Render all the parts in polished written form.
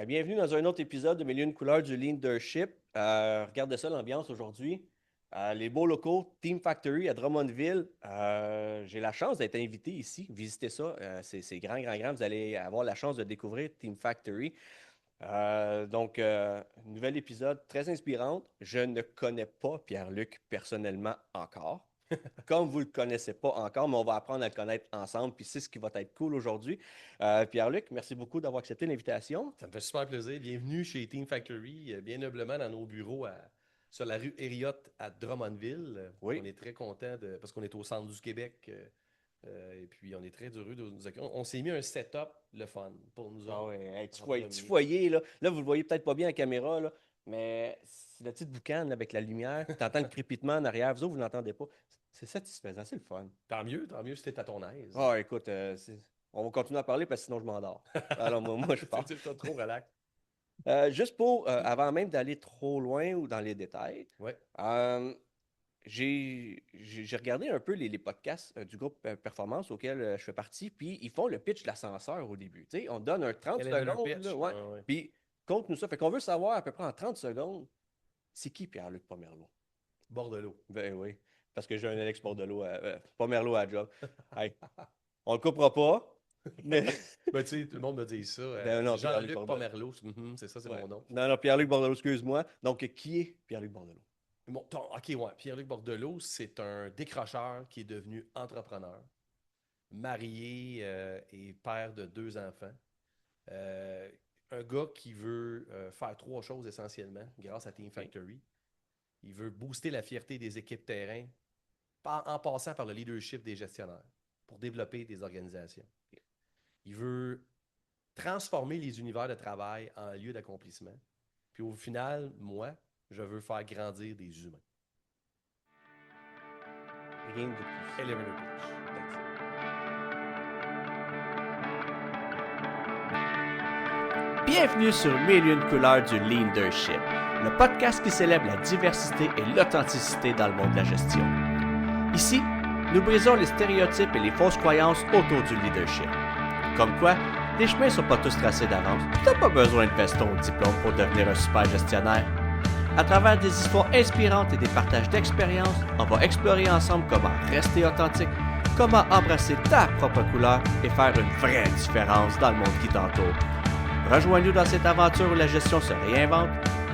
Bienvenue dans un autre épisode de Millions de couleurs du Leadership. Regardez ça, l'ambiance aujourd'hui. Les beaux locaux, Team Factory à Drummondville. J'ai la chance d'être invité ici. Visitez ça. C'est grand, grand, grand. Vous allez avoir la chance de découvrir Team Factory. Nouvel épisode très inspirant. Je ne connais pas Pierre-Luc personnellement encore. Comme vous ne le connaissez pas encore, mais on va apprendre à le connaître ensemble. Puis c'est ce qui va être cool aujourd'hui. Pierre-Luc, merci beaucoup d'avoir accepté l'invitation. Ça me fait super plaisir. Bienvenue chez Team Factory, bien humblement dans nos bureaux sur la rue Hériotte à Drummondville. Oui. On est très content parce qu'on est au centre du Québec. Et puis, on est très heureux de nous accueillir. On s'est mis un setup, le fun, pour nous Ah autres, ouais, hey, en petit premier. foyer, là. Là, vous le voyez peut-être pas bien à la caméra, là, mais c'est la petite boucane là, avec la lumière. Tu entends le crépitement en arrière. Vous autres, vous ne l'entendez pas. C'est satisfaisant, c'est le fun. Tant mieux si t'es à ton aise. Ah, écoute, on va continuer à parler parce que sinon je m'endors. Alors, moi, je pars. C'est trop relax. Juste pour, avant même d'aller trop loin ou dans les détails, Ouais. euh, j'ai regardé un peu les podcasts du groupe Performance auquel je fais partie, puis ils font le pitch de l'ascenseur au début. Tu sais, on donne un 30 Elevator secondes, là, pitch. ouais, Ouais, ouais. puis compte-nous ça. Fait qu'on veut savoir à peu près en 30 secondes, c'est qui Pierre-Luc Pomerleau? Bordelot. Ben oui, parce que j'ai un Alex Pomerleau à job. Hey, on le coupera pas, mais... Ben, tu sais, tout le monde me dit ça. Ben non, Pierre-Luc Jean-Luc Pomerleau. Pomerleau, c'est ça, c'est Ouais. mon nom. Non, non, Pierre-Luc Bordelot, excuse-moi. Donc, qui est Pierre-Luc Bordelot? OK, ouais. Pierre-Luc Bordelot, c'est un décrocheur qui est devenu entrepreneur, marié et père de deux enfants. Euh, un gars qui veut faire trois choses essentiellement grâce à Team OK. Factory. Il veut booster la fierté des équipes terrain en passant par le leadership des gestionnaires pour développer des organisations. Il veut transformer les univers de travail en lieu d'accomplissement. Puis au final, moi, je veux faire grandir des humains. Rien de plus. Elevator pitch. Bienvenue sur Millions de couleurs du Leadership, le podcast qui célèbre la diversité et l'authenticité dans le monde de la gestion. Ici, nous brisons les stéréotypes et les fausses croyances autour du leadership. Comme quoi, les chemins ne sont pas tous tracés d'avance, tu n'as pas besoin de veston ou de diplôme pour devenir un super gestionnaire. À travers des histoires inspirantes et des partages d'expériences, on va explorer ensemble comment rester authentique, comment embrasser ta propre couleur et faire une vraie différence dans le monde qui t'entoure. Rejoins-nous dans cette aventure où la gestion se réinvente,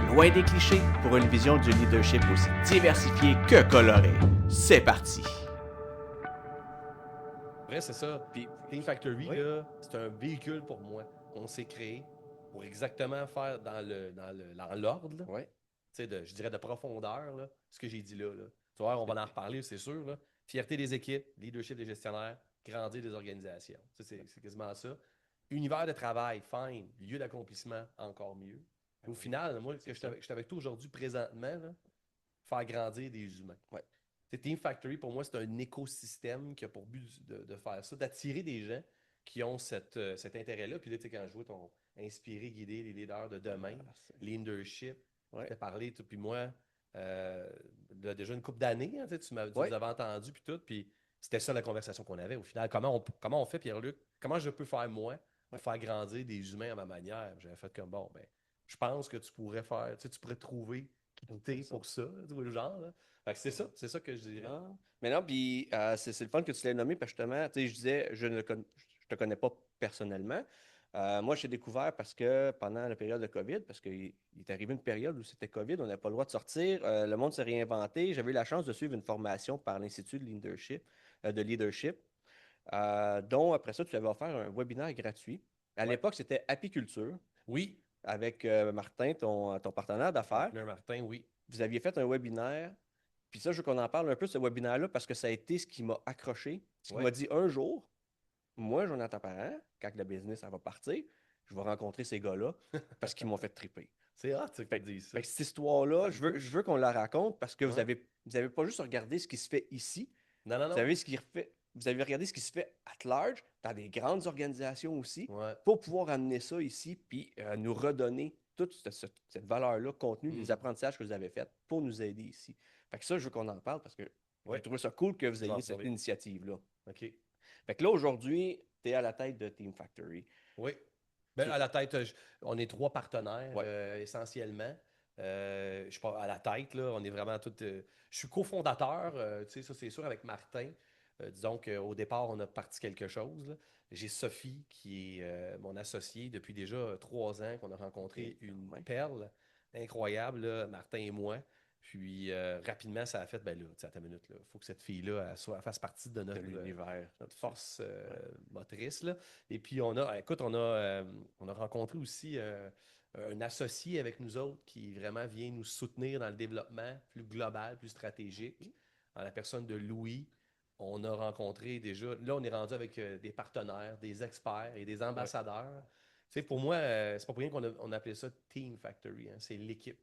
loin des clichés, pour une vision du leadership aussi diversifiée que colorée. C'est parti! Vrai, c'est ça. Puis Team Factory, Oui. là, c'est un véhicule pour moi qu'on s'est créé pour exactement faire dans l'ordre, là. Oui. Tu sais, je dirais de profondeur, là, ce que j'ai dit là. Tu vois, on va en reparler, c'est sûr. Là. Fierté des équipes, leadership des gestionnaires, grandir des organisations. C'est quasiment ça. Univers de travail, fine. Lieu d'accomplissement, encore mieux. Au final, moi, je suis avec toi aujourd'hui, présentement, là, faire grandir des humains. Ouais. Team Factory, pour moi, c'est un écosystème qui a pour but de faire ça, d'attirer des gens qui ont cet intérêt-là. Puis là, tu sais, quand je vois ton inspirer, guider les leaders de demain, leadership, Ouais. je t'ai parlé, puis moi, déjà une couple d'années, hein, tu Ouais. nous avais entendu, puis tout, puis c'était ça la conversation qu'on avait. Au final, comment on fait, Pierre-Luc? Comment je peux faire, moi, pour faire grandir des humains à ma manière? J'avais fait comme, bon, ben, je pense que tu pourrais faire, tu pourrais trouver qui t'es pour ça, tu vois le genre, là. Fait que c'est ça que je dirais. Ah. Mais non, puis c'est le fun que tu l'aies nommé parce que justement, tu sais, je disais, je te connais pas personnellement. Moi, je t'ai découvert parce que pendant la période de COVID, parce qu'il est arrivé une période où c'était COVID, on n'avait pas le droit de sortir, le monde s'est réinventé. J'avais eu la chance de suivre une formation par l'Institut de leadership, dont après ça, tu avais offert un webinaire gratuit. À Ouais. l'époque, c'était apiculture Oui, avec Martin, ton partenaire d'affaires. partenaire Martin, oui. Vous aviez fait un webinaire. Puis ça, je veux qu'on en parle un peu, ce webinaire-là, parce que ça a été ce qui m'a accroché, ce qui Ouais. m'a dit un jour, moi, Jonathan Parent, quand le business ça va partir, je vais rencontrer ces gars-là parce qu'ils m'ont fait triper. C'est hot, c'est que Fait, tu dis ça. fait que cette histoire-là, je veux qu'on la raconte parce que vous Ouais. avez pas juste regardé ce qui se fait ici, Non, non, vous non. avez, vous avez regardé ce qui se fait at large, dans des grandes organisations aussi, Ouais. pour pouvoir amener ça ici, puis nous redonner toute cette valeur-là contenue, Mm. les apprentissages que vous avez faits pour nous aider ici. Fait que ça, je veux qu'on en parle parce que j'ai Ouais. trouvé ça cool que vous Je vais en ayez cette parler. initiative-là. OK. Fait que là, aujourd'hui, tu es à la tête de Team Factory. Oui. Ben, à la tête, on est 3 partenaires essentiellement. Je suis pas à la tête, là. On est vraiment tous. Je suis cofondateur, tu sais, ça c'est sûr, avec Martin. Disons qu'au départ, on a parti quelque chose, là. J'ai Sophie, qui est mon associée depuis déjà 3 ans, qu'on a rencontré une perle incroyable, là, Martin et moi. Puis rapidement, ça a fait, ben là, tu sais, attends une minute, il faut que cette fille-là elle fasse partie de notre force motrice, là. Et puis écoute, on a rencontré aussi un associé avec nous autres qui vraiment vient nous soutenir dans le développement plus global, plus stratégique. En la personne de Louis, on a rencontré déjà, là on est rendu avec des partenaires, des experts et des ambassadeurs. Tu sais, pour moi, c'est pas pour rien qu'on a appelé ça Team Factory, hein, c'est l'équipe.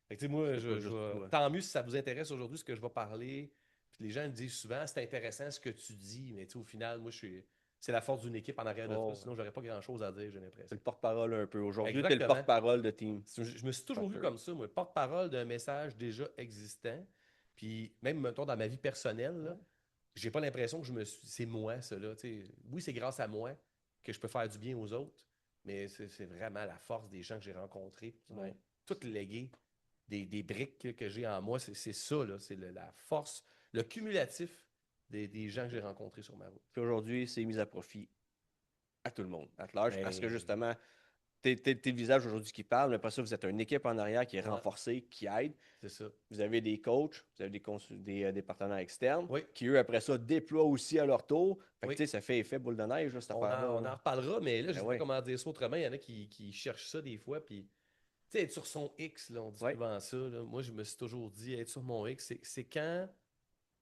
Fait que, tu sais, moi, tant mieux si ça vous intéresse aujourd'hui ce que je vais parler. Puis les gens me disent souvent, c'est intéressant ce que tu dis, mais tu sais, au final, moi, c'est la force d'une équipe en arrière de ça. Sinon, j'aurais pas grand-chose à dire, j'ai l'impression. C'est le porte-parole un peu. Aujourd'hui, tu es le porte-parole de Team. Je me suis toujours vu comme ça, moi, porte-parole d'un message déjà existant. Puis même, mettons, dans ma vie personnelle, là, j'ai pas l'impression que c'est moi, ça, là. Tu sais, oui, c'est grâce à moi que je peux faire du bien aux autres, mais c'est vraiment la force des gens que j'ai rencontrés, qui m'ont tout légué. Des briques que j'ai en moi, c'est ça, là, c'est la force, le cumulatif des gens que j'ai rencontrés sur ma route. Puis aujourd'hui, c'est mis à profit à tout le monde, à large, parce que justement, t'es le visage aujourd'hui qui parle, mais après ça, vous êtes une équipe en arrière qui est renforcée, qui aide. C'est ça. Vous avez des coachs, vous avez des partenaires externes, Oui. qui eux, après ça, déploient aussi à leur tour. Fait que, tu sais, ça fait effet boule de neige, là, cette affaire-là. On en reparlera, mais là, je ne sais pas comment dire ça autrement. Il y en a qui cherchent ça des fois, puis tu sais, être sur son X, là, on dit souvent ça. Là. Moi, je me suis toujours dit, être sur mon X, c'est quand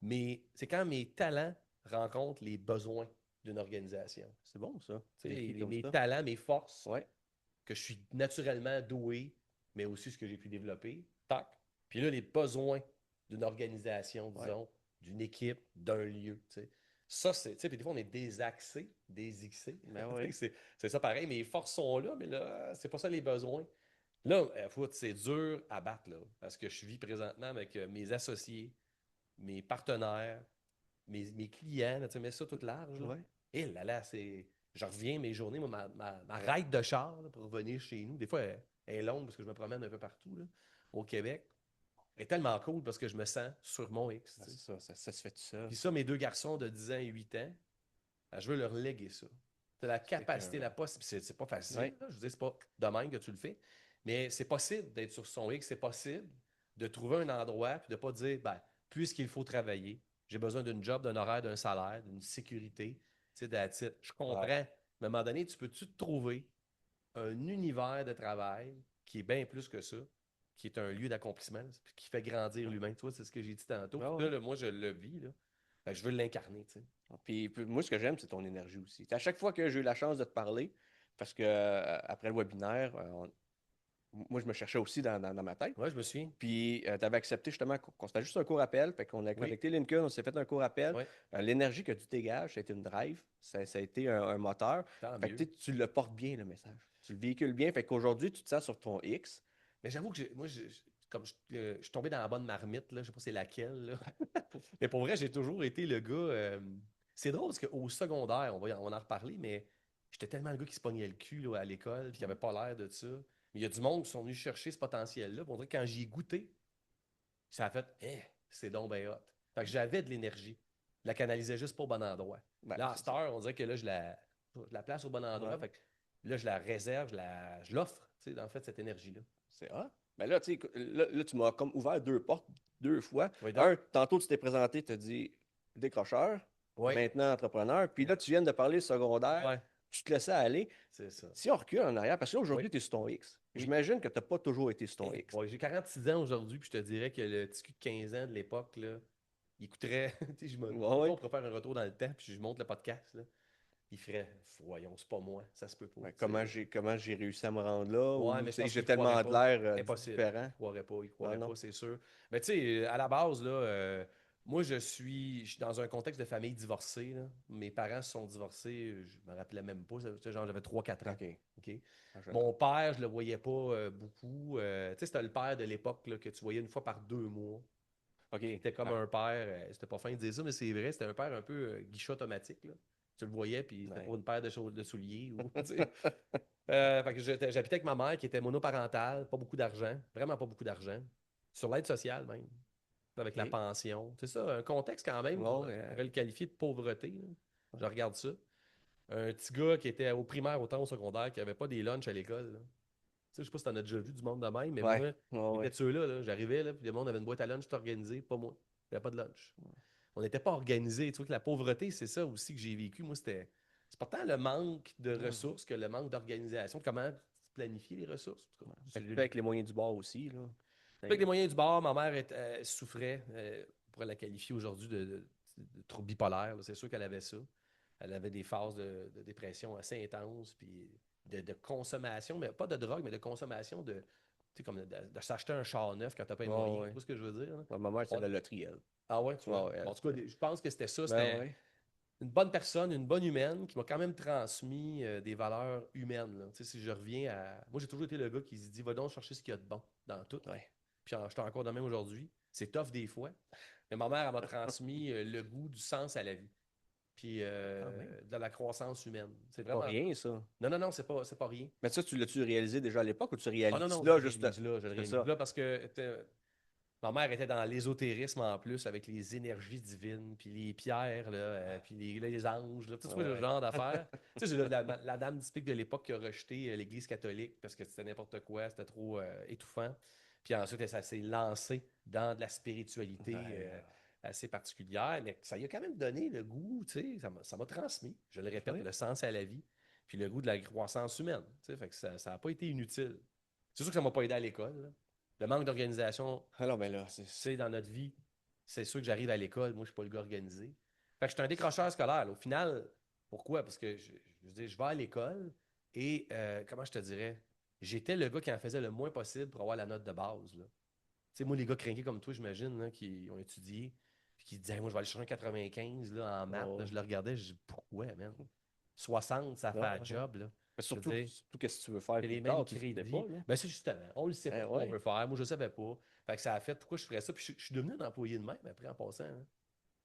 mes talents rencontrent les besoins d'une organisation. C'est bon, ça. Mes talents, mes forces, que je suis naturellement doué, mais aussi ce que j'ai pu développer. Tac. Puis là, les besoins d'une organisation, disons, d'une équipe, d'un lieu. T'sais. Ça, c'est. Puis des fois, on est désaxé, désixé. Ben c'est ça pareil. Mes forces sont là, mais là, c'est pas ça les besoins. Là, c'est dur à battre, là, parce que je vis présentement avec mes associés, mes partenaires, mes clients, tu mets ça tout large. Là. Et là, je reviens mes journées, moi, ma ride de char là, pour revenir chez nous. Des fois, elle est longue parce que je me promène un peu partout là, au Québec. Elle est tellement cool parce que je me sens sur mon X. Ça se fait tout ça. Puis ça, mes 2 garçons de 10 ans et 8 ans, je veux leur léguer ça. Tu as la capacité, la possibilité. C'est pas facile. Là, je vous dis, c'est pas de même que tu le fais. Mais c'est possible d'être sur son X, c'est possible de trouver un endroit et de ne pas dire, ben, puisqu'il faut travailler, j'ai besoin d'une job, d'un horaire, d'un salaire, d'une sécurité, tu sais, je comprends. Mais à un moment donné, tu peux-tu te trouver un univers de travail qui est bien plus que ça, qui est un lieu d'accomplissement, qui fait grandir l'humain. Tu vois, c'est ce que j'ai dit tantôt. Là, moi, je le vis. Là. Ben, je veux l'incarner. Tu sais. Puis moi, ce que j'aime, c'est ton énergie aussi. À chaque fois que j'ai eu la chance de te parler, parce que après le webinaire, moi, je me cherchais aussi dans ma tête. Oui, je me souviens. Puis, tu avais accepté justement qu'on se fasse juste un court appel. Fait qu'on a connecté LinkedIn, on s'est fait un court appel. L'énergie que tu dégages, ça a été une drive. Ça a été un moteur. Fait que tu le portes bien, le message. Tu le véhicules bien. Fait qu'aujourd'hui, tu te sens sur ton X. Mais j'avoue que comme je suis tombé dans la bonne marmite, là, je ne sais pas c'est laquelle. Là. Mais pour vrai, j'ai toujours été le gars. C'est drôle parce qu'au secondaire, on va en reparler, mais j'étais tellement le gars qui se pognait le cul là, à l'école, qui n'avait pas l'air de ça. Mais il y a du monde qui sont venus chercher ce potentiel-là. On dirait que quand j'y ai goûté, ça a fait c'est donc bien hot. Fait que j'avais de l'énergie. Je la canalisais juste pas au bon endroit. Là, à cette heure, on dirait que là, je la place au bon endroit. Fait que là, je la réserve, je l'offre, en fait, cette énergie-là. C'est hot. Mais là, tu sais, là, tu m'as comme ouvert 2 portes 2 fois. Tantôt, tu t'es présenté, tu as dit décrocheur, maintenant entrepreneur. Puis là, tu viens de parler secondaire. Tu te laissais aller. C'est ça. Si on recule en arrière, parce que là, aujourd'hui, tu es sur ton X. J'imagine que tu n'as pas toujours été sur ton X. J'ai 46 ans aujourd'hui, puis je te dirais que le petit cul de 15 ans de l'époque, là, il coûterait. On pourrait faire un retour dans le temps, puis je monte le podcast. Là. Il ferait, voyons, c'est pas moi, ça se peut pas. Comment j'ai réussi à me rendre là? Mais j'ai tellement de l'air différent. Il ne croirait pas, c'est sûr. Mais tu sais, à la base, là, moi, je suis dans un contexte de famille divorcée. Là. Mes parents se sont divorcés, je me rappelais même pas, genre j'avais 3-4 ans. Okay. Mon père, je le voyais pas beaucoup. Tu sais, c'était le père de l'époque là, que tu voyais une fois par 2 mois. C'était comme un père, c'était pas fin de dire ça, mais c'est vrai, c'était un père un peu guichet automatique. Là. Tu le voyais, puis c'était pour une paire de souliers. Fait que j'habitais avec ma mère qui était monoparentale, pas beaucoup d'argent, vraiment pas beaucoup d'argent, sur l'aide sociale même, avec la Ok. pension. C'est ça, un contexte quand même, on Ouais, pourrait le qualifier de pauvreté, là. Je regarde ça. Un petit gars qui était au primaire, autant au secondaire, qui n'avait pas des lunchs à l'école, là. Tu sais, je sais pas si t'en as déjà vu du monde de même, mais ouais, moi, ouais, il était ouais. de ceux-là, là. J'arrivais, là, puis le monde avait une boîte à lunch tout organisée, pas moi. Il n'y avait pas de lunch. On n'était pas organisé. Tu vois que la pauvreté, c'est ça aussi que j'ai vécu. Moi, c'est pourtant le manque de ressources que le manque d'organisation. Comment planifier les ressources? En tout cas, Fait que tu fais avec les moyens du bord aussi, là. avec les moyens du bord, ma mère souffrait, on pourrait la qualifier aujourd'hui de trouble bipolaire, là. C'est sûr qu'elle avait ça. Elle avait des phases de dépression assez intenses, puis de consommation, mais pas de drogue, mais de consommation tu sais, comme de s'acheter un char neuf quand t'as pas les Ouais, moyens. ouais. Tu vois ce que je veux dire, là? Ouais, ma mère, c'est On- la loterie, elle. Ah ouais, tu vois. Ouais, ouais, Bon, en tout cas, je pense que c'était ça. Ben C'était ouais. une bonne personne, une bonne humaine qui m'a quand même transmis des valeurs humaines, là. Tu sais, si je reviens à. Moi, j'ai toujours été le gars qui se dit va donc chercher ce qu'il y a de bon dans tout. Ouais. Puis je suis encore de même aujourd'hui. C'est tough des fois. Mais ma mère, elle m'a transmis le goût du sens à la vie. Puis Quand même. de la croissance humaine. C'est Pas vraiment. rien, ça. Non, non, non, c'est pas rien. Mais ça, tu l'as-tu réalisé déjà à l'époque ou tu Ah non, réalises non, je là, le juste. réalise là. Je le C'est réalise ça. là parce que ma mère était dans l'ésotérisme en plus, avec les énergies divines, puis les pierres, là, puis les anges, là, tout ce Ouais. genre d'affaires. Tu sais, c'est la dame typique de l'époque qui a rejeté l'Église catholique parce que c'était n'importe quoi, c'était trop étouffant. Puis ensuite, ça s'est lancé dans de la spiritualité Ouais. assez particulière, mais ça y a quand même donné le goût, tu sais, ça m'a transmis, je le répète, Ouais. le sens à la vie, puis le goût de la croissance humaine. Tu sais, fait que ça n'a pas été inutile. C'est sûr que ça m'a pas aidé à l'école, là. Le manque d'organisation, Alors, ben là, tu sais, dans notre vie, c'est sûr que j'arrive à l'école, moi, je suis pas le gars organisé. Fait que je suis un décrocheur scolaire, là. Au final, pourquoi? Parce que je veux dire, je vais à l'école et, comment je te dirais, j'étais le gars qui en faisait le moins possible pour avoir la note de base, là. Tu sais, moi, les gars crinqués comme toi, j'imagine, là, qui ont étudié, puis qui disaient, hey, moi, je vais aller chercher un 95 là, en maths. Là, ouais. je le regardais, je dis, pourquoi, man? 60, ça fait Non, un job, là. mais Je veux surtout, dire, qu'est-ce que tu veux faire c'est plus les mêmes tard, tu ne sais pas, crédits. là. Ben, c'est justement, on le sait pas Eh ce qu'on ouais. veut faire. Moi, je ne savais pas. Fait que ça a fait pourquoi je ferais ça. Puis je suis devenu un employé de même après en passant, hein.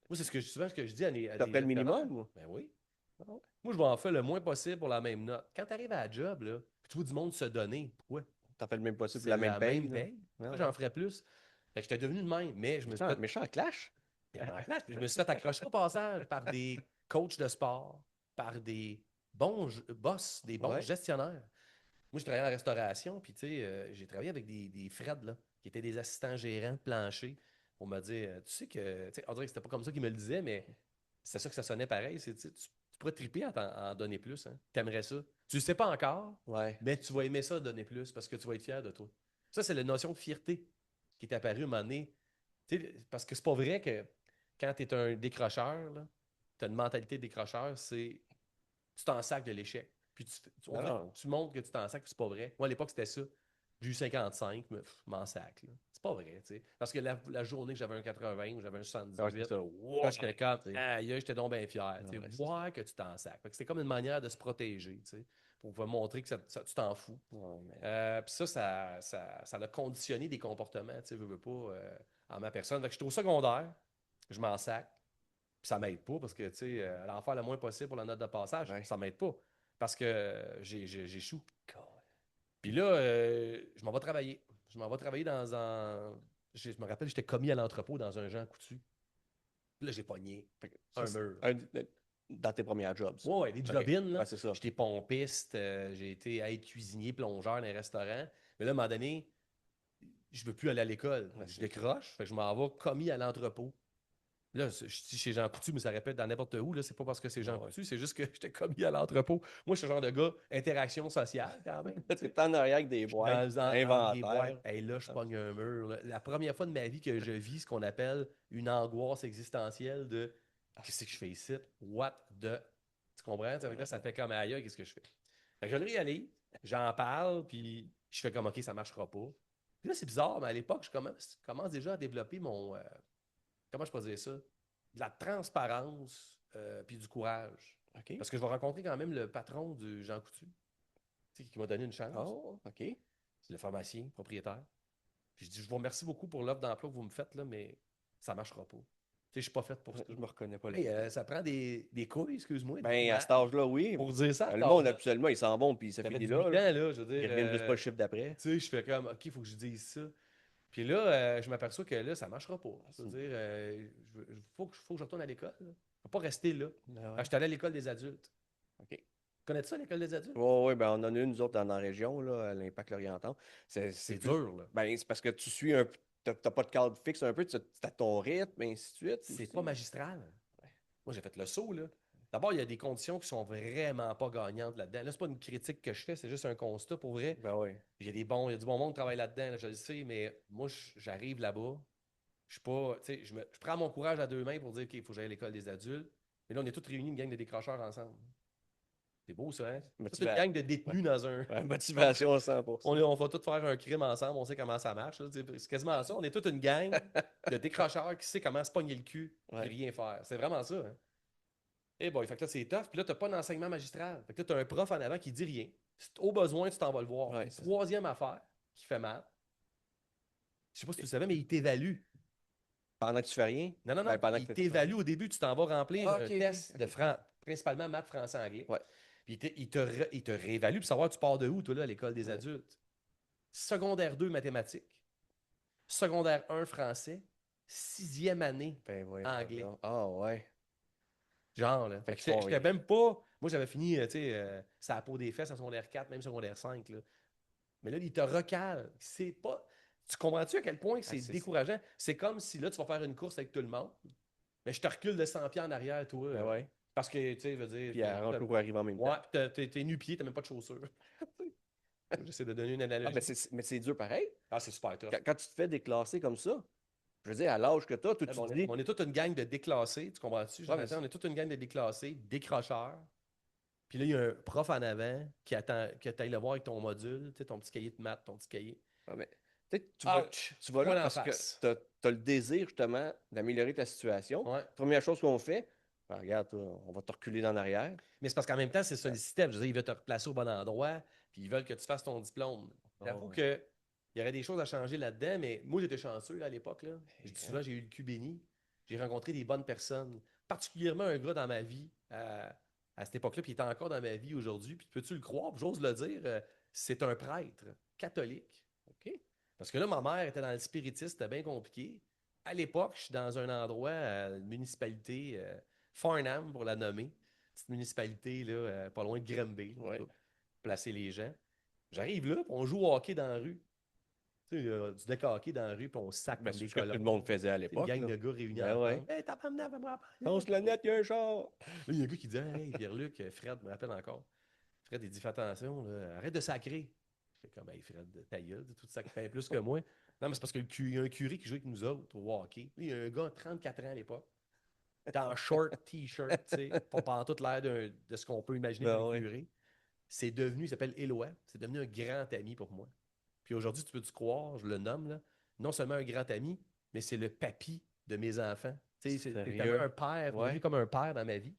Moi, c'est souvent ce que je dis à T'as des fait le gestionnaires. minimum ou? Ben oui. Ah ouais. Moi, je vais en faire le moins possible pour la même note. Quand tu arrives à la job, là, puis tu vois du monde se donner, pourquoi? T'as fait le même possible, C'est la même la paye, même là. paye. Ah Moi, ouais. j'en ferais plus. Fait que j'étais devenu de même, mais je me suis fait. Méchant clash. Puis je me suis fait accrocher au passage par des coachs de sport, par des bons boss, des bons Ouais. gestionnaires. Moi, je travaillais en restauration, puis tu sais, j'ai travaillé avec des Fred, là, qui étaient des assistants gérants de plancher, pour me dire, tu sais que, tu sais, on dirait que c'était pas comme ça qu'ils me le disaient, mais c'est ça que ça sonnait pareil. Tu sais, tu pourrais triper à en donner plus, hein. T'aimerais ça. Tu le sais pas encore, Ouais. mais tu vas aimer ça donner plus parce que tu vas être fier de toi. Ça, c'est la notion de fierté qui est apparue à un moment donné. Tu sais, parce que c'est pas vrai que quand tu es un décrocheur, tu as une mentalité de décrocheur, c'est tu t'en sacs de l'échec. Puis on dirait Non. que tu montres que tu t'en sacs, puis c'est pas vrai. Moi, à l'époque, c'était ça. J'ai eu 55, mais je m'en sac, là. C'est pas vrai, tu sais. Parce que la journée que j'avais un 80 ou j'avais un Ouais, 78, c'est ça. wow, j'étais comme, Tu sais. aïe, j'étais donc bien fier. Tu sais, Ouais, c'est voir que tu t'en sacs. Fait que c'était comme une manière de se protéger, tu sais, pour pouvoir montrer que tu t'en fous. Ouais, mais- Puis ça a conditionné des comportements, tu sais, veux pas, en ma personne. Fait que j'étais au secondaire, je m'en sac. Puis ça m'aide pas parce que, tu sais, en faire le moins possible pour la note de passage, Ouais. ça m'aide pas. Parce que j'échoue. Puis là, je m'en vais travailler. Je m'en vais travailler dans un. Je me rappelle, j'étais commis à l'entrepôt dans un Jean Coutu. Puis là, j'ai pogné Fait que un ça, mur. dans tes premières jobs, ça. Ouais, ouais, des Ok. job-in, là. Ouais, c'est ça. J'étais pompiste, j'ai été être cuisinier, plongeur dans un restaurant. Mais là, à un moment donné, je veux plus aller à l'école. Ouais, Je c'est- décroche, fait que je m'en vais commis à l'entrepôt. Là, je dis chez Jean Coutu, mais ça répète dans n'importe où. Là, c'est pas parce que c'est Jean Ouais. Coutu, c'est juste que j'étais commis à l'entrepôt. Moi, je suis le genre de gars, interaction sociale quand même. Tu es en arrière avec des boîtes, Dans des boîtes. inventaire. Hey, là, je pogne un mur, là. La première fois de ma vie que je vis ce qu'on appelle une angoisse existentielle de qu'est-ce que je fais ici? What the. Tu comprends? Ça fait que là, ça fait comme ailleurs, qu'est-ce que je fais? Fait que je le réalise, j'en parle, puis je fais comme OK, ça marchera pas. Puis là, c'est bizarre, mais à l'époque, je commence déjà à développer mon. Comment je peux dire ça? De la transparence puis du courage. OK. Parce que je vais rencontrer quand même le patron du Jean Coutu, tu sais, qui m'a donné une chance. Oh, OK. C'est le pharmacien, propriétaire. Puis je dis, je vous remercie beaucoup pour l'offre d'emploi que vous me faites, là, mais ça ne marchera pas. je suis pas fait pour ça. Je me reconnais pas là. Hey, ça prend des couilles, excuse-moi. Ben, à cet âge-là, oui. Pour dire ça. Le monde, habituellement, ils s'en vont, puis ça T'avais finit 18 ans, là. là, je veux dire. Ils reviennent juste pas le chiffre d'après. Tu sais, je fais comme, OK, il faut que je dise ça. Puis là, je m'aperçois que là, ça marchera pas. Je veux dire, faut que je retourne à l'école. Je ne peux pas rester là. Ah Je suis allé à l'école des adultes. OK. Connais-tu ça, l'école des adultes? Oui, ben, on en a une, nous autres, dans la région, là, à l'Impact Loriental. C'est dur, là. Ben, c'est parce que tu suis un peu. T'as pas de cadre fixe un peu, tu as ton rythme, et ainsi de suite. C'est pas magistral. Moi, j'ai fait le saut, là. D'abord, il y a des conditions qui sont vraiment pas gagnantes là-dedans. Là, c'est pas une critique que je fais, c'est juste un constat pour vrai. Ben oui. Il y a du bon monde qui travaille là-dedans, là, je le sais, mais moi, j'arrive là-bas. Je suis pas. Tu sais, je prends mon courage à 2 mains pour dire, OK, il faut que j'aille à l'école des adultes. Mais là, on est tous réunis, une gang de décrocheurs ensemble. C'est beau, ça, hein? C'est une gang de détenus dans un. Ouais, motivation à 100%. On va tous faire un crime ensemble, on sait comment ça marche. C'est quasiment ça. On est toute une gang de décrocheurs qui sait comment se pogner le cul et rien faire. C'est vraiment ça. Hein? Et bon, fait que là, c'est tough. Puis là, tu n'as pas d'enseignement magistral. Fait que là, tu as un prof en avant qui dit rien. Au besoin, tu t'en vas le voir. Ouais, troisième affaire qui fait mal. Je sais pas si tu le savais, mais il t'évalue. Pendant que tu fais rien? Non, Ben, pendant il que t'évalue au début, tu t'en vas remplir un test de OK. principalement maths, français, anglais. Ouais. Puis il te réévalue pour savoir tu pars de où, toi, là, à l'école des adultes. Secondaire 2, mathématiques. Secondaire 1, français. 6e année, Ben, ouais, anglais. Ah, ouais. Genre, là. Fait que j'étais même pas. Moi, j'avais fini, tu sais, ça a peau des fesses en secondaire 4, même secondaire 5. Là. Mais là, il te recale. C'est pas. Tu comprends-tu à quel point c'est décourageant? C'est comme si là, tu vas faire une course avec tout le monde, mais je te recule de 100 pieds en arrière, toi. Ben, ouais. Parce que, tu sais, veut dire. Puis elle rentre pour arriver en même temps. Ouais, puis t'es nu-pied, t'as même pas de chaussures. J'essaie de donner une analogie. Mais c'est dur pareil. Ah, c'est super tough. Quand tu te fais déclasser comme ça, je veux dire, à l'âge que tu as, On est toute une gang de déclassés, tu comprends-tu? On est toute une gang de déclassés, décrocheurs. Puis là, il y a un prof en avant qui attend que tu ailles le voir avec ton module, tu sais, ton petit cahier de maths, ton petit cahier. Ah, mais, tu vas là parce que tu as le désir, justement, d'améliorer ta situation. Ouais. Première chose qu'on fait, ben, regarde, on va te reculer dans l'arrière. Mais c'est parce qu'en même temps, c'est ça le système. Je veux dire, ils veulent te replacer au bon endroit, puis ils veulent que tu fasses ton diplôme. J'avoue qu'il y aurait des choses à changer là-dedans, mais moi, j'étais chanceux là, à l'époque. Là. Je dis souvent, j'ai eu le cul béni. J'ai rencontré des bonnes personnes, particulièrement un gars dans ma vie à cette époque-là, puis il est encore dans ma vie aujourd'hui. Puis peux-tu le croire? J'ose le dire, c'est un prêtre catholique. OK? Parce que là, ma mère était dans le spiritisme, c'était bien compliqué. À l'époque, je suis dans un endroit, une municipalité, Farnham pour la nommer, petite municipalité là, pas loin de Granby, pour placer les gens. J'arrive là, puis on joue au hockey dans la rue. Tu sais, du deck hockey dans la rue, puis on sac comme des colons. Tout le monde faisait à l'époque. Une gang de gars réunis ensemble. Hey, t'as pas mené, lance la nette, il y a un char. Là, il y a un gars qui dit hey, Pierre-Luc, Fred me rappelle encore. Fred, il dit fais attention, là, arrête de sacrer. Je fais comme hey, Fred, ta gueule, tout ça fait plus que moi. Non, mais c'est parce qu'il y a un curé qui jouait avec nous autres au hockey. Là, il y a un gars de 34 ans à l'époque. T'es en short t-shirt, tu sais, pas pendant toute l'air de ce qu'on peut imaginer pour un curé. C'est devenu, il s'appelle Éloi, c'est devenu un grand ami pour moi. Puis aujourd'hui, tu peux-tu croire, je le nomme, là, non seulement un grand ami, mais c'est le papy de mes enfants. Tu sais, c'est un père, devenu comme un père dans ma vie.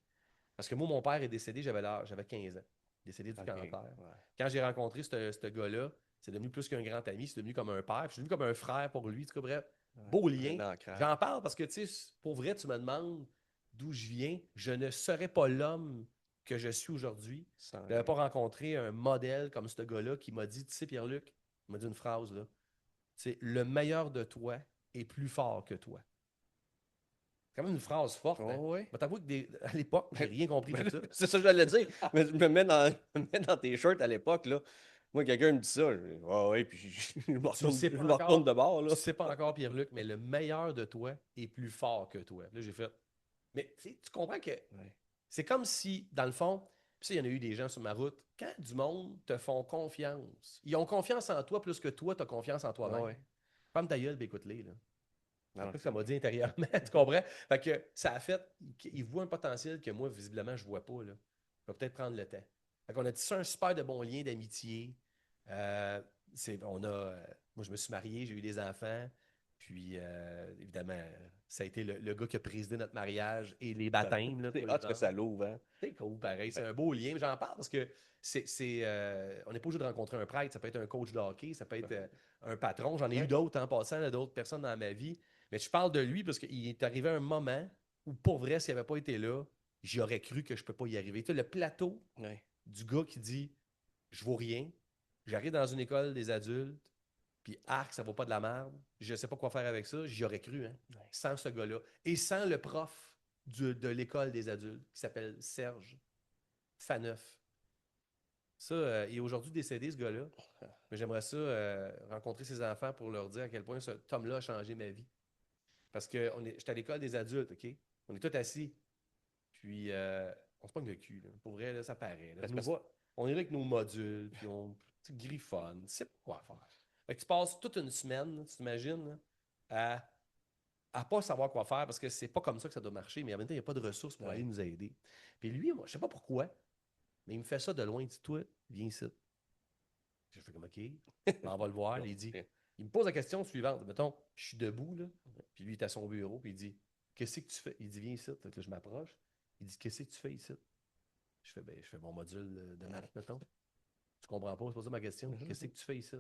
Parce que moi, mon père est décédé, j'avais 15 ans. Décédé du cancer. Ouais. Quand j'ai rencontré ce gars-là, c'est devenu plus qu'un grand ami, c'est devenu comme un père, puis je suis devenu comme un frère pour lui. En tout cas, bref, beau lien. J'en parle parce que, tu sais, pour vrai, tu me demandes d'où je viens. Je ne serais pas l'homme que je suis aujourd'hui. Je n'avais pas rencontré un modèle comme ce gars-là qui m'a dit, tu sais, Pierre-Luc, il m'a dit une phrase, là, c'est le meilleur de toi est plus fort que toi. C'est quand même une phrase forte. Hein? Mais t'avoues qu'à l'époque, j'ai rien compris de ça. C'est ça que j'allais dire. Mais je me mets dans tes shirts à l'époque, là. Moi, quelqu'un me dit ça. Puis je me retourne de bord. Là. Tu sais pas encore, Pierre-Luc, mais le meilleur de toi est plus fort que toi. Là, j'ai fait. Mais tu comprends que c'est comme si, dans le fond, puis il y en a eu des gens sur ma route, quand du monde te font confiance, ils ont confiance en toi plus que toi, tu as confiance en toi-même. Ferme ta gueule, écoute-les. Là. C'est ça que ça m'a dit intérieurement, tu comprends? Fait que ça a fait, ils voient un potentiel que moi, visiblement, je ne vois pas. Là. Je vais peut-être prendre le temps. Fait qu'on a tissé un super de bon lien d'amitié. Moi, je me suis marié, j'ai eu des enfants. Puis, évidemment, ça a été le gars qui a présidé notre mariage et les baptêmes. Là, que ça l'ouvre, hein? C'est cool, pareil. C'est un beau lien. Mais j'en parle parce que on n'est pas obligé de rencontrer un prêtre. Ça peut être un coach de hockey, ça peut être un patron. J'en ai eu d'autres en passant, d'autres personnes dans ma vie. Mais je parle de lui parce qu'il est arrivé un moment où, pour vrai, s'il n'avait pas été là, j'aurais cru que je ne peux pas y arriver. Tu sais, le plateau Ouais. du gars qui dit « Je vaux rien, j'arrive dans une école des adultes, puis arc, ça vaut pas de la merde, je ne sais pas quoi faire avec ça », j'y aurais cru, hein, sans ce gars-là. Et sans le prof de l'école des adultes, qui s'appelle Serge Faneuf. Ça, il est aujourd'hui décédé, ce gars-là. Mais j'aimerais ça rencontrer ses enfants pour leur dire à quel point cet homme-là a changé ma vie. Parce que j'étais à l'école des adultes, OK? On est tous assis. Puis, on se pogne le cul. Là. Pour vrai, là, ça paraît. Là. On est là avec nos modules, puis on griffonne. Tu sais pas quoi faire. Fait que tu passes toute une semaine, tu t'imagines, là, à pas savoir quoi faire parce que c'est pas comme ça que ça doit marcher, mais en même temps, il n'y a pas de ressources pour aller nous aider. Puis lui, moi, je sais pas pourquoi, mais il me fait ça de loin. Il dit, toi, viens ici. Je fais comme, OK, on va le voir. Il me pose la question suivante. Mettons, je suis debout, là, puis lui, il est à son bureau, puis il dit, qu'est-ce que tu fais? Il dit, viens ici. Fait que là, je m'approche. Il dit, qu'est-ce que tu fais ici? Je fais mon module de maths, mettons. Tu comprends pas, c'est pas ça ma question. Qu'est-ce que tu fais ici?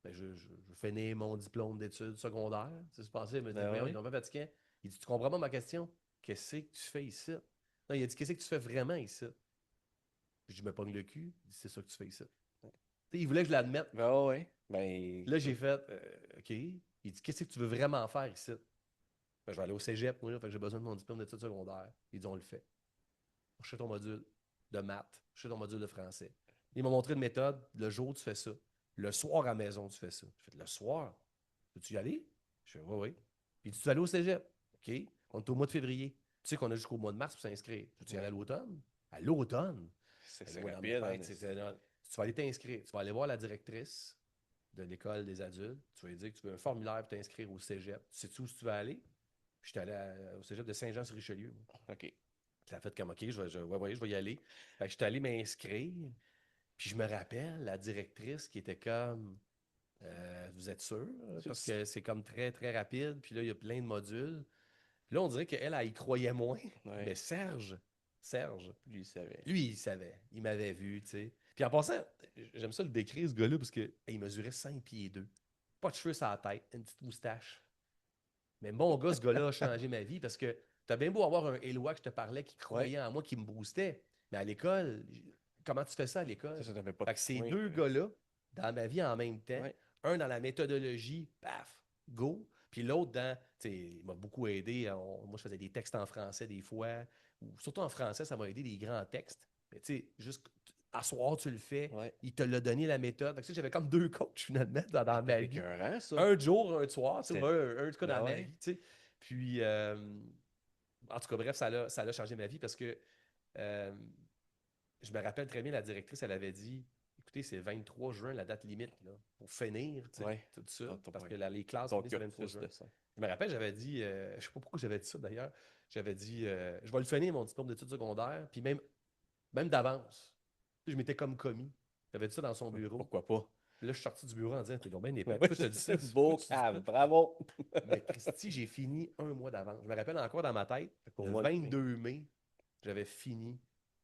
Ben, je finis mon diplôme d'études secondaires. Tu sais, pensé, mais ils ont pas fatigué. Il dit, tu comprends pas ma question? Qu'est-ce que tu fais ici? Non, il a dit, qu'est-ce que tu fais vraiment ici? Puis je me pogne le cul. Il dit, c'est ça que tu fais ici. Il voulait que je l'admette. Ben ouais. Ben, là, j'ai fait, OK. Il dit, qu'est-ce que tu veux vraiment faire ici? Ben, je vais aller au cégep, moi, là, fait que j'ai besoin de mon diplôme d'études secondaires. Il dit, on le fait. Je fais ton module de maths, je fais ton module de français. Il m'a montré une méthode. Le jour, tu fais ça. Le soir, à la maison, tu fais ça. Je fais, le soir, peux-tu y aller? Je fais, oui, oui. Il dit, tu vas aller au cégep? OK. On est au mois de février. Tu sais qu'on a jusqu'au mois de mars pour s'inscrire. Tu y aller à l'automne? À l'automne? c'est rapide. Tu vas aller t'inscrire. Tu vas aller voir la directrice de l'école des adultes. Tu vas lui dire que tu veux un formulaire pour t'inscrire au cégep. Sais-tu où tu vas aller? Puis j'étais allé au cégep de Saint-Jean-sur-Richelieu. OK. Je l'ai fait comme OK, je vais y aller. Fait que j'étais allé m'inscrire. Puis je me rappelle, la directrice qui était comme vous êtes sûr? Parce que c'est comme très, très rapide. Puis là, il y a plein de modules. Puis là, on dirait qu'elle, elle y croyait moins. Ouais. Mais Serge, Lui, il savait. lui, il savait. Il m'avait vu, tu sais. Puis en passant, j'aime ça le décrire, ce gars-là, parce qu'il mesurait 5 pieds 2. Pas de cheveux sur la tête, une petite moustache. Mais mon gars, ce gars-là a changé ma vie parce que t'as bien beau avoir un Éloi que je te parlais qui croyait en moi, qui me boostait. Mais à l'école, comment tu fais ça à l'école? Ça t'avait pas Fait que ces deux gars-là, dans ma vie en même temps, Ouais. un dans la méthodologie, paf, go. Puis l'autre dans, tu sais, il m'a beaucoup aidé. Moi, je faisais des textes en français des fois, ou surtout en français, ça m'a aidé des grands textes. Mais tu sais, juste à soir, tu le fais. Ouais. Il te l'a donné la méthode. Fait que, j'avais comme deux coachs finalement dans ma vie. Écœurant, ça. Un jour, un soir, tu sais, un tout cas dans ma ouais. vie. Tu sais. Puis, en tout cas, bref, ça l'a changé ma vie parce que je me rappelle très bien, la directrice, elle avait dit écoutez, c'est 23 juin, la date limite, là, pour finir, tu sais, tout ça. Parce que les classes, c'est 23 juin. Je me rappelle, j'avais dit, je ne sais pas pourquoi j'avais dit ça d'ailleurs, j'avais dit, je vais le finir, mon diplôme d'études secondaires, puis même d'avance. Je m'étais comme commis. J'avais dit ça dans son bureau. Pourquoi pas? Puis là, je suis sorti du bureau en disant t'es donc bien épais. Pourquoi tu as dit ça? Beau bravo! Mais Christy, j'ai fini un mois d'avance. Je me rappelle encore dans ma tête, le 22 mai, j'avais fini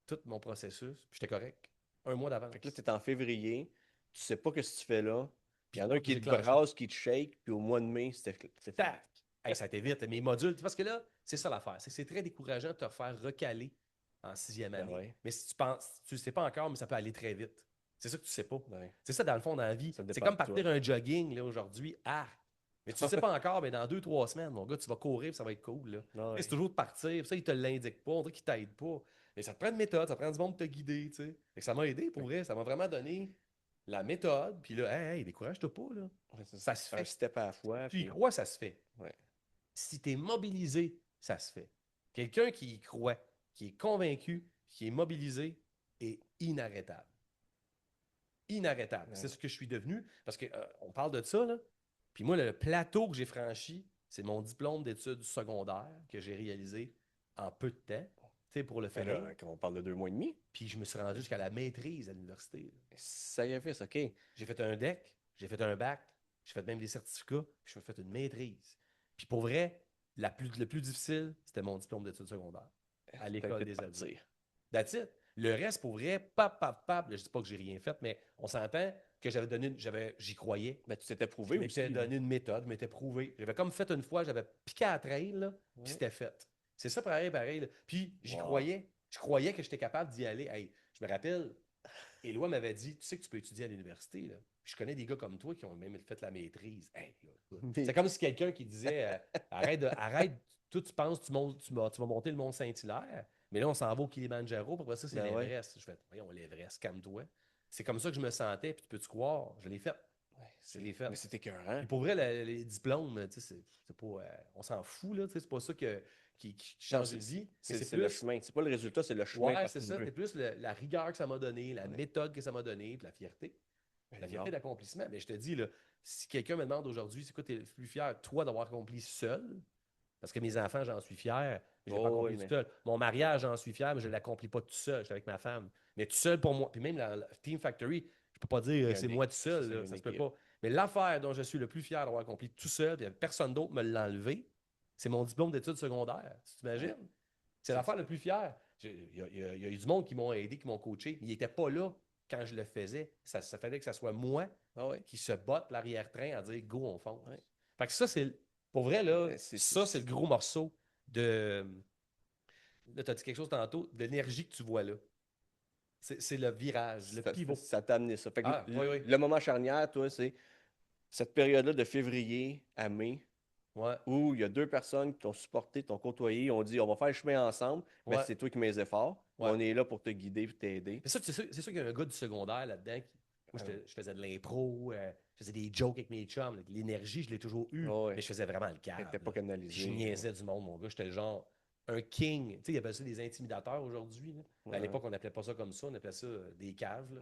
tout mon processus, puis j'étais correct. Un mois d'avance. Fait que là, tu es en février, tu sais pas ce que tu fais là, puis il y en a un qui te brasse, qui te shake, puis au mois de mai, c'était tac! Hey, ça a été vite, mes modules. Parce que là, c'est ça l'affaire. C'est très décourageant de te faire recaler en 6e année. Ben ouais. Mais si tu penses, tu le sais pas encore, mais ça peut aller très vite. C'est ça que tu sais pas. Ouais. C'est ça, dans le fond, dans la vie. C'est comme partir un jogging là, aujourd'hui. Ah! Mais tu ne sais pas encore, mais dans 2-3 semaines, mon gars, tu vas courir, ça va être cool. Là. Ouais. C'est toujours de partir. Ça, ils ne te l'indiquent pas. On dirait qu'ils ne t'aident pas. Mais ça te prend une méthode, ça prend du monde de te guider. Tu sais. Ça m'a aidé pour vrai. Ça m'a vraiment donné la méthode. Puis là, hey, décourage-toi pas. Là. Ça se fait. Un step à la fois. Tu y crois, ça se fait. Ouais. Si tu es mobilisé, ça se fait. Quelqu'un qui y croit, qui est convaincu, qui est mobilisé, est inarrêtable. Inarrêtable. Ouais. C'est ce que je suis devenu. Parce qu'on parle de ça, là. Puis moi, le plateau que j'ai franchi, c'est mon diplôme d'études secondaires que j'ai réalisé en peu de temps. Tu sais, pour le faire. Quand on parle de 2 mois et demi. Puis je me suis rendu jusqu'à la maîtrise à l'université. Ça y a fait, OK. J'ai fait un DEC, j'ai fait un bac, j'ai fait même des certificats, puis je me suis fait une maîtrise. Puis pour vrai, le plus difficile, c'était mon diplôme d'études secondaires à l'école des adultes. That's it. Le reste, pour vrai, pap. Je dis pas que j'ai rien fait, mais on s'entend que j'y croyais. Ben, tu t'étais prouvé Je aussi. m'étais donné une méthode, je m'étais prouvé. J'avais comme fait une fois, j'avais piqué à la trail, là, puis c'était fait. C'est ça, pareil. Là. Puis j'y croyais. Je croyais que j'étais capable d'y aller. Hey, je me rappelle, Éloi m'avait dit, tu sais que tu peux étudier à l'université. Là. Puis je connais des gars comme toi qui ont même fait la maîtrise. Hey, c'est comme si quelqu'un qui disait, arrête, toi tu penses que tu vas monter le Mont Saint-Hilaire, mais là on s'en va au Kilimanjaro, pour ça c'est l'Everest. Je fais, voyons, l'Everest, calme-toi. C'est comme ça que je me sentais, puis peux-tu croire, je l'ai fait. Je l'ai fait. Mais c'était écœurant. Puis pour vrai, les diplômes, c'est pas, on s'en fout, là, c'est pas ça qui change de vie. C'est le chemin. C'est pas le résultat, c'est le chemin. Ouais, c'est ça. C'est plus la rigueur que ça m'a donné, la méthode que ça m'a donné, puis la fierté. La fierté d'accomplissement. Mais je te dis, là, si quelqu'un me demande aujourd'hui, c'est quoi, tu es le plus fier, toi, d'avoir accompli seul, parce que mes enfants, j'en suis fier, je l'ai pas accompli tout seul. Mon mariage, j'en suis fier, mais je ne l'accomplis pas tout seul, je suis avec ma femme. Mais tout seul pour moi, puis même la Team Factory, je ne peux pas dire c'est moi tout seul, là, ça se peut pas. Mais l'affaire dont je suis le plus fier d'avoir accompli tout seul, puis personne d'autre me l'a enlevé, c'est mon diplôme d'études secondaires. Tu t'imagines? C'est l'affaire la plus fière. Il y a eu du monde qui m'ont aidé, qui m'ont coaché. Ils n'étaient pas là quand je le faisais. Ça fallait que ce soit moi qui se botte l'arrière-train à dire go, on fonce. Fait que ça, c'est. Pour vrai, là, c'est le gros morceau de. Là, tu as dit quelque chose tantôt, de l'énergie que tu vois là. C'est le virage, le pivot. Ça t'a amené ça. Fait que oui. le moment charnière, toi, c'est cette période-là de février à mai. Où il y a deux personnes qui t'ont supporté, t'ont côtoyé, ont dit on va faire le chemin ensemble, mais c'est toi qui mets les efforts. On est là pour te guider et t'aider. C'est sûr qu'il y a un gars du secondaire là-dedans. Moi, je faisais de l'impro, je faisais des jokes avec mes chums. L'énergie, je l'ai toujours eue, mais je faisais vraiment le cadre. T'étais pas canalisé. Je niaisais du monde, mon gars. J'étais le genre un king. Tu sais, il appelle ça des intimidateurs aujourd'hui. À l'époque, on n'appelait pas ça comme ça, on appelait ça des caves.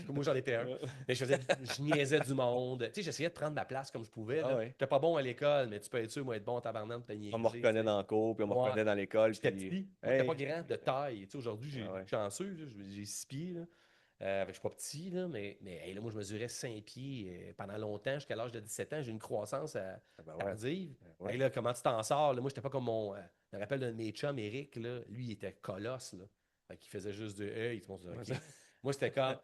Moi, j'en étais un. Mais je niaisais du monde. Tu sais, j'essayais de prendre ma place comme je pouvais. J'étais pas bon à l'école, mais tu peux être sûr, moi, être bon en tabarnak, te niaiser. On me reconnaît dans le cours, puis on me reconnaît dans l'école. J'étais petit. J'étais pas grand de taille. Tu sais, aujourd'hui, j'ai chanceux. J'ai 6 pieds. Je suis pas petit, là, mais là, moi, je mesurais 5 pieds pendant longtemps, jusqu'à l'âge de 17 ans. J'ai une croissance tardive. Et là, comment tu t'en sors? Là, moi, j'étais pas comme mon. Je me rappelle d'un de mes chums, Eric, là, lui, il était colosse. Là. Il faisait juste de il se okay. Moi, c'était comme.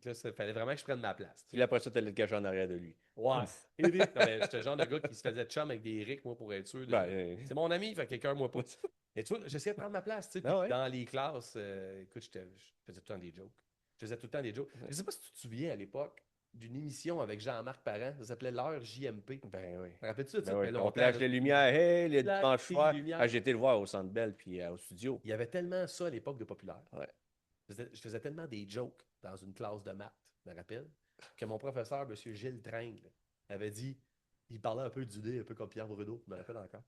Là, il fallait vraiment que je prenne ma place. Puis après ça, tu allais te cacher en arrière de lui. Ouais. J'étais le genre de gars qui se faisait de chum avec des Eric, moi, pour être sûr. C'est mon ami, fait quelqu'un, moi, pas. Et tu vois, j'essayais de prendre ma place. Tu sais, dans les classes, écoute, je faisais tout le temps des jokes. Je faisais tout le temps des jokes. Je ne sais pas si tu te souviens à l'époque d'une émission avec Jean-Marc Parent. Ça s'appelait L'heure JMP. Ben oui. Rappelles-tu ça? On plage les lumières. Hey, les dimanches soirs. J'ai été le voir au Centre Bell puis au studio. Il y avait tellement ça à l'époque de populaire. Je faisais tellement des jokes dans une classe de maths, je me rappelle, que mon professeur, M. Gilles Tringle, avait dit, il parlait un peu d'idée, un peu comme Pierre Bruno, je me rappelle encore.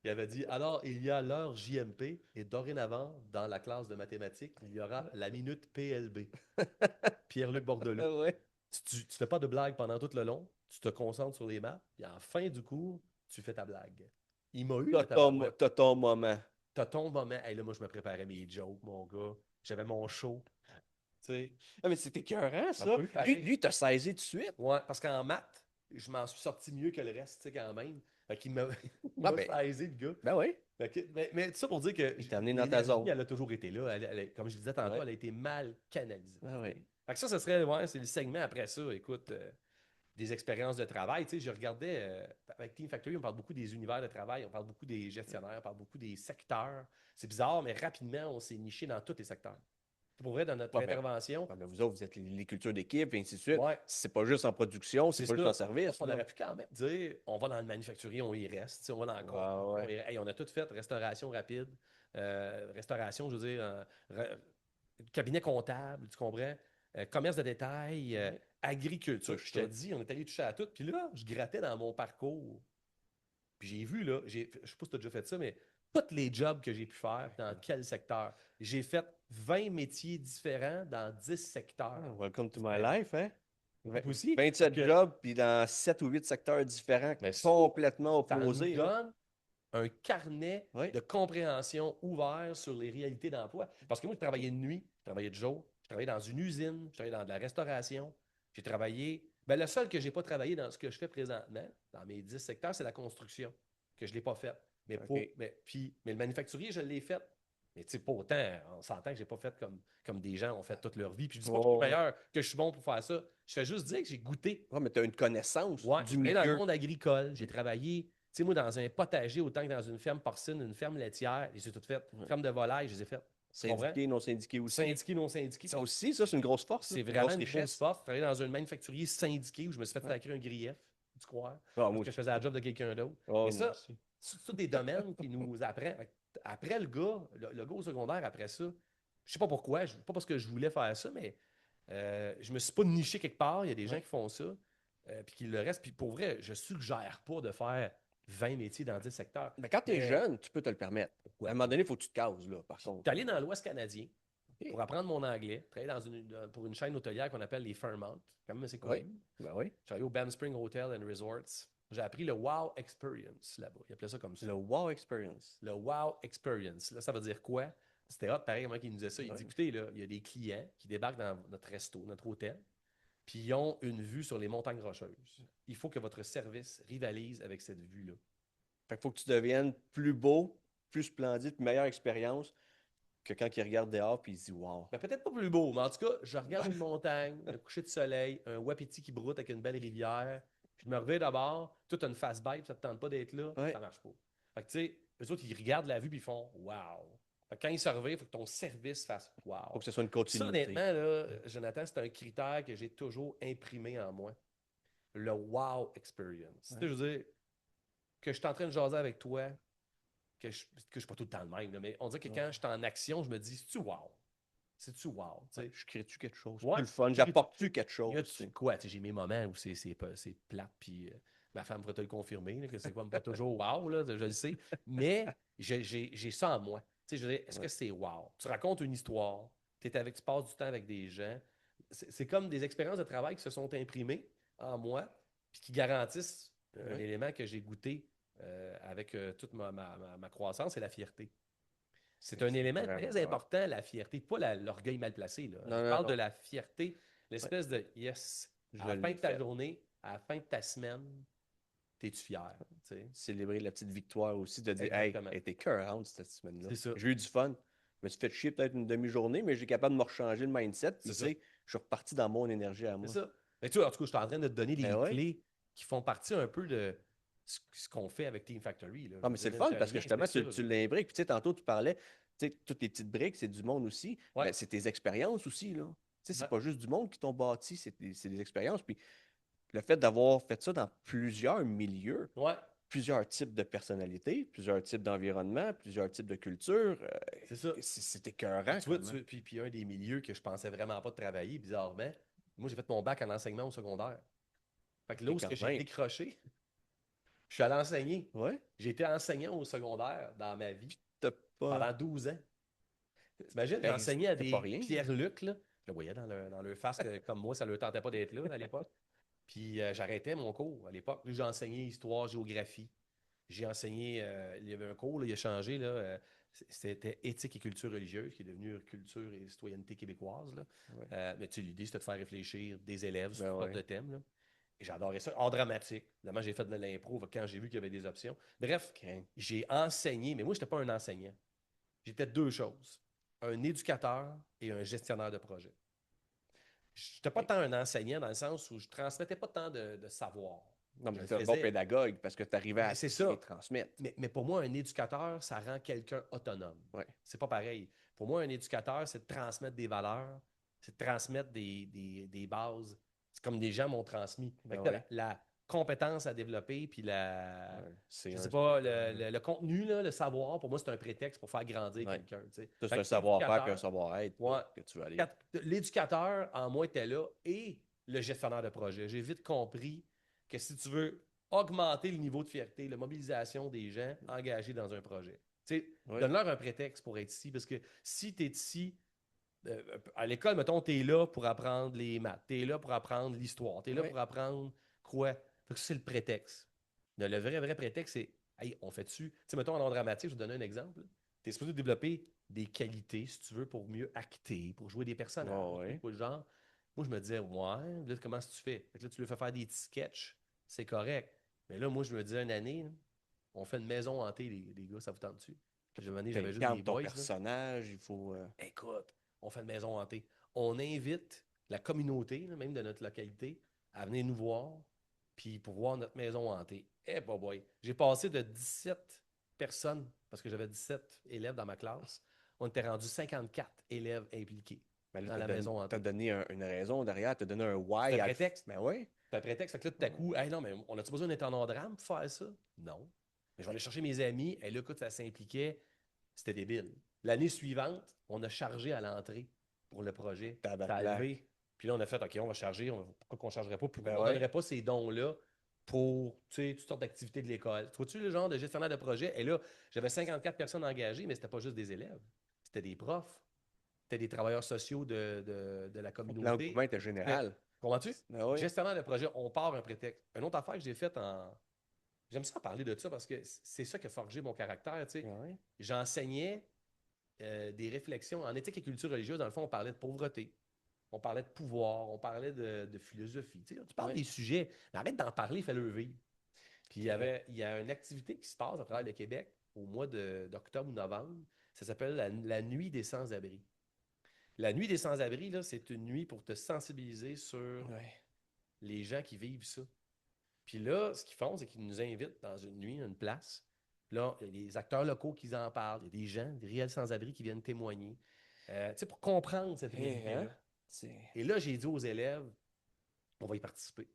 Il avait dit, alors, il y a l'heure JMP et dorénavant, dans la classe de mathématiques, il y aura la minute PLB. Pierre-Luc Bordelot. Tu ne fais pas de blague pendant tout le long, tu te concentres sur les maths, et en fin du cours, tu fais ta blague. Il m'a eu. T'as ton moment. T'as ton moment. Hey, là, moi, je me préparais mes jokes, mon gars. J'avais mon show. Mais c'était écœurant, ça. Lui, t'as saisi tout de suite. Ouais, parce qu'en maths, je m'en suis sorti mieux que le reste, quand même. Fait qu'il m'a saisi, le gars. Ben oui. Mais tout ça pour dire que il t'a amené dans ta zone. Elle a toujours été là. Comme je disais tantôt, elle a été mal canalisée. Ben oui. Fait que ça serait, c'est le segment après ça. Écoute, des expériences de travail. Tu sais, je regardais, avec Team Factory, on parle beaucoup des univers de travail, on parle beaucoup des gestionnaires, on parle beaucoup des secteurs. C'est bizarre, mais rapidement, on s'est niché dans tous les secteurs. Pour vrai, dans notre intervention. Ben vous autres, vous êtes les cultures d'équipe, et ainsi de suite. C'est pas juste en production, c'est pas juste en service. On aurait pu quand même dire, on va dans le manufacturier, on y reste. On va dans le corps. On a tout fait, restauration rapide. Restauration, je veux dire, cabinet comptable, tu comprends? Commerce de détail, agriculture. Je te dis, on est allé toucher à tout. Puis là, je grattais dans mon parcours. Puis j'ai vu, là, je ne sais pas si tu as déjà fait ça, mais tous les jobs que j'ai pu faire, dans quel secteur. J'ai fait 20 métiers différents dans 10 secteurs. Welcome to my life, hein? Aussi. 27 jobs, puis dans 7 ou 8 secteurs différents, complètement opposés. Ça nous donne un carnet de compréhension ouvert sur les réalités d'emploi. Parce que moi, je travaillais de nuit, je travaillais de jour, je travaillais dans une usine, je travaillais dans de la restauration. J'ai travaillé... le seul que je n'ai pas travaillé dans ce que je fais présentement, dans mes 10 secteurs, c'est la construction, que je ne l'ai pas faite. Mais le manufacturier, je l'ai fait. Mais tu sais, pas autant. On s'entend que j'ai pas fait comme des gens ont fait toute leur vie. Puis je dis pas que je suis meilleur, que je suis bon pour faire ça. Je fais juste dire que j'ai goûté. Ouais, mais tu as une connaissance Ouais, du j'ai travaillé dans le milieu. monde agricole. J'ai travaillé, tu sais, moi, dans un potager autant que dans une ferme porcine, une ferme laitière. Je les ai toutes faites. Une ferme de volaille, je les ai faites. Tu comprends? Syndiqué, non syndiqué aussi. Syndiqué, non syndiqué. Ça aussi, ça, c'est une grosse force. C'est Une vraiment grosse une grosse richesse. force. J'ai travaillé dans un manufacturier syndiqué où je me suis fait sacrer un grief, tu crois? Ah, Parce moi que je faisais la job de quelqu'un d'autre. Ah, Mais moi ça, aussi. c'est tous des domaines qui nous apprennent. Après le gars au secondaire, après ça, je sais pas pourquoi, pas parce que je voulais faire ça, mais je me suis pas niché quelque part. Il y a des gens qui font ça, puis qui le restent. Puis pour vrai, je suggère pas de faire 20 métiers dans 10 secteurs. Mais quand tu es Mais- jeune, tu peux te le permettre. Ouais. À un moment donné, il faut que tu te cases, là, par contre. J'étais allé dans l'Ouest canadien Ok. pour apprendre mon anglais, travailler pour une chaîne hôtelière qu'on appelle les Fairmont. Quand même assez cool. Oui. Ben oui. J'ai allé au Ben Spring Hotel and Resorts. J'ai appris le Wow Experience là-bas. Ils appelaient ça comme ça. Le wow experience. Le Wow Experience. Là, ça veut dire quoi? C'était hot, pareil, moi qui nous disait ça. Il dit, écoutez, là, il y a des clients qui débarquent dans notre resto, notre hôtel, puis ils ont une vue sur les montagnes rocheuses. Il faut que votre service rivalise avec cette vue-là. Fait qu'il faut que tu deviennes plus beau, plus splendide, une meilleure expérience que quand il regarde dehors puis il se dit wow. Ben, peut-être pas plus beau, mais en tout cas, je regarde une montagne, un coucher de soleil, un wapiti qui broute avec une belle rivière, puis je me reviens d'abord, toi, tu as une fast bite, ça te tente pas d'être là, Ouais. ça marche pas. Fait que tu sais, eux autres, ils regardent la vue puis ils font wow. Fait que quand ils se reviennent, il faut que ton service fasse wow. Faut que ce soit une Ça, continuité. honnêtement, là, Jonathan, c'est un critère que j'ai toujours imprimé en moi. Le wow experience. Tu sais, je veux dire, que je suis en train de jaser avec toi, que je suis pas tout le temps le même, là, mais on dirait que quand je suis en action, je me dis, c'est-tu wow? C'est-tu wow? Tu sais? Je crée-tu quelque chose? Ouais. Plus le fun, j'apporte-tu quelque chose? Y a-tu quoi? Tu sais, j'ai mes moments où c'est plate, puis ma femme pourrait te le confirmer, là, que c'est pas toujours wow, là, je le sais, mais j'ai ça en moi. Tu sais, je veux dire, est-ce que c'est wow? Tu racontes une histoire, tu passes du temps avec des gens, c'est comme des expériences de travail qui se sont imprimées en moi, puis qui garantissent un élément que j'ai goûté avec toute ma croissance, c'est la fierté. C'est un élément très important, la fierté, pas l'orgueil mal placé. Là. Non, Je non, parle non. de la fierté, l'espèce de yes. À la fin de ta journée, à la fin de ta semaine, t'es-tu fier? Tu sais? Célébrer la petite victoire aussi, de dire Exactement. hey, t'es cœur cette semaine-là. C'est ça. J'ai eu du fun. Je me suis fait chier peut-être une demi-journée, mais j'ai capable de me rechanger le mindset. Puis, tu sais, je suis reparti dans mon énergie à moi. C'est ça. Mais tu vois, en tout cas, je suis en train de te donner les Ben ouais. clés qui font partie un peu de ce qu'on fait avec Team Factory. Là. Non, mais c'est le fun parce que justement, tu l'imbriques. Puis, tu sais, tantôt, tu parlais, tu sais, toutes les petites briques, c'est du monde aussi. Ouais. Ben, c'est tes expériences aussi, là. Tu sais, c'est Ouais. pas juste du monde qui t'ont bâti, c'est des expériences. Puis, le fait d'avoir fait ça dans plusieurs milieux, Ouais, plusieurs types de personnalités, plusieurs types d'environnements, plusieurs types de cultures, c'est ça. c'est écœurant. Tu vois, quand même. puis un des milieux que je pensais vraiment pas de travailler, bizarrement, moi, j'ai fait mon bac en enseignement au secondaire. Fait que là où quand j'ai même. décroché, je suis allé enseigner. Ouais. J'ai été enseignant au secondaire dans ma vie T'as pas. pendant 12 ans. T'imagines, j'ai Ben, enseigné à c'était des pas rien. Pierre-Luc, là. Je le voyais dans leur face que, comme moi, ça ne leur tentait pas d'être là à l'époque. Puis j'arrêtais mon cours à l'époque. J'ai enseigné histoire, géographie. J'ai enseigné, il y avait un cours, là, il a changé, là, c'était éthique et culture religieuse, qui est devenu culture et citoyenneté québécoise. Là. Ouais. Mais tu sais, l'idée, c'était de faire réfléchir des élèves sur Ben toutes sortes ouais. de thèmes. Là. Et j'adorais ça. Art dramatique. Évidemment, j'ai fait de l'impro quand j'ai vu qu'il y avait des options. Bref, j'ai enseigné, mais moi, je n'étais pas un enseignant. J'étais deux choses. Un éducateur et un gestionnaire de projet. Je n'étais pas tant un enseignant dans le sens où je ne transmettais pas tant de savoir. Non, mais Je tu es un le bon faisais. pédagogue parce que tu arrivais à Mais c'est ça. transmettre. Mais pour moi, un éducateur, ça rend quelqu'un autonome. Ouais. C'est pas pareil. Pour moi, un éducateur, c'est de transmettre des valeurs, c'est de transmettre des bases. C'est comme des gens m'ont transmis. Fait que la compétence à développer, puis je sais pas, le contenu, là, le savoir, pour moi, c'est un prétexte pour faire grandir quelqu'un. Tu sais. C'est un savoir-faire et un savoir-être que tu vas aller. L'éducateur, en moi, était là et le gestionnaire de projet. J'ai vite compris que si tu veux augmenter le niveau de fierté, la mobilisation des gens engagés dans un projet, donne-leur un prétexte pour être ici. Parce que si tu es ici, à l'école, mettons, tu es là pour apprendre les maths, tu es là pour apprendre l'histoire, tu es là pour apprendre quoi. Fait que c'est le prétexte. Le vrai prétexte, c'est hey, on fait dessus. Tu sais, mettons, en art dramatique, je vais te donner un exemple. Tu es supposé développer des qualités, si tu veux, pour mieux acter, pour jouer des personnages, pour le genre. Moi, je me disais, ouais, là, comment tu fais? Fait que là, tu lui fais faire des petits sketchs, c'est correct. Mais là, moi, je me disais, une année, là, on fait une maison hantée, les gars, ça vous tente dessus? Puis, j'avais juste des T'incarnes ton boys, là. personnage, il faut... Écoute, on fait une maison hantée. On invite la communauté, là, même de notre localité, à venir nous voir, puis pour voir notre maison hantée. Eh, boy. J'ai passé de 17 personnes, parce que j'avais 17 élèves dans ma classe. On était rendu 54 élèves impliqués Ben là, dans la maison hantée. t'as donné une raison derrière, t'as donné un why. C'est un prétexte. Ben oui. C'est un prétexte. Fait que là, tout à coup, hey, non, mais on a-tu besoin d'être en drame pour faire ça? Non. Mais je vais aller chercher mes amis. Et là, écoute, ça s'impliquait. C'était débile. L'année suivante, on a chargé à l'entrée pour le projet. Ça a Tabarnak. levé. Puis là, on a fait, OK, on va charger. Pourquoi qu'on ne chargerait pas? Pourquoi Ben on ne ouais. donnerait pas ces dons-là pour toutes sortes d'activités de l'école? Vois-tu le genre de gestionnaire de projet? Et là, j'avais 54 personnes engagées, mais ce n'était pas juste des élèves. C'était des profs. C'était des travailleurs sociaux de la communauté. L'engouement était général. Comprends-tu? Ben oui. Gestionnaire de projet, on part un prétexte. Une autre affaire que j'ai faite en. J'aime ça parler de ça parce que c'est ça qui a forgé mon caractère. Tu sais. Ben oui. J'enseignais des réflexions. En éthique et culture religieuse, dans le fond, on parlait de pauvreté. On parlait de pouvoir. On parlait de philosophie. Tu sais, tu parles Ouais. des sujets, mais arrête d'en parler, fais-le vivre. Puis il y a une activité qui se passe à travers le Québec au mois d'octobre ou novembre. Ça s'appelle la Nuit des sans-abri. La Nuit des sans-abri, là, c'est une nuit pour te sensibiliser sur Ouais. les gens qui vivent ça. Puis là, ce qu'ils font, c'est qu'ils nous invitent dans une nuit, une place. Là, il y a des acteurs locaux qui en parlent. Il y a des gens, des réels sans-abri qui viennent témoigner. Tu sais, pour comprendre cette réalité-là. C'est... Et là, j'ai dit aux élèves, on va y participer.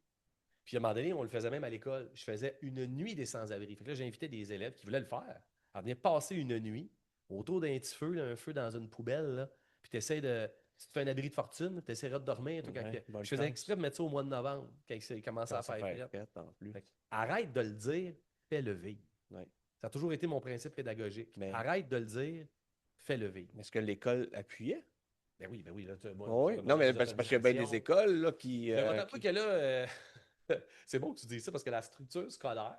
Puis à un moment donné, on le faisait même à l'école. Je faisais une nuit des sans-abri. Fait que là, j'invitais des élèves qui voulaient le faire à venir passer une nuit autour d'un petit feu, là, un feu dans une poubelle. Là. Puis tu essaies de. Si tu fais un abri de fortune, tu essaieras de dormir. Tout, Ouais, bonne je faisais chance. exprès de mettre ça au mois de novembre, quand il commençait à faire fret. fête en plus. Fait que arrête de le dire, fais-le vivre. Ouais. Ça a toujours été mon principe pédagogique. Mais- Arrête de le dire, fais-le vivre. Est-ce que l'école appuyait? Ben oui. Là, moi, Oui. Non, mais parce qu'il y a bien des écoles là, qui... Mais on pas que là, c'est bon que tu dises ça parce que la structure scolaire,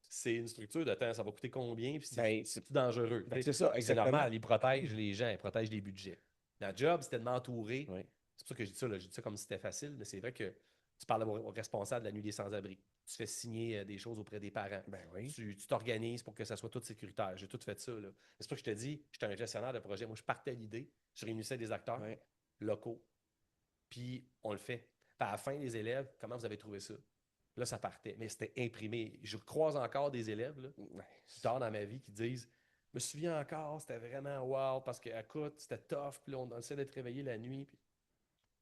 c'est une structure de temps. Ça va coûter combien? Puis Ben, c'est dangereux. Ben, c'est ça, C'est exactement. normal, ils protègent les gens, ils protègent les budgets. La job, c'était de m'entourer. Oui. C'est pour ça que je dis ça, là. Je dis ça comme si c'était facile, mais c'est vrai que tu parles au responsable de la nuit des sans-abri. Tu fais signer des choses auprès des parents. Ben oui. Tu t'organises pour que ça soit tout sécuritaire. J'ai tout fait ça. Là. C'est pour ça que je te dis, j'étais un gestionnaire de projet. Moi, je partais l'idée, je réunissais des acteurs Ouais. locaux, puis on le fait. Puis à la fin, les élèves, comment vous avez trouvé ça? Là, ça partait, mais c'était imprimé. Je croise encore des élèves, là, plus tard dans ma vie, qui disent « Je me souviens encore, c'était vraiment wow, parce que, écoute, c'était tough, puis là, on essaie d'être réveillé la nuit. »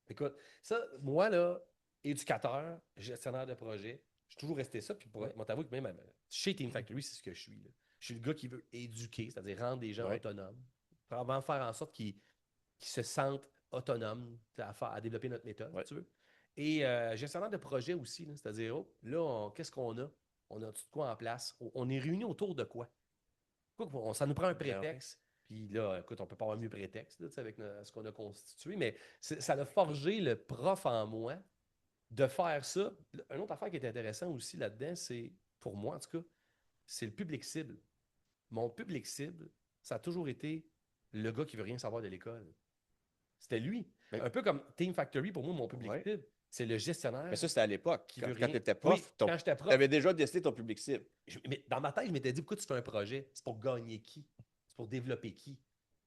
Puis... Écoute, ça, moi, là, éducateur, gestionnaire de projet, je suis toujours resté ça, puis pour moi, t'avoue que même chez Team Factory, c'est ce que je suis. Là. Je suis le gars qui veut éduquer, c'est-à-dire rendre des gens autonomes, vraiment faire en sorte qu'ils se sentent autonomes à développer notre méthode, si tu veux. Et gestionnaire de projet aussi, là, c'est-à-dire, oh, là, qu'est-ce qu'on a? On a tout de quoi en place? On est réunis autour de quoi? Ça nous prend un prétexte. Puis là, écoute, on peut pas avoir mieux prétexte là, avec ce qu'on a constitué, mais ça a forgé le prof en moi de faire ça. Une autre affaire qui est intéressante aussi là-dedans, c'est, pour moi en tout cas, c'est le public cible. Mon public cible, ça a toujours été le gars qui veut rien savoir de l'école. C'était lui. Un peu comme Team Factory, pour moi, mon public cible, c'est le gestionnaire. Mais ça, c'était à l'époque. Quand tu étais prof, Oui, quand j'étais prof. Tu avais déjà décidé ton public cible. Mais dans ma tête, je m'étais dit, pourquoi tu fais un projet? C'est pour gagner qui? C'est pour développer qui?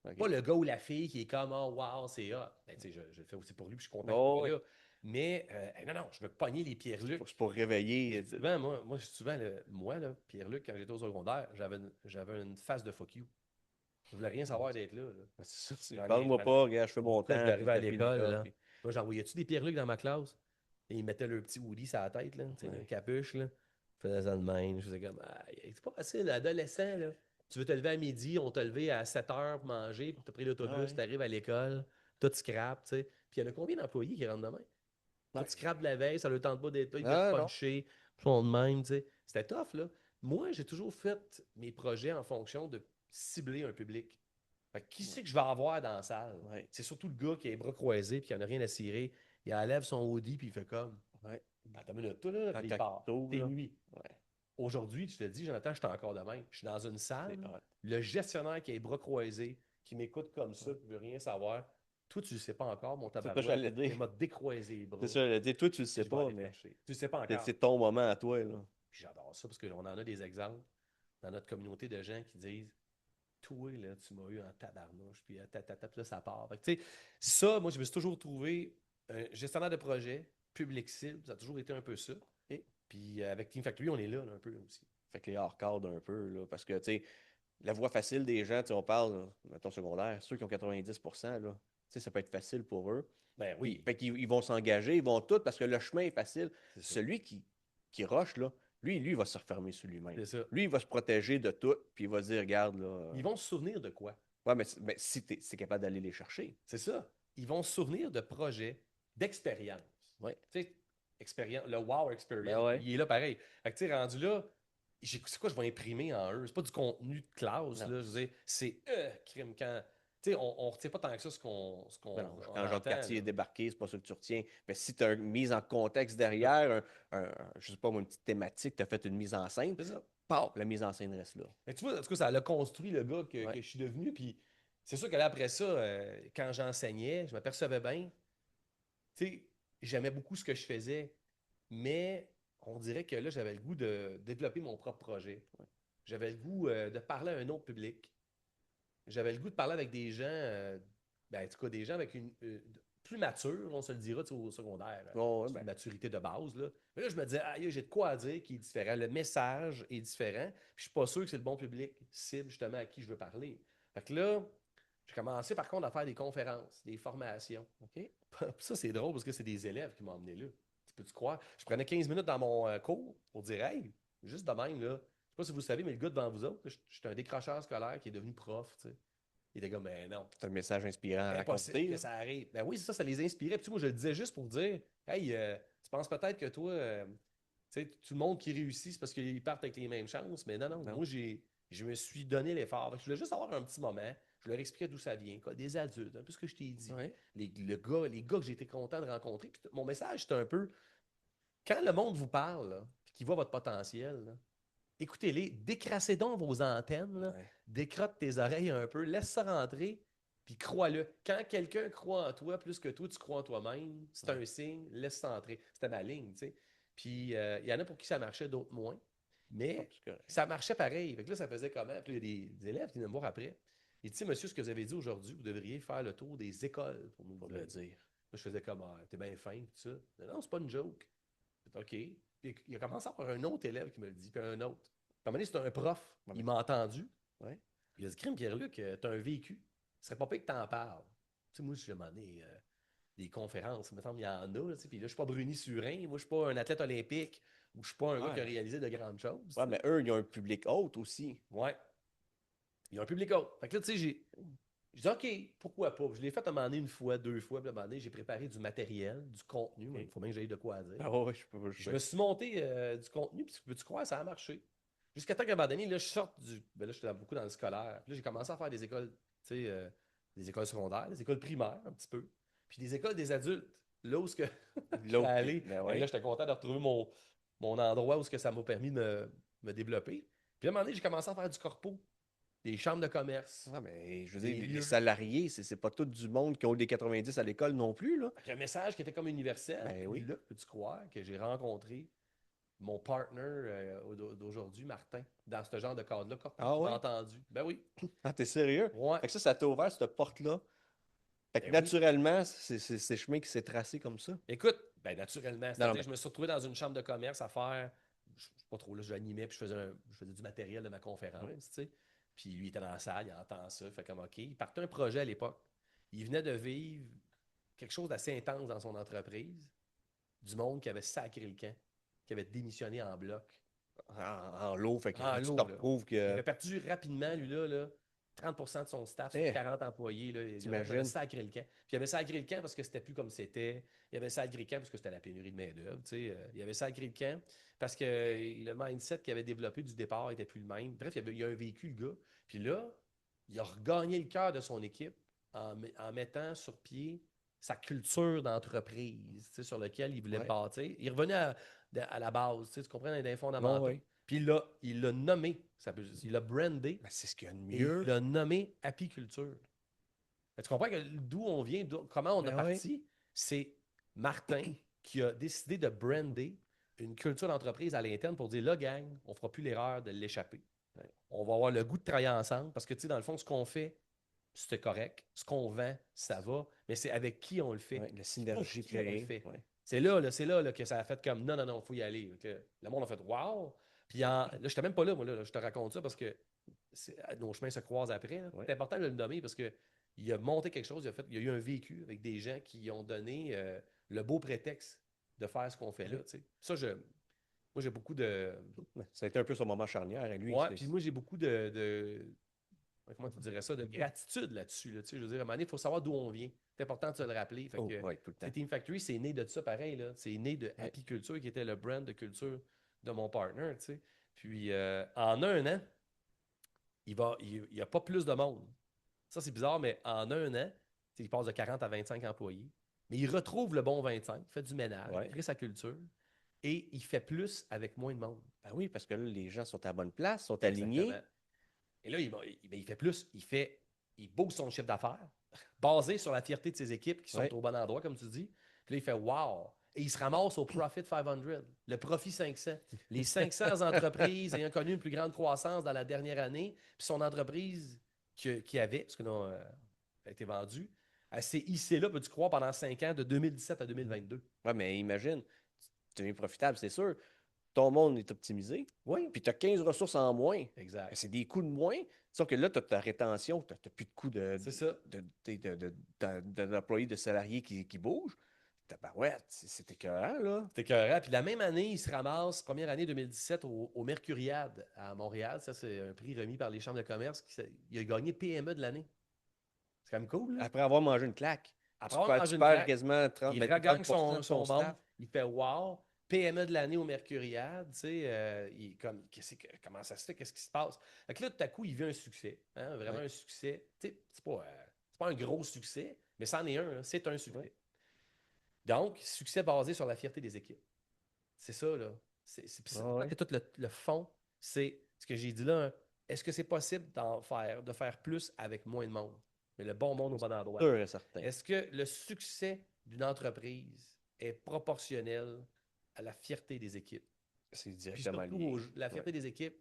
Okay. Pas le gars ou la fille qui est comme, oh, wow, c'est hot. Ben, je le fais aussi pour lui, puis je suis content qu'il soit là. Mais non, je veux pogner les Pierre-Luc. C'est pour réveiller. Souvent, moi, Pierre-Luc, quand j'étais au secondaire, j'avais une face de fuck you. Je voulais rien savoir d'être là. Parle-moi pas, gars, je fais mon temps. J'arrivais à l'école. Moi, j'envoyais-tu des Pierre-Luc dans ma classe? Et ils mettaient leur petit hoodie sur la tête, là, une capuche. Là. Je faisais ça de même. Je faisais comme, c'est pas facile, adolescent. Là. Tu veux te lever à midi, on t'a levé à 7 h pour manger, puis tu as pris l'autobus, tu arrives à l'école, tout scrap. Puis il y en a combien d'employés qui rentrent demain? Tout scrap de la veille, ça ne leur tente pas d'être là, ils veulent puncher, ils font de même. T'sais. C'était tough, là. Moi, j'ai toujours fait mes projets en fonction de cibler un public. Fait que qui c'est que je vais avoir dans la salle? C'est surtout le gars qui a les bras croisés et qui n'en a rien à cirer. Il enlève son hoodie puis il fait comme. Attends une minute, toi, là, puis il part. T'es nuit. Aujourd'hui, tu te dis, Jonathan, je suis encore de même. Je suis dans une salle. Le gestionnaire qui a les bras croisés, qui m'écoute comme ça, qui ne veut rien savoir. Toi, tu ne le sais pas encore, mon tabarouette. Il m'a décroisé les bras. C'est ça, j'allais dire, toi, tu le sais pas, mais. Tu le sais pas encore. C'est ton moment à toi, là. Puis j'adore ça parce qu'on en a des exemples dans notre communauté de gens qui disent toi, là, tu m'as eu en tabarnouche, puis puis là, ça part. Fait que, tu sais, ça, moi, je me suis toujours trouvé un gestionnaire de projet, public cible, ça a toujours été un peu ça. Et Puis avec Team Factory, on est là un peu aussi. fait que les hors-cadre un peu, là, parce que, tu sais, la voie facile des gens, tu sais, on parle, mettons secondaire, ceux qui ont 90%, là, tu sais, ça peut être facile pour eux. Ben oui, Fait qu'ils ils vont s'engager, ils vont tout, parce que le chemin est facile. c'est ça. Celui qui rush, là, lui, il va se refermer sur lui-même. C'est ça. Lui, il va se protéger de tout, puis il va dire, regarde, là. Ils vont se souvenir de quoi? Ouais, mais si tu es capable d'aller les chercher. C'est ça. Ils vont se souvenir de projets, d'expériences. Ouais. Tu sais, expérience, le wow experience, Ben ouais. il est là pareil. Fait que tu sais, rendu là, c'est quoi je vais imprimer en eux? C'est pas du contenu de classe, Non. là. Je veux dire, c'est crime quand. Tu sais, on ne retient pas tant que ça ce qu'on Ben non, on quand Jean de entend, Cartier est là. débarqué, c'est pas ça que tu retiens. Mais si tu as une mise en contexte derrière, je sais pas, moi, une petite thématique, tu as fait une mise en scène, C'est ça. paf, la mise en scène reste là. Mais tu vois, en tout cas, ça l'a construit le gars Ouais. que je suis devenu. Puis c'est sûr que là, après ça, quand j'enseignais, je m'apercevais bien. Tu sais, j'aimais beaucoup ce que je faisais, mais on dirait que là, j'avais le goût de développer mon propre projet. J'avais le goût de parler à un autre public. J'avais le goût de parler avec des gens, ben, en tout cas, des gens avec plus matures, on se le dira, tu sais, au secondaire. Oh, ouais, C'est ben, une maturité de base, là. Mais là, je me disais, ah, j'ai de quoi à dire qui est différent. Le message est différent. Puis je suis pas sûr que c'est le bon public cible, justement, à qui je veux parler. Fait que là, j'ai commencé, par contre, à faire des conférences, des formations. OK? Ça, c'est drôle parce que c'est des élèves qui m'ont emmené là. Tu peux-tu croire? Je prenais 15 minutes dans mon cours pour dire, hey, juste de même, là. Je sais pas si vous le savez, mais le gars devant vous autres, je suis un décrocheur scolaire qui est devenu prof, tu sais. Il était comme, mais non, c'est un message inspirant à impossible raconter. que Là. ça arrive. Ben oui, c'est ça, ça les inspirait. Puis tu sais, moi, je le disais juste pour dire, hey, tu penses peut-être que toi, tu sais, tout le monde qui réussit, c'est parce qu'ils partent avec les mêmes chances. Mais non, non, Non. moi, je me suis donné l'effort. Fait que je voulais juste avoir un petit moment. Je leur expliquais d'où ça vient, quoi, des adultes, un peu ce que je t'ai dit. Ouais. Les gars que j'ai été content de rencontrer. Puis mon message, c'était un peu, quand le monde vous parle, là, puis qu'il voit votre potentiel, là, écoutez-les, décrassez donc vos antennes, là, Ouais. décrotte tes oreilles un peu, laisse ça rentrer, puis crois-le. Quand quelqu'un croit en toi plus que toi, tu crois en toi-même, c'est un signe, laisse ça entrer. C'était ma ligne, tu sais. Puis il y en a pour qui ça marchait, d'autres moins. Mais C'est correct. ça marchait pareil. Fait que là, ça faisait comment? Puis il y a des élèves qui venaient me voir après. Il dit, monsieur, ce que vous avez dit aujourd'hui, vous devriez faire le tour des écoles pour nous Pour le le dire. dire. Là, je faisais comme, ah, t'es bien fin, tout ça. Non, c'est pas une joke. OK. Puis il a commencé à avoir un autre élève qui me le dit, puis un autre. Puis à un moment donné, c'était un prof. Ouais, Il m'a entendu. Ouais. Il a dit, Crime, Pierre-Luc, t'as un vécu. Ce serait pas pire que t'en parles. Tu sais, moi, je demandé des conférences. Il me semble qu'il y en a. Là, tu sais. Puis là, je suis pas Bruni Surin. Moi, je suis pas un athlète olympique ou je suis pas un gars qui a Ouais. réalisé de grandes choses. tu Ouais, sais. mais eux, ils ont un public haute aussi. Ouais. Il y a un public autre. Fait que là, tu sais, j'ai dit, OK, pourquoi pas? Je l'ai fait à un moment donné une fois, deux fois. Puis à un moment donné, j'ai préparé du matériel, du contenu. Il faut bien que j'aie de quoi dire. Ah ouais, je peux. Je me suis monté du contenu, puis peux-tu croire, ça a marché. Jusqu'à temps qu'à un moment donné, là, je sorte du. Ben là, j'étais beaucoup dans le scolaire. Puis là, j'ai commencé à faire des écoles, tu sais, des écoles secondaires, des écoles primaires, un petit peu. Puis des écoles des adultes. Là où ce que L'autre. aller. Ben Ben ouais. là, j'étais content de retrouver mon endroit où ce que ça m'a permis de me développer. Puis à un moment donné, j'ai commencé à faire du corpo, des chambres de commerce. Ouais, mais je veux Des dire, les lieux. salariés, c'est pas tout du monde qui ont des 90 à l'école non plus, là. Avec un message qui était comme universel. Ben oui. Puis là, peux-tu croire que j'ai rencontré mon partner d'aujourd'hui, Martin, dans ce genre de cadre-là, quand Ah tu ouais? m'as entendu. Ben oui. Ah, t'es sérieux? Ouais. Fait que ça t'a ouvert cette porte-là. Fait que Ben oui. naturellement, c'est chemin qui s'est tracé comme ça. Écoute, ben naturellement, Non, c'est-à-dire mais- je me suis retrouvé dans une chambre de commerce à faire, je sais pas trop, là, j'animais, puis je faisais du matériel de ma conférence, Ouais. tu sais. Puis lui, il était dans la salle, il entend ça, fait comme OK. Il partait un projet à l'époque. Il venait de vivre quelque chose d'assez intense dans son entreprise, du monde qui avait sacré le camp, qui avait démissionné en bloc. En lot, fait que En tu lot, te là. retrouves Il avait que. perdu rapidement, lui, là 30% de son staff, sur Eh, 40 employés. Là, il t'imagines? avait sacré le camp. Puis il avait sacré le camp parce que c'était plus comme c'était. Il avait sacré le camp parce que c'était la pénurie de main-d'œuvre. Il avait sacré le camp parce que le mindset qu'il avait développé du départ n'était plus le même. Bref, il a un vécu, le gars. Puis là, il a regagné le cœur de son équipe en mettant sur pied sa culture d'entreprise, sur laquelle il voulait Ouais. bâtir. Il revenait à la base, tu comprends, dans les fondamentaux. Ouais, ouais. Puis il l'a nommé, il l'a brandé Ben, c'est ce qu'il y a de et mieux. il l'a nommé apiculture. Tu comprends que d'où on vient, comment on a Ben oui. parti? C'est Martin qui a décidé de brander une culture d'entreprise à l'interne pour dire là, gang, on ne fera plus l'erreur de l'échapper. Ouais. On va avoir le goût de travailler ensemble parce que, tu sais, dans le fond, ce qu'on fait, c'est correct. Ce qu'on vend, ça va. Mais c'est avec qui on le fait. Ouais, la Pour synergie qui on le créée. fait. Ouais. C'est là, là, que ça a fait comme non, non, non, il faut y aller. Que le monde a fait wow. Puis là, je n'étais même pas là, moi, là, je te raconte ça parce que nos chemins se croisent après. Ouais. C'est important de le nommer parce qu'il a monté quelque chose, il a eu un vécu avec des gens qui ont donné le beau prétexte de faire ce qu'on fait là. Tu sais. Ça, moi, j'ai beaucoup de. Ouais. Ça a été un peu son moment charnière à lui. Ouais, puis moi, j'ai beaucoup comment tu dirais ça, de gratitude là-dessus. Là, tu sais, je veux dire, à un moment donné, il faut savoir d'où on vient. C'est important de se le rappeler. Fait que, Ouais, tout le temps. Team Factory, c'est né de ça pareil. Là. C'est né de Apiculture, qui était le brand de culture de mon partner. Tu sais. Puis en un an, il n'y a pas plus de monde. Ça, c'est bizarre, mais en un an, il passe de 40 à 25 employés. Mais il retrouve le bon 25, fait du ménage, Ouais. crée sa culture et il fait plus avec moins de monde. Ben oui, parce que là, les gens sont à la bonne place, sont alignés. Exactement. Et là, il fait plus. Il booste son chiffre d'affaires basé sur la fierté de ses équipes qui sont Ouais. au bon endroit, comme tu dis. Puis là, il fait wow. Et il se ramasse au Profit 500, le Profit 500. Les 500 entreprises ayant connu une plus grande croissance dans la dernière année, puis son entreprise qui avait, parce que non, a été vendue, elle s'est hissée là, peux-tu croire, pendant 5 ans, de 2017 à 2022. Ouais, mais imagine, tu es profitable, c'est sûr. Ton monde est optimisé. Oui. Puis tu as 15 ressources en moins. Exact. C'est des coûts de moins. Sauf que là, tu as ta rétention, tu n'as plus de coûts C'est ça. d'employés, de salariés qui bougent. Ouais, c'est écœurant, là. C'était écœurant. Puis la même année, il se ramasse, première année 2017, au Mercuriade à Montréal. Ça, c'est un prix remis par les chambres de commerce. Il a gagné PME de l'année. C'est quand même cool, là. Après avoir mangé une claque. Après Tu avoir perds, mangé tu une perds claque, quasiment 30, il ben, regagne 30% de son staff. membre. Il fait wow. PME de l'année au Mercuriade. Tu sais, comment ça se fait? Qu'est-ce qui se passe? Fait que là, tout à coup, il vit un succès. Hein, vraiment Ouais. un succès. Tu sais, c'est pas un gros succès, mais c'en est un. Hein, c'est un succès. Ouais. Donc, succès basé sur la fierté des équipes. C'est ça, là. Ouais. Tout le fond, c'est ce que j'ai dit là. Hein. Est-ce que c'est possible de faire plus avec moins de monde? Mais le bon monde au bon endroit. Sûr et certain. Est-ce que le succès d'une entreprise est proportionnel à la fierté des équipes? C'est Puis directement surtout, lié. la fierté des équipes,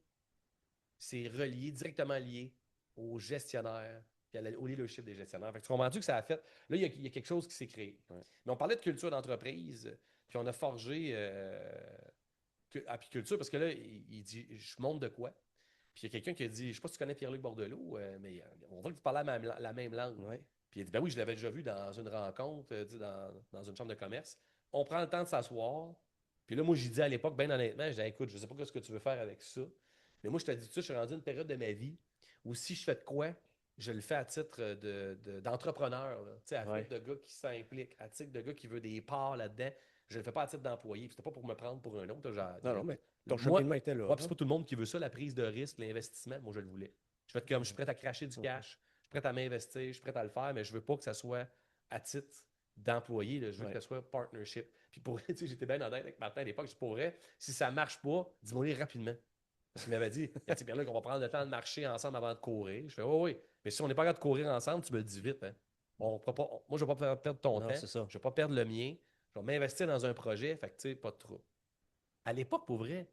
c'est directement lié aux gestionnaires et au leadership des gestionnaires. Fait que tu comprends-tu que ça a fait. Là, il y a quelque chose qui s'est créé. Ouais. Mais on parlait de culture d'entreprise, puis on a forgé apiculture parce que là, il dit je montre de quoi. Puis il y a quelqu'un qui a dit je ne sais pas si tu connais Pierre-Luc Bordelot, mais on voit que vous parlez la même langue. Ouais. Puis il a dit ben oui, je l'avais déjà vu dans une rencontre, dans une chambre de commerce. On prend le temps de s'asseoir. Puis là, moi, j'ai dit à l'époque, bien honnêtement, je dis écoute, je ne sais pas ce que tu veux faire avec ça. Mais moi, je te dis tout ça, je suis rendu à une période de ma vie où si je fais de quoi, je le fais à titre d'entrepreneur, à titre de gars qui s'implique, à titre de gars qui veut des parts là-dedans. Je ne le fais pas à titre d'employé. C'était pas pour me prendre pour un autre. Non, mais ton moi, cheminement était là. c'est pas tout le monde qui veut ça, la prise de risque, l'investissement. Moi, je le voulais. Je suis prêt à cracher du cash, je suis prêt à m'investir, je suis prêt à le faire, mais je veux pas que ça soit à titre d'employé. Là. Je veux que ça soit partnership. Puis pour j'étais bien honnête avec Martin à l'époque, je pourrais, si ça marche pas, dis-moi rapidement. Parce qu'il m'avait dit, Pierre-Luc, on va prendre le temps de marcher ensemble avant de courir. Je fais, oui, mais si on n'est pas capable de courir ensemble, tu me le dis vite. Hein. Moi, je ne vais pas perdre ton temps. Je ne vais pas perdre le mien. Je vais m'investir dans un projet. Fait que, tu sais, pas de trouble. À l'époque, pour vrai,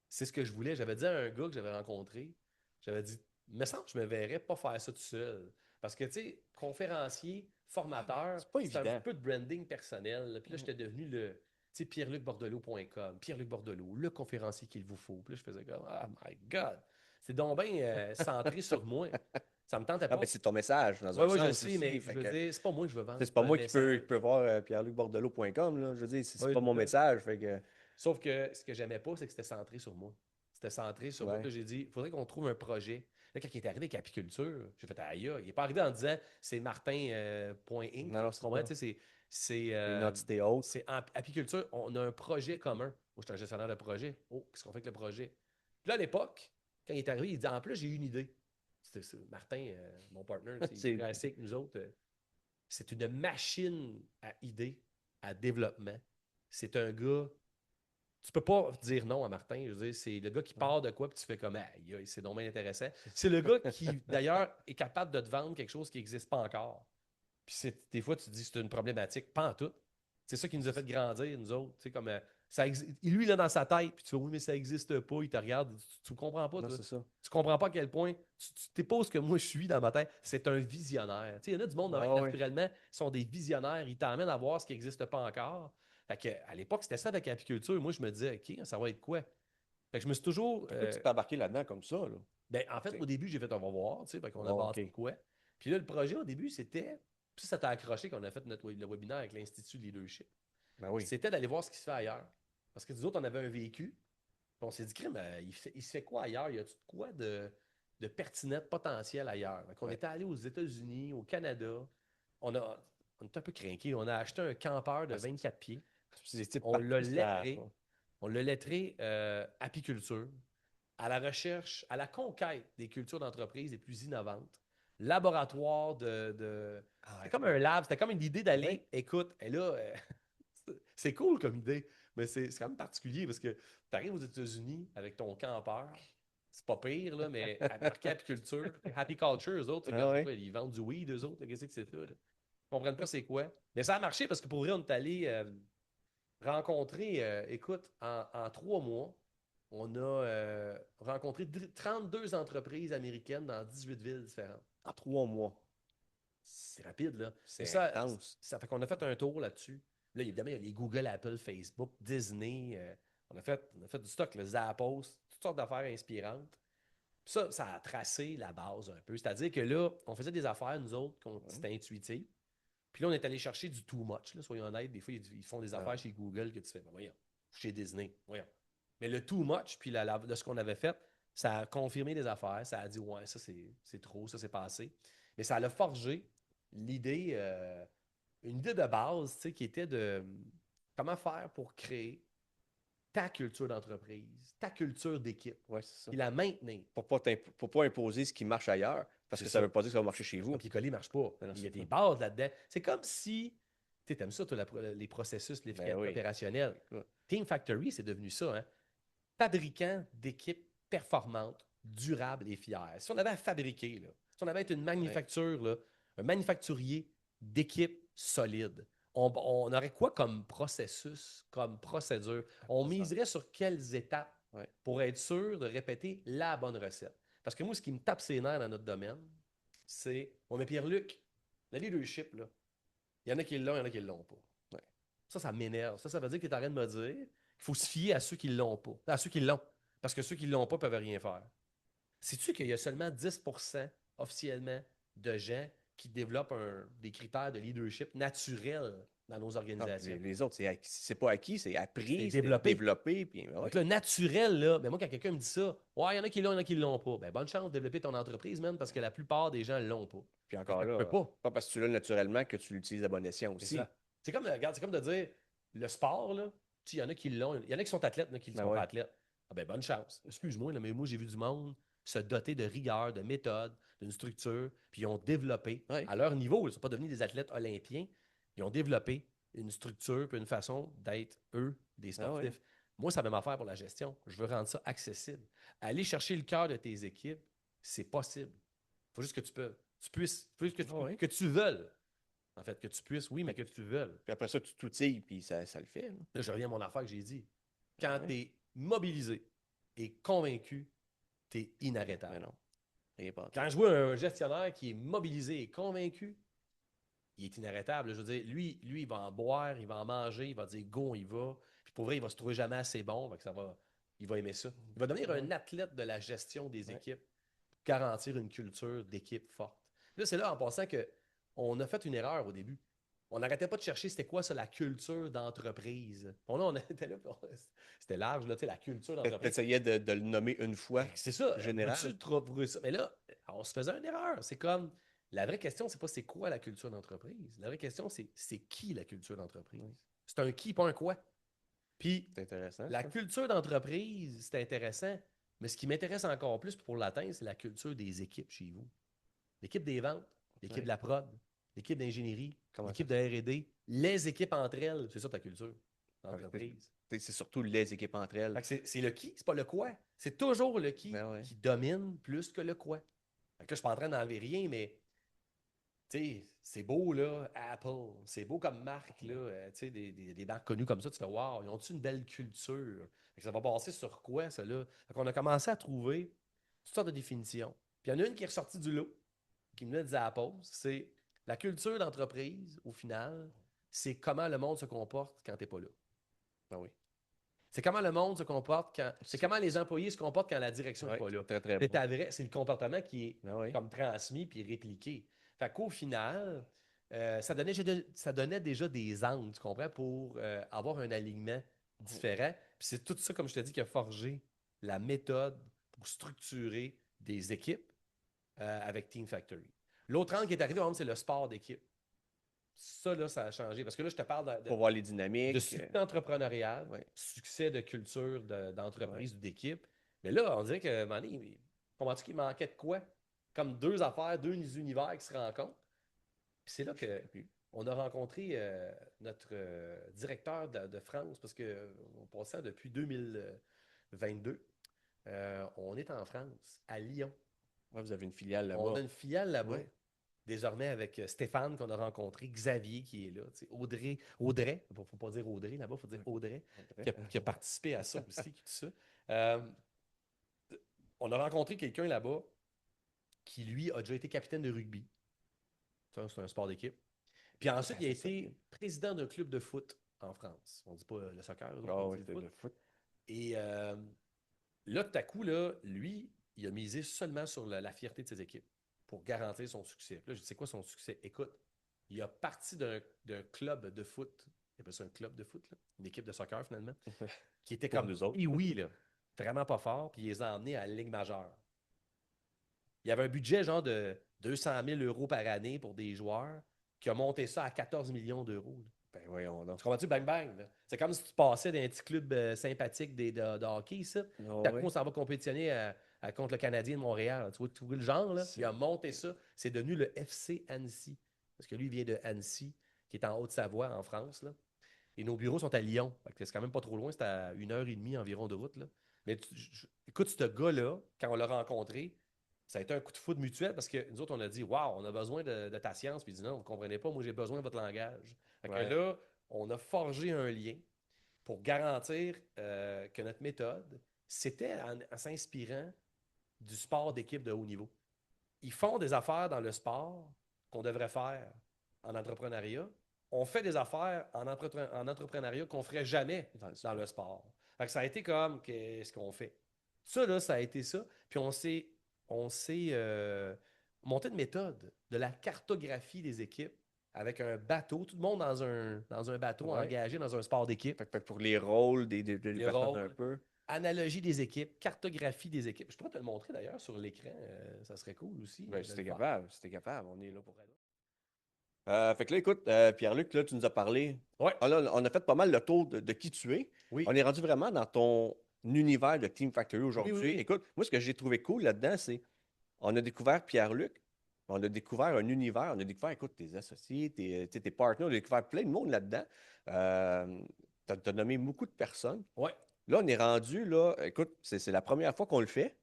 c'est ce que je voulais. J'avais dit à un gars que j'avais rencontré, j'avais dit, il me semble que je me verrais pas faire ça tout seul. Parce que, tu sais, conférencier, formateur, c'est un peu de branding personnel. Là. Puis là, j'étais devenu le pierrelucbordelot.com, Pierre-Luc Bordelot, le conférencier qu'il vous faut. Puis là, je faisais comme, oh my God, c'est donc bien centré sur moi. Ça me tentait pas. Ah, ben c'est ton message. Oui, je le sais, mais je veux dire, c'est pas moi que je veux vendre. C'est pas moi qui peux voir pierrelucbordelot.com. Là. Je veux dire, c'est pas mon message. Fait que... Sauf que ce que j'aimais pas, c'est que c'était centré sur moi. C'était centré sur moi. Là, j'ai dit, il faudrait qu'on trouve un projet. Là, quand il est arrivé avec Apiculture, j'ai fait aïe, il n'est pas arrivé en disant c'est Martin.inc. Non, c'est pas. C'est une entité haute. C'est Apiculture, on a un projet commun. Moi, je suis un gestionnaire de projet. Oh, qu'est-ce qu'on fait avec le projet? Puis là, à l'époque, quand il est arrivé, il dit en plus, j'ai eu une idée. Martin, mon partner, il est resté avec nous autres. C'est une machine à idées, à développement. C'est un gars. Tu peux pas dire non à Martin. Je veux dire, c'est le gars qui part de quoi, puis tu fais comme, c'est donc bien intéressant. C'est le gars qui, d'ailleurs, est capable de te vendre quelque chose qui n'existe pas encore. Puis des fois, tu te dis, c'est une problématique. Pas en tout. C'est ça qui nous a fait grandir, nous autres. Comme Lui, il est dans sa tête, puis tu fais, oui, mais ça n'existe pas, il te regarde, tu ne comprends pas, Non, toi. c'est ça. Tu comprends pas à quel point, tu t'épouses que moi je suis dans ma tête, c'est un visionnaire. Tu sais, il y en a du monde, naturellement, sont des visionnaires, ils t'emmènent à voir ce qui n'existe pas encore. Fait que, à l'époque, c'était ça avec l'apiculture. Moi, je me disais, OK, ça va être quoi? Fait que je me suis toujours. Pourquoi tu t'es embarqué là-dedans comme ça, là? Ben, en fait, au début, j'ai fait, on va voir, tu sais, fait qu'on a bâti OK. quoi. Puis là, le projet, au début, c'était, puis ça t'a accroché qu'on a fait le webinaire avec l'Institut de Leadership. Ben oui. C'était d'aller voir ce qui se fait ailleurs. Parce que nous autres, on avait un vécu, puis on s'est dit, crime, il se fait quoi ailleurs? Y a-tu de quoi de pertinent, de potentiel ailleurs? Donc, on était allé aux États-Unis, au Canada. On était un peu craqués. On a acheté un campeur de 24 pieds. On l'a lettré. On l'a lettré apiculture, à la recherche, à la conquête des cultures d'entreprise les plus innovantes. Laboratoire c'était comme un lab, c'était comme une idée d'aller, écoute, et là, c'est cool comme idée, mais c'est quand même particulier parce que tu arrives aux États-Unis avec ton campeur, c'est pas pire, là, mais marqué apiculture, Happy Culture, eux autres, ils vendent du weed, eux autres, qu'est-ce que c'est ça? Là? Ils comprennent pas c'est quoi. Mais ça a marché parce que pour vrai, on est allé rencontrer, écoute, en 3 mois, on a rencontré 32 entreprises américaines dans 18 villes différentes. En 3 mois. C'est rapide, là. C'est intense. Ça fait qu'on a fait un tour là-dessus. Là, évidemment, il y a les Google, Apple, Facebook, Disney. On a fait du stock, le Zappos, toutes sortes d'affaires inspirantes. Puis ça a tracé la base un peu. C'est-à-dire que là, on faisait des affaires, nous autres, c'était intuitif. Puis là, on est allé chercher du too much. Là, soyons honnêtes, des fois, ils font des affaires chez Google que tu fais, ben, voyons, chez Disney, voyons. Mais le too much, puis de ce qu'on avait fait, ça a confirmé des affaires. Ça a dit, ouais, ça c'est trop, ça c'est passé. Mais ça a forgé l'idée, une idée de base, tu sais, qui était de comment faire pour créer ta culture d'entreprise, ta culture d'équipe, Ouais, c'est ça. et la maintenir. Pour pas imposer ce qui marche ailleurs, parce que ça ne veut pas dire que ça va marcher chez vous. Le copier-coller ne marche pas. Non, Il y a c'est des bases là-dedans. C'est comme si, tu aimes ça, toi, les processus, l'efficacité opérationnelle. Team Factory, c'est devenu ça, hein? Fabricant d'équipes performantes, durables et fières. Si on avait à fabriquer, là, si on avait à être une manufacture, là, un manufacturier d'équipes solides, on aurait quoi comme processus, comme procédure? On miserait sur quelles étapes pour être sûr de répéter la bonne recette? Parce que moi, ce qui me tape ses nerfs dans notre domaine, c'est, mais Pierre-Luc, le leadership, là, il y en a qui l'ont, il y en a qui ne l'ont pas. Ouais. Ça m'énerve. Ça veut dire que tu es en train de me dire qu'il faut se fier à ceux qui ne l'ont pas. À ceux qui l'ont. Parce que ceux qui ne l'ont pas ne peuvent rien faire. Sais-tu qu'il y a seulement 10% officiellement de gens qui développent des critères de leadership naturels dans nos organisations? Non, les autres, c'est pas acquis, c'est appris, c'est développé. Puis, Donc, le naturel, là, ben moi, quand quelqu'un me dit ça, ouais, il y en a qui l'ont, il y en a qui ne l'ont pas. Ben, bonne chance de développer ton entreprise, man, parce que la plupart des gens ne l'ont pas. Puis encore là, pas parce que tu l'as naturellement que tu l'utilises à bon escient aussi. C'est comme, regarde, c'est comme de dire, le sport, là, il y en a qui l'ont, il y en a qui sont athlètes, il y en a qui ne sont pas athlètes. Ah ben, bonne chance. Excuse-moi, mais moi, j'ai vu du monde se doter de rigueur, de méthode, d'une structure, puis ils ont développé, à leur niveau, ils ne sont pas devenus des athlètes olympiens, ils ont développé une structure puis une façon d'être, eux, des sportifs. Moi, ça va m'affaire pour la gestion. Je veux rendre ça accessible. Aller chercher le cœur de tes équipes, c'est possible. Il faut juste que tu puisses, que tu veuilles. En fait, que tu puisses, oui, mais que tu veuilles. Puis après ça, tu t'outilles, puis ça le fait. Là, je reviens à mon affaire que j'ai dit. Quand tu es mobilisé et convaincu, tu es inarrêtable. Non. Quand je vois un gestionnaire qui est mobilisé et convaincu, il est inarrêtable. Je veux dire, lui, il va en boire, il va en manger, il va dire go, on y va. Puis pour vrai, il va se trouver jamais assez bon. Donc il va aimer ça. Il va devenir un athlète de la gestion des équipes, garantir une culture d'équipe forte. Là, c'est là, en passant, qu'on a fait une erreur au début. On n'arrêtait pas de chercher c'était quoi ça, la culture d'entreprise. Bon, là, on était là, c'était large, là, la culture d'entreprise. Tu essayais de le nommer une fois. C'est ça, général. Ça. Mais là, on se faisait une erreur. C'est comme, la vraie question, c'est pas c'est quoi la culture d'entreprise. La vraie question, c'est qui la culture d'entreprise. C'est un qui, pas un quoi. Puis, c'est intéressant, la culture d'entreprise, c'est intéressant, mais ce qui m'intéresse encore plus pour l'atteindre, c'est la culture des équipes chez vous. L'équipe des ventes, l'équipe de la prod, l'équipe d'ingénierie, l'équipe de R&D, les équipes entre elles. C'est ça ta culture d'entreprise. C'est surtout les équipes entre elles. C'est le qui, c'est pas le quoi. C'est toujours le qui qui domine plus que le quoi. Fait que là, je suis pas en train d'enlever rien, mais c'est beau, là, Apple. C'est beau comme marque, là. Des banques connues comme ça, tu fais, wow, ils ont-tu une belle culture? Fait que ça va passer sur quoi, ça, là? Fait qu'on a commencé à trouver toutes sortes de définitions. Puis il y en a une qui est ressortie du lot, qui me dit Apple, c'est la culture d'entreprise, au final, c'est comment le monde se comporte quand tu n'es pas là. Ah oui. C'est comment le monde se comporte quand. C'est comment les employés se comportent quand la direction n'est Ouais, pas là. très, très C'est bon. c'est le comportement qui est Ah oui. comme transmis puis répliqué. Fait qu'au final, ça donnait déjà des angles, tu comprends, pour avoir un alignement différent. Puis c'est tout ça, comme je te dis, qui a forgé la méthode pour structurer des équipes avec Team Factory. L'autre angle qui est arrivé, par exemple, c'est le sport d'équipe. Ça, là, ça a changé. Parce que là, je te parle Pour voir les dynamiques. de succès entrepreneurial, Ouais. succès de culture d'entreprise Ouais. ou d'équipe. Mais là, on dirait que, à un moment donné, comprends-tu qu'il manquait de quoi? Comme deux affaires, deux univers qui se rencontrent. Puis c'est là qu'on a rencontré notre directeur de France, parce qu'on passait depuis 2022. On est en France, à Lyon. Ouais, vous avez une filiale On là-bas. a une filiale là-bas. Ouais. Désormais, avec Stéphane qu'on a rencontré, Xavier qui est là, Audrey, il ne faut pas dire Audrey là-bas, il faut dire Audrey, qui a participé à ça aussi, tout ça. On a rencontré quelqu'un là-bas qui, lui, a déjà été capitaine de rugby. Ça, c'est un sport d'équipe. Puis ensuite, il a été président d'un club de foot en France. On ne dit pas le soccer, Ah on oui, dit c'est le foot. Et là, tout à coup, là, lui, il a misé seulement sur la fierté de ses équipes pour garantir son succès. Là, je dis, c'est quoi son succès? Écoute, il a parti d'un club de foot. Il appelle ça un club de foot, là, une équipe de soccer finalement, qui était Pour comme nous autres. oui, là, vraiment pas fort, puis il les a emmenés à la Ligue majeure. Il y avait un budget genre de 200 000 € par année pour des joueurs qui a monté ça à 14 millions d'euros. Là. Ben voyons donc. Tu comprends-tu? Bang, bang. Là. C'est comme si tu passais d'un petit club sympathique de hockey, ça. Ah Tout à coup, ouais. on s'en va compétitionner contre le Canadien de Montréal. Tu vois le genre, là? Il a monté ça. C'est devenu le FC Annecy. Parce que lui, il vient de Annecy, qui est en Haute-Savoie, en France. Là. Et nos bureaux sont à Lyon. C'est quand même pas trop loin. C'est à 1h30 environ de route. Là. Mais écoute, ce gars-là, quand on l'a rencontré, ça a été un coup de foudre mutuel parce que nous autres, on a dit waouh, on a besoin de ta science. Puis il dit non, vous ne comprenez pas, moi j'ai besoin de votre langage. Fait que là, on a forgé un lien pour garantir que notre méthode, c'était en s'inspirant du sport d'équipe de haut niveau. Ils font des affaires dans le sport qu'on devrait faire en entrepreneuriat. On fait des affaires en entrepreneuriat qu'on ne ferait jamais dans le sport. Fait que ça a été comme, qu'est-ce qu'on fait? Ça, là, ça a été ça. Puis on s'est monté une méthode de la cartographie des équipes avec un bateau, tout le monde dans un bateau engagé dans un sport d'équipe. Fait que pour les rôles des Les personnes rôles. un peu. Analogie des équipes, cartographie des équipes. Je pourrais te le montrer d'ailleurs sur l'écran, ça serait cool aussi. Ben, de c'était le faire. capable, c'était capable. On est là pour ça. Fait que là, écoute, Pierre-Luc, là, tu nous as parlé. Ouais. Ah, là, on a fait pas mal le tour de qui tu es. Oui. On est rendu vraiment dans ton univers de Team Factory aujourd'hui. Oui, oui, oui. Écoute, moi, ce que j'ai trouvé cool là-dedans, c'est on a découvert Pierre-Luc, on a découvert un univers, on a découvert, écoute, tes associés, tes partenaires, on a découvert plein de monde là-dedans. Tu as nommé beaucoup de personnes. Ouais. Là, on est rendu, là, écoute, c'est la première fois qu'on le fait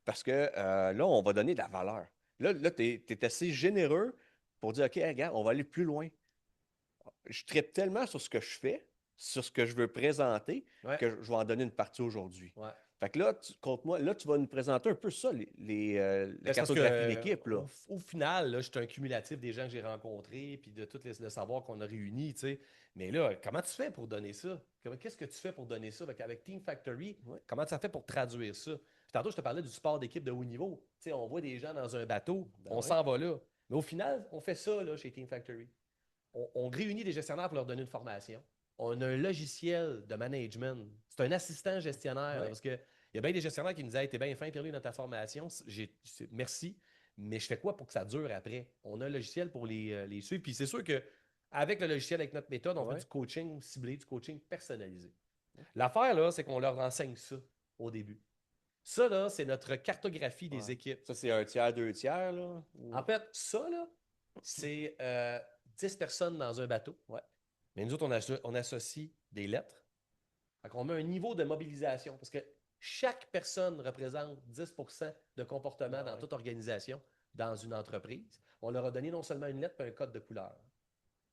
parce que là, on va donner de la valeur. Là tu es assez généreux pour dire, OK, regarde, on va aller plus loin. Je tripe tellement sur ce que je fais, sur ce que je veux présenter, que je vais en donner une partie aujourd'hui. Ouais. Fait que là, compte-moi, là, tu vas nous présenter un peu ça, la Ben, cartographie d'équipe. Au final, là, je suis un cumulatif des gens que j'ai rencontrés puis de tout le savoir qu'on a réuni. Mais là, comment tu fais pour donner ça? Qu'est-ce que tu fais pour donner ça? Avec Team Factory, comment tu as fait pour traduire ça? Puis tantôt, je te parlais du sport d'équipe de haut niveau. On voit des gens dans un bateau, on s'en va là. Mais au final, on fait ça là, chez Team Factory. On réunit des gestionnaires pour leur donner une formation. On a un logiciel de management. C'est un assistant gestionnaire. Là, parce qu'il y a bien des gestionnaires qui me disaient hey, t'es bien fin, Pierre-Luc, dans ta formation. Merci. Mais je fais quoi pour que ça dure après? On a un logiciel pour les suivre. Puis c'est sûr qu'avec le logiciel, avec notre méthode, on fait du coaching ciblé, du coaching personnalisé. L'affaire, là, c'est qu'on leur enseigne ça au début. Ça, là, c'est notre cartographie des équipes. Ça, c'est un tiers, deux tiers, là? En fait, ça, là, c'est 10 personnes dans un bateau. Mais nous autres, on associe des lettres. On met un niveau de mobilisation parce que chaque personne représente 10% de comportement dans toute organisation. dans une entreprise, on leur a donné non seulement une lettre, mais un code de couleur.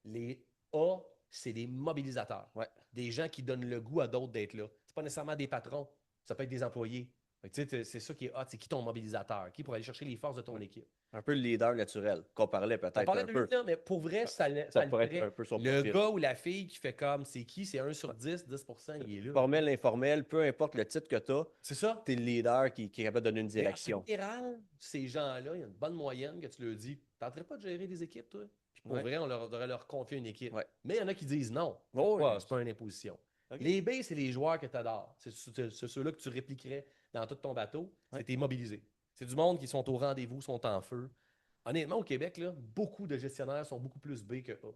Les A, c'est des mobilisateurs. Ouais. Des gens qui donnent le goût à d'autres d'être là. C'est pas nécessairement des patrons, ça peut être des employés. Fait que, tu sais, c'est ça qui est hot, c'est qui ton mobilisateur, qui pour aller chercher les forces de ton équipe. Un peu le leader naturel, qu'on parlait On peut-être parlait un de peu. lui, là, mais pour vrai, ça le pourrait être ferait. un peu son Le profil. gars ou la fille qui fait comme, c'est qui? C'est 1 sur 10, 10%, il est là. Formel, informel, peu importe le titre que tu as, C'est ça. tu es le leader qui est capable de donner une Mais direction. en général, ces gens-là, il y a une bonne moyenne que tu leur dis, tenterais pas de gérer des équipes, toi? Puis pour Ouais. vrai, on devrait leur confier une équipe. Ouais. Mais il y en a qui disent non. Oh, Pourquoi? oui. C'est pas une imposition. Ok. Les B, c'est les joueurs que tu adores. C'est ceux-là que tu répliquerais dans tout ton bateau. Ouais. C'est tes mobilisés. C'est du monde qui sont au rendez-vous, sont en feu. Honnêtement, au Québec, là, beaucoup de gestionnaires sont beaucoup plus B que A.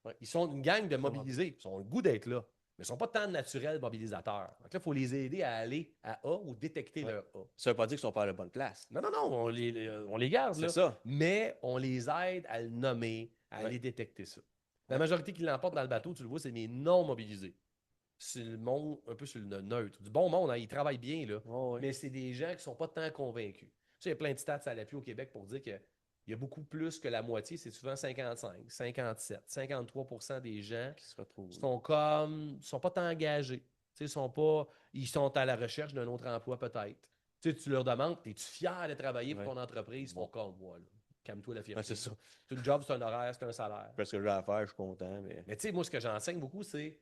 Ouais. Ils sont une gang de mobilisés. Ils ont le goût d'être là. Mais ils ne sont pas tant naturels mobilisateurs. Donc là, il faut les aider à aller à A ou détecter leur A. Ça ne veut pas dire qu'ils sont pas à la bonne place. Non, on les garde. C'est Là. ça. Mais on les aide à le nommer, à Ouais. aller détecter ça. La majorité qui l'emporte dans le bateau, tu le vois, c'est les non mobilisés. C'est le monde un peu sur le neutre. Du bon monde, hein, ils travaillent bien, là. Oh, oui. Mais c'est des gens qui ne sont pas tant convaincus. Tu sais, il y a plein de stats à l'appui au Québec pour dire qu'il y a beaucoup plus que la moitié, c'est souvent 55, 57, 53% des gens Qui se retrouvent. sont pas tant engagés. Tu sais, ils sont à la recherche d'un autre emploi peut-être. Tu sais, tu leur demandes, es-tu fier de travailler pour Ouais. ton entreprise? Ils font comme moi, là. Calme-toi la fierté. Ouais, c'est ça. C'est le job, c'est un horaire, c'est un salaire. Parce que j'ai à faire, je suis content. Mais tu sais, moi, ce que j'enseigne beaucoup, c'est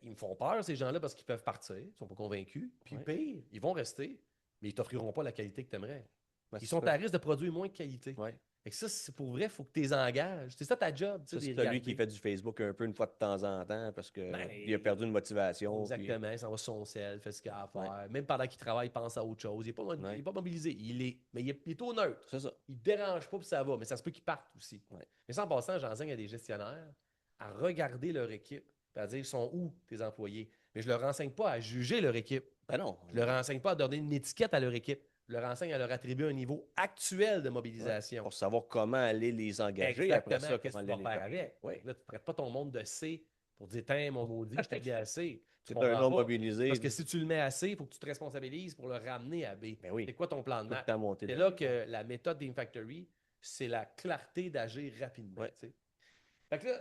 ils me font peur, ces gens-là, parce qu'ils peuvent partir, ils ne sont pas convaincus. Puis Ouais. pire, ils vont rester, mais ils ne t'offriront pas la qualité que tu aimerais. Ben, Ils c'est sont ça. à risque de produire moins de qualité. Ouais. Et ça, c'est pour vrai, il faut que tu les engages. C'est ça ta job. Ça, tu sais, c'est de les celui qui regarder. fait du Facebook un peu une fois de temps en temps parce qu'il Ben, a perdu une motivation. Exactement, il s'en va sur son sel, fait ce qu'il a à faire. Même pendant qu'il travaille, il pense à autre chose. Il n'est pas mobilisé. Mais il est au neutre. C'est ça. Il ne dérange pas, puis ça va. Mais ça se peut qu'il parte aussi. Ouais. Mais ça, en passant, j'enseigne à des gestionnaires à regarder leur équipe, puis à dire, ils sont où tes employés? Mais je ne leur enseigne pas à juger leur équipe. Ben non. Je ne leur enseigne pas à donner une étiquette à leur équipe. Je leur enseigne à leur attribuer un niveau actuel de mobilisation. Pour savoir comment aller les engager. Exactement, Après ça, qu'est-ce que comment tu aller vas les faire avec? Oui. Là, tu ne traites pas ton monde de C pour dire, tiens, mon maudit, je t'ai assez. C'est un homme mobilisé. Parce que si tu le mets à C, il faut que tu te responsabilises pour le ramener à B. Ben oui. C'est quoi ton plan de Tout le match? temps monter C'est dans- là que la méthode Team Factory, c'est la clarté d'agir rapidement. Ouais. tu sais. Fait que là,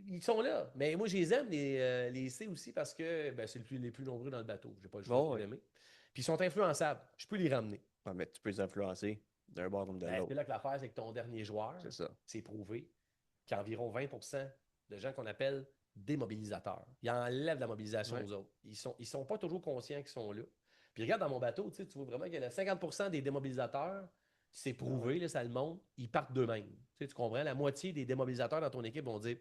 ils sont là. Mais moi, je les aime, les C aussi, parce que ben, c'est les plus nombreux dans le bateau. Je n'ai pas le choix Bon, de les aimer. Puis ils sont influençables. Je peux les ramener. Ah, mais tu peux les influencer d'un bord comme de Ben, c'est l'autre. là que l'affaire, c'est que ton dernier joueur, C'est ça. c'est prouvé qu'il y a environ 20% de gens qu'on appelle démobilisateurs. Ils enlèvent la mobilisation Ouais. aux autres. Ils sont pas toujours conscients qu'ils sont là. Puis regarde dans mon bateau, tu vois vraiment qu'il y a 50% des démobilisateurs, c'est prouvé, là, ça le montre, ils partent d'eux-mêmes. Tu comprends? La moitié des démobilisateurs dans ton équipe vont dire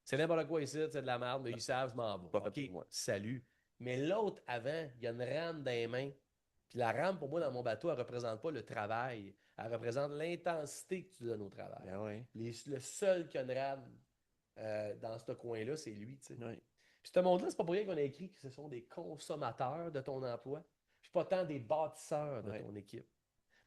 c'est n'importe quoi ici, c'est de la merde, mais ils savent, je m'en vais. Pas fait OK, pour moi. salut. Mais l'autre, avant, il y a une rame dans les mains. Puis la rame, pour moi, dans mon bateau, elle ne représente pas le travail. Elle représente l'intensité que tu donnes au travail. Ben oui. Le seul qui a une rame dans ce coin-là, c'est lui. Tu sais. Oui. Puis ce monde-là, c'est pas pour rien qu'on a écrit que ce sont des consommateurs de ton emploi, puis pas tant des bâtisseurs de Ouais. ton équipe.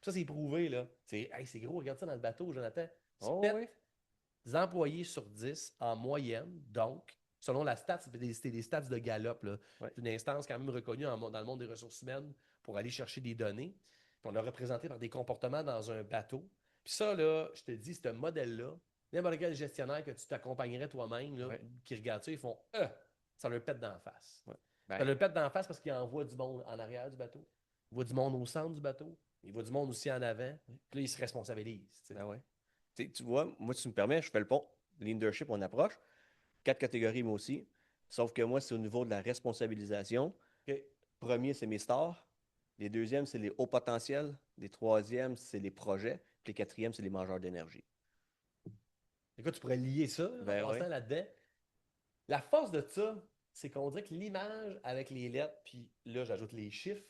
Puis ça, c'est prouvé, là. C'est gros, regarde ça dans le bateau, Jonathan. Oh, 7 oui. employés sur 10 en moyenne, donc, selon la stat, c'était des stats de Gallup, là. Ouais. C'est une instance quand même reconnue dans le monde des ressources humaines pour aller chercher des données. Puis on l'a représenté par des comportements dans un bateau. Puis ça, là, je te dis, ce modèle-là, n'importe quel gestionnaire que tu t'accompagnerais toi-même, là, Ouais. qui regarde ça, ils font ça leur pète d'en face. Ouais. Ça Ben, leur pète d'en face parce qu'ils envoient du monde en arrière du bateau. Ils voient du monde au centre du bateau. Ils voient du monde aussi en avant. Puis là, ils se responsabilisent. tu sais. ben ouais. Tu vois, moi, si tu me permets, je fais le pont. Leadership, on approche. 4 catégories, moi aussi. Sauf que moi, c'est au niveau de la responsabilisation. OK. Premier, c'est mes stars. Les deuxièmes, c'est les hauts potentiels. Les troisièmes, c'est les projets. Puis les quatrièmes, c'est les mangeurs d'énergie. Écoute, tu pourrais lier ça Ben en passant ouais. là-dedans. La force de ça, c'est qu'on dirait que l'image avec les lettres, puis là, j'ajoute les chiffres,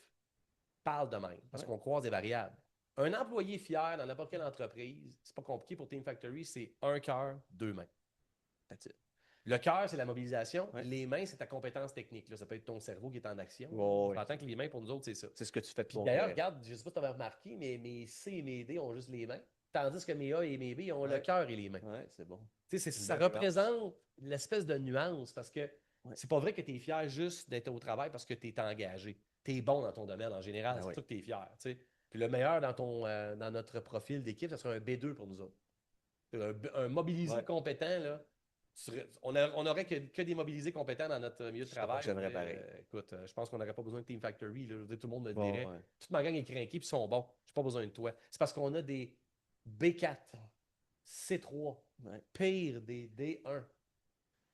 parle de même, parce Ouais. qu'on croise des variables. Un employé fier dans n'importe quelle entreprise, c'est pas compliqué pour Team Factory, c'est un cœur, deux mains. That's it. Le cœur, c'est la mobilisation. Ouais. Les mains, c'est ta compétence technique. Là, ça peut être ton cerveau qui est en action. Ouais, ouais. On entend que les mains, pour nous autres, c'est ça. C'est ce que tu fais de Puis ton d'ailleurs, vrai. regarde, je ne sais pas si tu avais remarqué, mais mes C et mes D ont juste les mains. Tandis que mes A et mes B ont le Ouais. cœur et les mains. Ouais, c'est bon. Tu sais, Une ça belle représente l'espèce de nuance parce que Ouais. c'est pas vrai que tu es fier juste d'être au travail parce que tu es engagé. Tu es bon dans ton domaine en général. Ben c'est oui. ça que tu es fier. Tu sais. Puis le meilleur dans notre profil d'équipe, ça serait un B2 pour nous autres. Un mobilisé compétent, là. On n'aurait que des mobilisés compétents dans notre milieu de travail. J'aimerais pareil. Écoute, je pense qu'on n'aurait pas besoin de Team Factory. Là. Je veux dire, tout le monde me Bon, dirait. ouais. Toute ma gang est crinquée puis ils sont bons. J'ai pas besoin de toi. C'est parce qu'on a des B4, C3, pire des D1,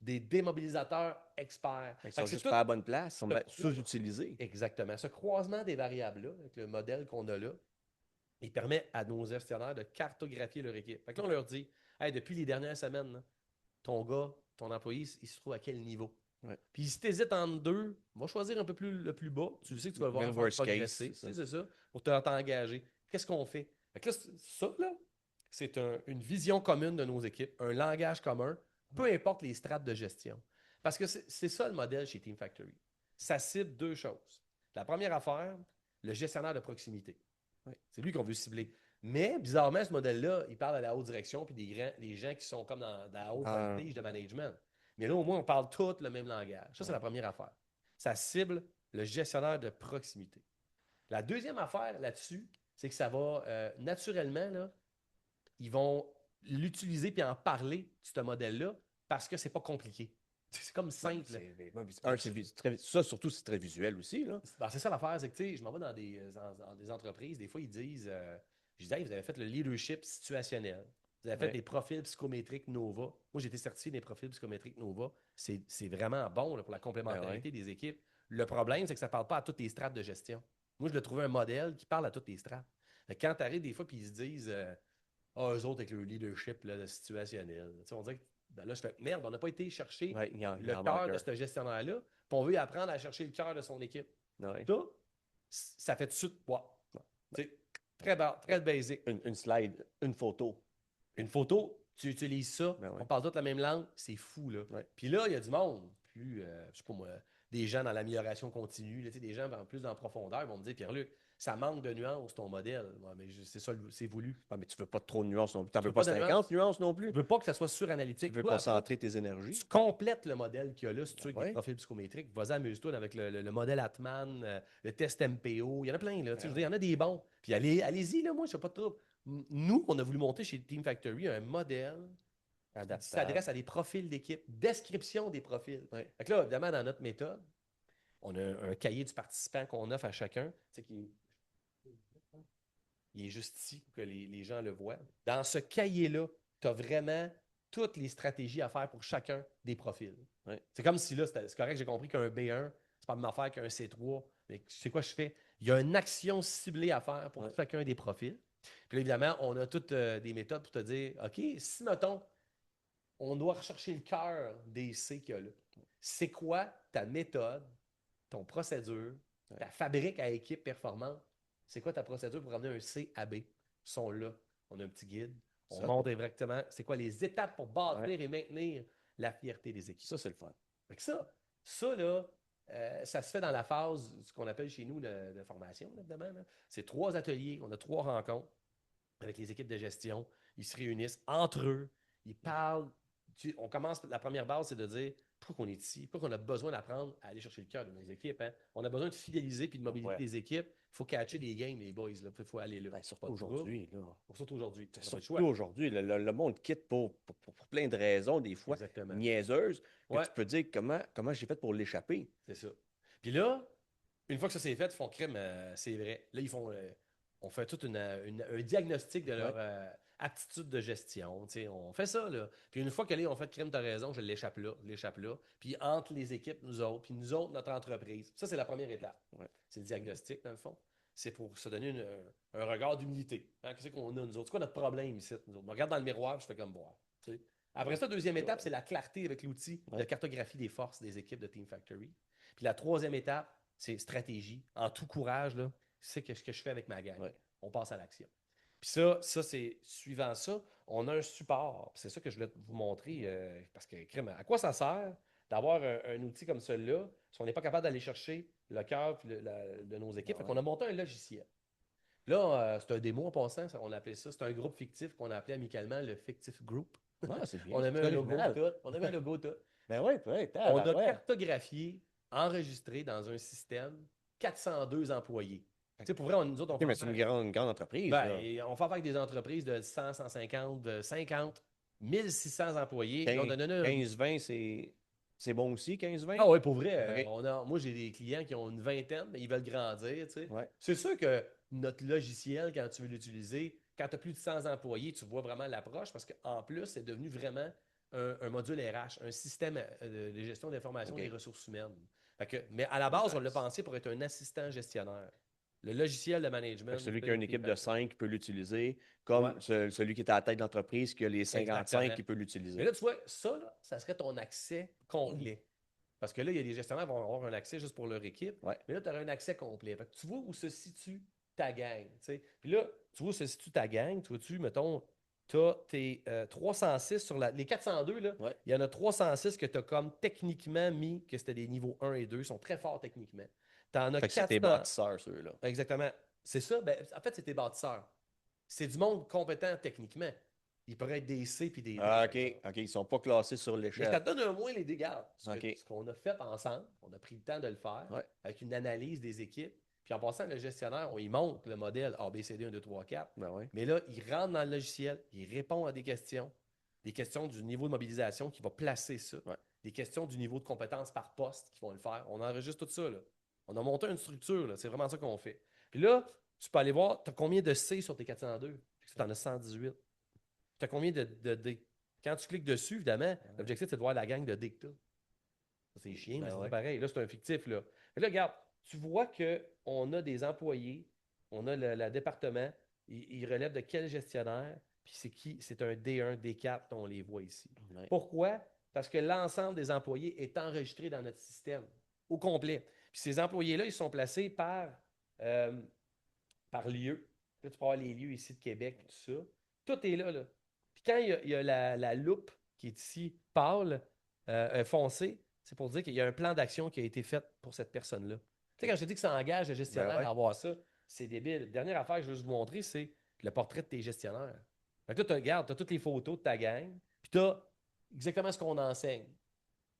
des démobilisateurs experts. Ils Fait sont que c'est juste tout- pas à la bonne place, ils sont sous-utilisés. Exactement. Ce croisement des variables-là, avec le modèle qu'on a là, il permet à nos gestionnaires de cartographier leur équipe. Fait que là, on leur dit, hey, depuis les dernières semaines, là, ton gars, ton employé, il se trouve à quel niveau? Ouais. Puis si tu hésites entre deux, va choisir un peu plus le plus bas. Tu sais que tu vas le voir Même faire worst case, progresser. C'est ça, pour t'engager. Qu'est-ce qu'on fait? Fait que là, ça, là, c'est une vision commune de nos équipes, un langage commun, peu importe les strates de gestion. Parce que c'est ça le modèle chez Team Factory. Ça cible deux choses. La première affaire, le gestionnaire de proximité. C'est lui qu'on veut cibler. Mais, bizarrement, ce modèle-là, il parle à la haute direction puis des gens qui sont comme dans la haute voltige de management. Mais là, au moins, on parle tous le même langage. Ça, c'est la première affaire. Ça cible le gestionnaire de proximité. La deuxième affaire là-dessus, c'est que ça va naturellement, là, ils vont l'utiliser puis en parler de ce modèle-là parce que c'est pas compliqué. C'est comme simple. Ça, surtout, c'est très visuel aussi. Là. Ben, c'est ça l'affaire, c'est que tu sais, je m'en vais dans des entreprises, des fois ils disent, je dis, hey, vous avez fait le leadership situationnel, vous avez fait des profils psychométriques Nova. Moi, j'ai été certifié des profils psychométriques Nova. C'est vraiment bon là, pour la complémentarité des équipes. Le problème, c'est que ça ne parle pas à toutes les strates de gestion. Moi, je l'ai trouvé un modèle qui parle à toutes les strates. Fait que quand tu arrives des fois, puis ils se disent, eux autres avec le leadership là, situationnel, on dirait que ben là, je fais merde, on n'a pas été chercher le cœur de ce gestionnaire-là, puis on veut apprendre à chercher le cœur de son équipe. Ça fait tout de suite, très basic. Une slide, une photo. Une photo, tu utilises ça, on parle toute la même langue, c'est fou, là. Puis là, il y a du monde, plus, je sais pas moi, des gens dans l'amélioration continue, là, des gens plus en profondeur, ils vont me dire, Pierre-Luc, ça manque de nuances, ton modèle. Ouais, mais c'est ça, c'est voulu. Ah, mais tu veux pas trop de nuances non plus. Tu n'en veux pas 50 nuances non plus. Tu veux pas que ça soit suranalytique. Tu veux concentrer tes énergies. Tu complètes le modèle qu'il y a là, si tu veux, avec le profil psychométrique. Vas-y, amuse-toi avec le modèle Atman, le test MPO. Il y en a plein, là. Je veux dire, il y en a des bons. Puis allez-y, là, moi, je n'ai pas de trouble. Nous, on a voulu monter chez Team Factory un modèle qui s'adresse à des profils d'équipe, description des profils. Fait que là, évidemment, dans notre méthode, on a un cahier du participant qu'on offre à chacun, il est juste ici pour que les gens le voient. Dans ce cahier-là, tu as vraiment toutes les stratégies à faire pour chacun des profils. C'est comme si là, c'est correct, j'ai compris qu'un B1, c'est pas la même affaire qu'un C3. Mais c'est quoi je fais? Il y a une action ciblée à faire pour chacun des profils. Puis là, évidemment, on a toutes des méthodes pour te dire, OK, si, mettons, on doit rechercher le cœur des C qu'il y a là. C'est quoi ta méthode, ton procédure, ta fabrique à équipe performante? C'est quoi ta procédure pour ramener un C à B? Ils sont là. On a un petit guide. On montre exactement c'est quoi les étapes pour bâtir et maintenir la fierté des équipes. Ça, c'est le fun. Fait que ça là, ça se fait dans la phase, ce qu'on appelle chez nous de formation, évidemment. C'est 3 ateliers, on a 3 rencontres avec les équipes de gestion. Ils se réunissent entre eux, ils parlent. On commence, la première base, c'est de dire pourquoi on est ici, pourquoi on a besoin d'apprendre à aller chercher le cœur de nos équipes. Hein? On a besoin de fidéliser puis de mobiliser les équipes. Il faut catcher des games, les boys. Il faut aller là. Surtout aujourd'hui. Surtout aujourd'hui. Surtout aujourd'hui. Le monde quitte pour plein de raisons, des fois niaiseuses. Tu peux dire comment j'ai fait pour l'échapper. C'est ça. Puis là, une fois que ça c'est fait, ils font crème, c'est vrai. Là, ils font. On fait tout un diagnostic de leur aptitude de gestion. On fait ça, là. Puis une fois que là, on fait crème, tu as raison, je l'échappe là. Puis entre les équipes, nous autres, puis nous autres, notre entreprise. Ça, c'est la première étape. C'est le diagnostic, dans le fond. C'est pour se donner un regard d'humilité. Hein? Qu'est-ce qu'on a, nous autres? C'est quoi notre problème ici, nous autres? On regarde dans le miroir, je fais comme voir. Après ça, deuxième étape, c'est la clarté avec l'outil de cartographie des forces des équipes de Team Factory. Puis la troisième étape, c'est stratégie. En tout courage, là, c'est ce que je fais avec ma gang. On passe à l'action. Puis ça c'est suivant ça, on a un support. C'est ça que je voulais vous montrer. Parce que, à quoi ça sert d'avoir un outil comme celui-là si on n'est pas capable d'aller chercher le cœur de nos équipes? Fait qu'on a monté un logiciel. Là, c'est un démo en passant, on appelait ça. C'est un groupe fictif qu'on a appelé amicalement le Fictif Group. C'est bien. On a mis un logo tout. Ben oui, on a cartographié, enregistré dans un système 402 employés. Tu sais, pour vrai, nous autres, on OK, mais fait c'est une grande entreprise. Là. et on fait affaire avec des entreprises de 100, 150, de 50, 1600 employés. Puis on a donné 15-20, c'est bon aussi, 15-20? Ah oui, pour vrai. OK. Moi, j'ai des clients qui ont une vingtaine, mais ils veulent grandir. Tu sais. Ouais. C'est sûr que notre logiciel, quand tu veux l'utiliser, quand tu as plus de 100 employés, tu vois vraiment l'approche parce qu'en plus, c'est devenu vraiment un module RH, un système de gestion d'information des ressources humaines. Mais à la base, on l'a pensé pour être un assistant gestionnaire. Le logiciel de management. Celui qui a une équipe de 5 peut l'utiliser, comme Ouais. celui qui est à la tête de l'entreprise qui a les 55 Exactement. qui peut l'utiliser. Mais là, tu vois, ça, là, ça serait ton accès complet. Parce que là, il y a des gestionnaires qui vont avoir un accès juste pour leur équipe. Ouais. Mais là, tu auras un accès complet. Fait que tu vois où se situe ta gang. T'sais. Puis là, tu vois où se situe ta gang. Tu vois-tu, mettons, tu as tes 306 sur les 402, là, Ouais. il y en a 306 que tu as comme techniquement mis que c'était des niveaux 1 et 2. Ils sont très forts techniquement. Tu en as Fait que c'est 400. tes bâtisseurs, ceux-là. Exactement. C'est ça. Ben, en fait, c'est tes bâtisseurs. C'est du monde compétent techniquement. Ils pourraient être des C puis des D. Ah, OK. OK, ils ne sont pas classés sur Mais l'échelle. ça te donne un moins les dégâts. OK. Ce qu'on a fait ensemble, on a pris le temps de le faire Ouais. avec une analyse des équipes. Puis en passant, le gestionnaire, il montre le modèle ABCD 1, 2, 3, 4. Ben ouais. Mais là, il rentre dans le logiciel, il répond à des questions du niveau de mobilisation qui va placer ça, Ouais. des questions du niveau de compétence par poste qui vont le faire. On enregistre tout ça. Là. On a monté une structure. Là. C'est vraiment ça qu'on fait. Puis là, tu peux aller voir, tu as combien de C sur tes 402? Tu en as 118. Tu as combien de D? Quand tu cliques dessus, évidemment, l'objectif, c'est de voir la gang de D que tu as. C'est chiant, mais c'est pas pareil. Là, c'est un fictif. Là, regarde, tu vois qu'on a des employés, on a le département, il relève de quel gestionnaire, puis c'est qui? C'est un D1, D4, on les voit ici. Ouais. Pourquoi? Parce que l'ensemble des employés est enregistré dans notre système, au complet. Puis ces employés-là, ils sont placés par lieu. Là, tu peux avoir les lieux ici de Québec, tout ça. Tout est là. Là. Puis quand il y a la loupe qui est ici, pâle, foncée, c'est pour dire qu'il y a un plan d'action qui a été fait pour cette personne-là. Tu sais, quand je te dis que ça engage le gestionnaire à avoir ça, c'est débile. Dernière affaire que je veux juste vous montrer, c'est le portrait de tes gestionnaires. Fait que là, tu as toutes les photos de ta gang, puis tu as exactement ce qu'on enseigne.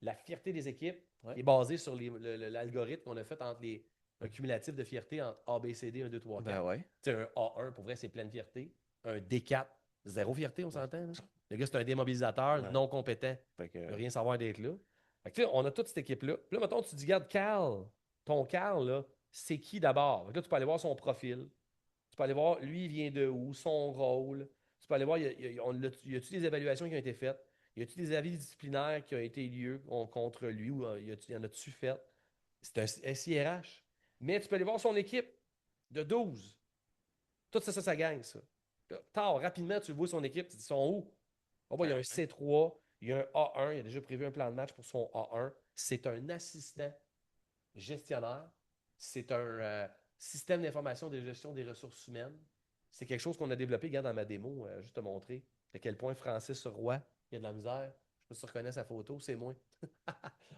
La fierté des équipes est basée sur l'algorithme qu'on a fait entre un cumulatif de fierté entre A, B, C, D, 1, 2, 3, 4. Ben ouais. Tu sais, un A1, pour vrai, c'est pleine fierté. Un D4, zéro fierté, on s'entend. Là? Le gars, c'est un démobilisateur non compétent. Fait que... Il veut rien savoir d'être là. Fait que, on a toute cette équipe-là. Puis là, mettons, tu te dis, regarde, Carl, ton Carl, là, c'est qui d'abord? Là, tu peux aller voir son profil. Tu peux aller voir, lui, il vient de où, son rôle. Tu peux aller voir, y a-t-il des évaluations qui ont été faites? Y a-t-il des avis disciplinaires qui ont été lieu contre lui? Ou y en a-tu fait? C'est un SIRH. Mais tu peux aller voir son équipe de 12. Tout ça, ça gagne, ça. Tard, rapidement, tu vois son équipe, tu dis, ils sont où? Oh, ben, il y a un C3, il y a un A1, il a déjà prévu un plan de match pour son A1. C'est un assistant gestionnaire. C'est un système d'information de gestion des ressources humaines. C'est quelque chose qu'on a développé, regarde dans ma démo, juste te montrer à quel point Francis Roy, il y a de la misère. Je sais pas si tu reconnais sa photo, c'est moi.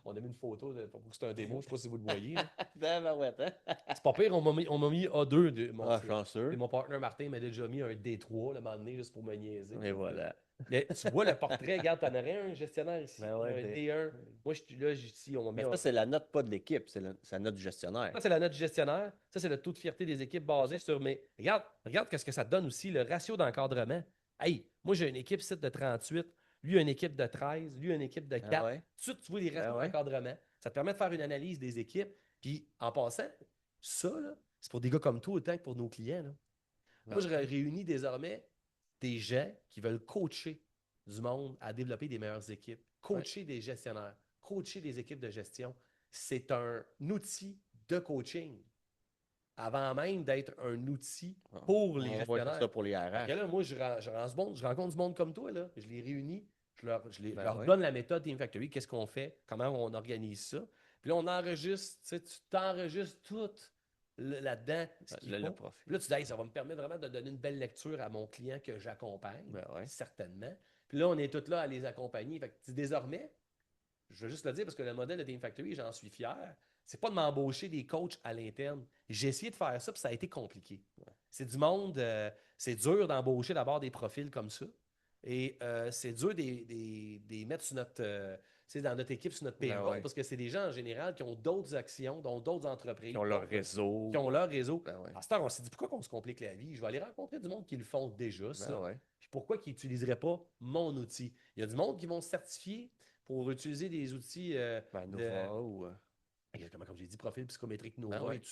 On a mis une photo pour que c'est un démo, je ne sais pas si vous le voyez. C'est pas pire, on m'a mis A2. chanceux. Et mon partenaire Martin m'a déjà mis un D3 le moment donné juste pour me niaiser. Et voilà. Mais tu vois le portrait, regarde, t'en aurais un gestionnaire ici, Ben ouais, un D1. Moi, je suis là, ici, on m'a mis. Mais ça, c'est la note pas de l'équipe, c'est la note du gestionnaire. Ça, c'est la note du gestionnaire. Ça, c'est le taux de fierté des équipes basé sur. Mais regarde qu'est-ce que ça te donne aussi, le ratio d'encadrement. Hey, moi, j'ai une équipe site de 38, lui, une équipe de 13, lui, une équipe de 4. Ah ouais? Tu vois les ratios d'encadrement. Ça te permet de faire une analyse des équipes. Puis, en passant, ça, là, c'est pour des gars comme toi autant que pour nos clients. Là. Moi, je réunis désormais des gens qui veulent coacher du monde à développer des meilleures équipes, coacher des gestionnaires, coacher des équipes de gestion. C'est un outil de coaching avant même d'être un outil pour les gestionnaires. C'est ça pour les RH. Là, moi, je rencontre du monde comme toi, là. Je les réunis, je leur donne la méthode Team Factory, qu'est-ce qu'on fait, comment on organise ça. Puis là, on enregistre, tu t'enregistres tout là-dedans. Le profil. Puis là, tu dis, hey, ça va me permettre vraiment de donner une belle lecture à mon client que j'accompagne, certainement. Puis là, on est tous là à les accompagner. Fait que désormais, je veux juste le dire parce que le modèle de Team Factory, j'en suis fier. C'est pas de m'embaucher des coachs à l'interne. J'ai essayé de faire ça, puis ça a été compliqué. C'est du monde, c'est dur d'embaucher d'abord des profils comme ça. Et c'est dur de les mettre sur dans notre équipe, sur notre payroll, ouais. parce que c'est des gens en général qui ont d'autres actions, dont d'autres entreprises. Qui ont leur réseau. Qui ont leur réseau. Ben ouais. À cette heure, on s'est dit, pourquoi qu'on se complique la vie? Je vais aller rencontrer du monde qui le font déjà, ça. Ben ouais. Puis pourquoi qu'ils n'utiliseraient pas mon outil? Il y a du monde qui vont se certifier pour utiliser des outils Nova ou... comme j'ai dit, profil psychométrique Nova Ben ouais. et tout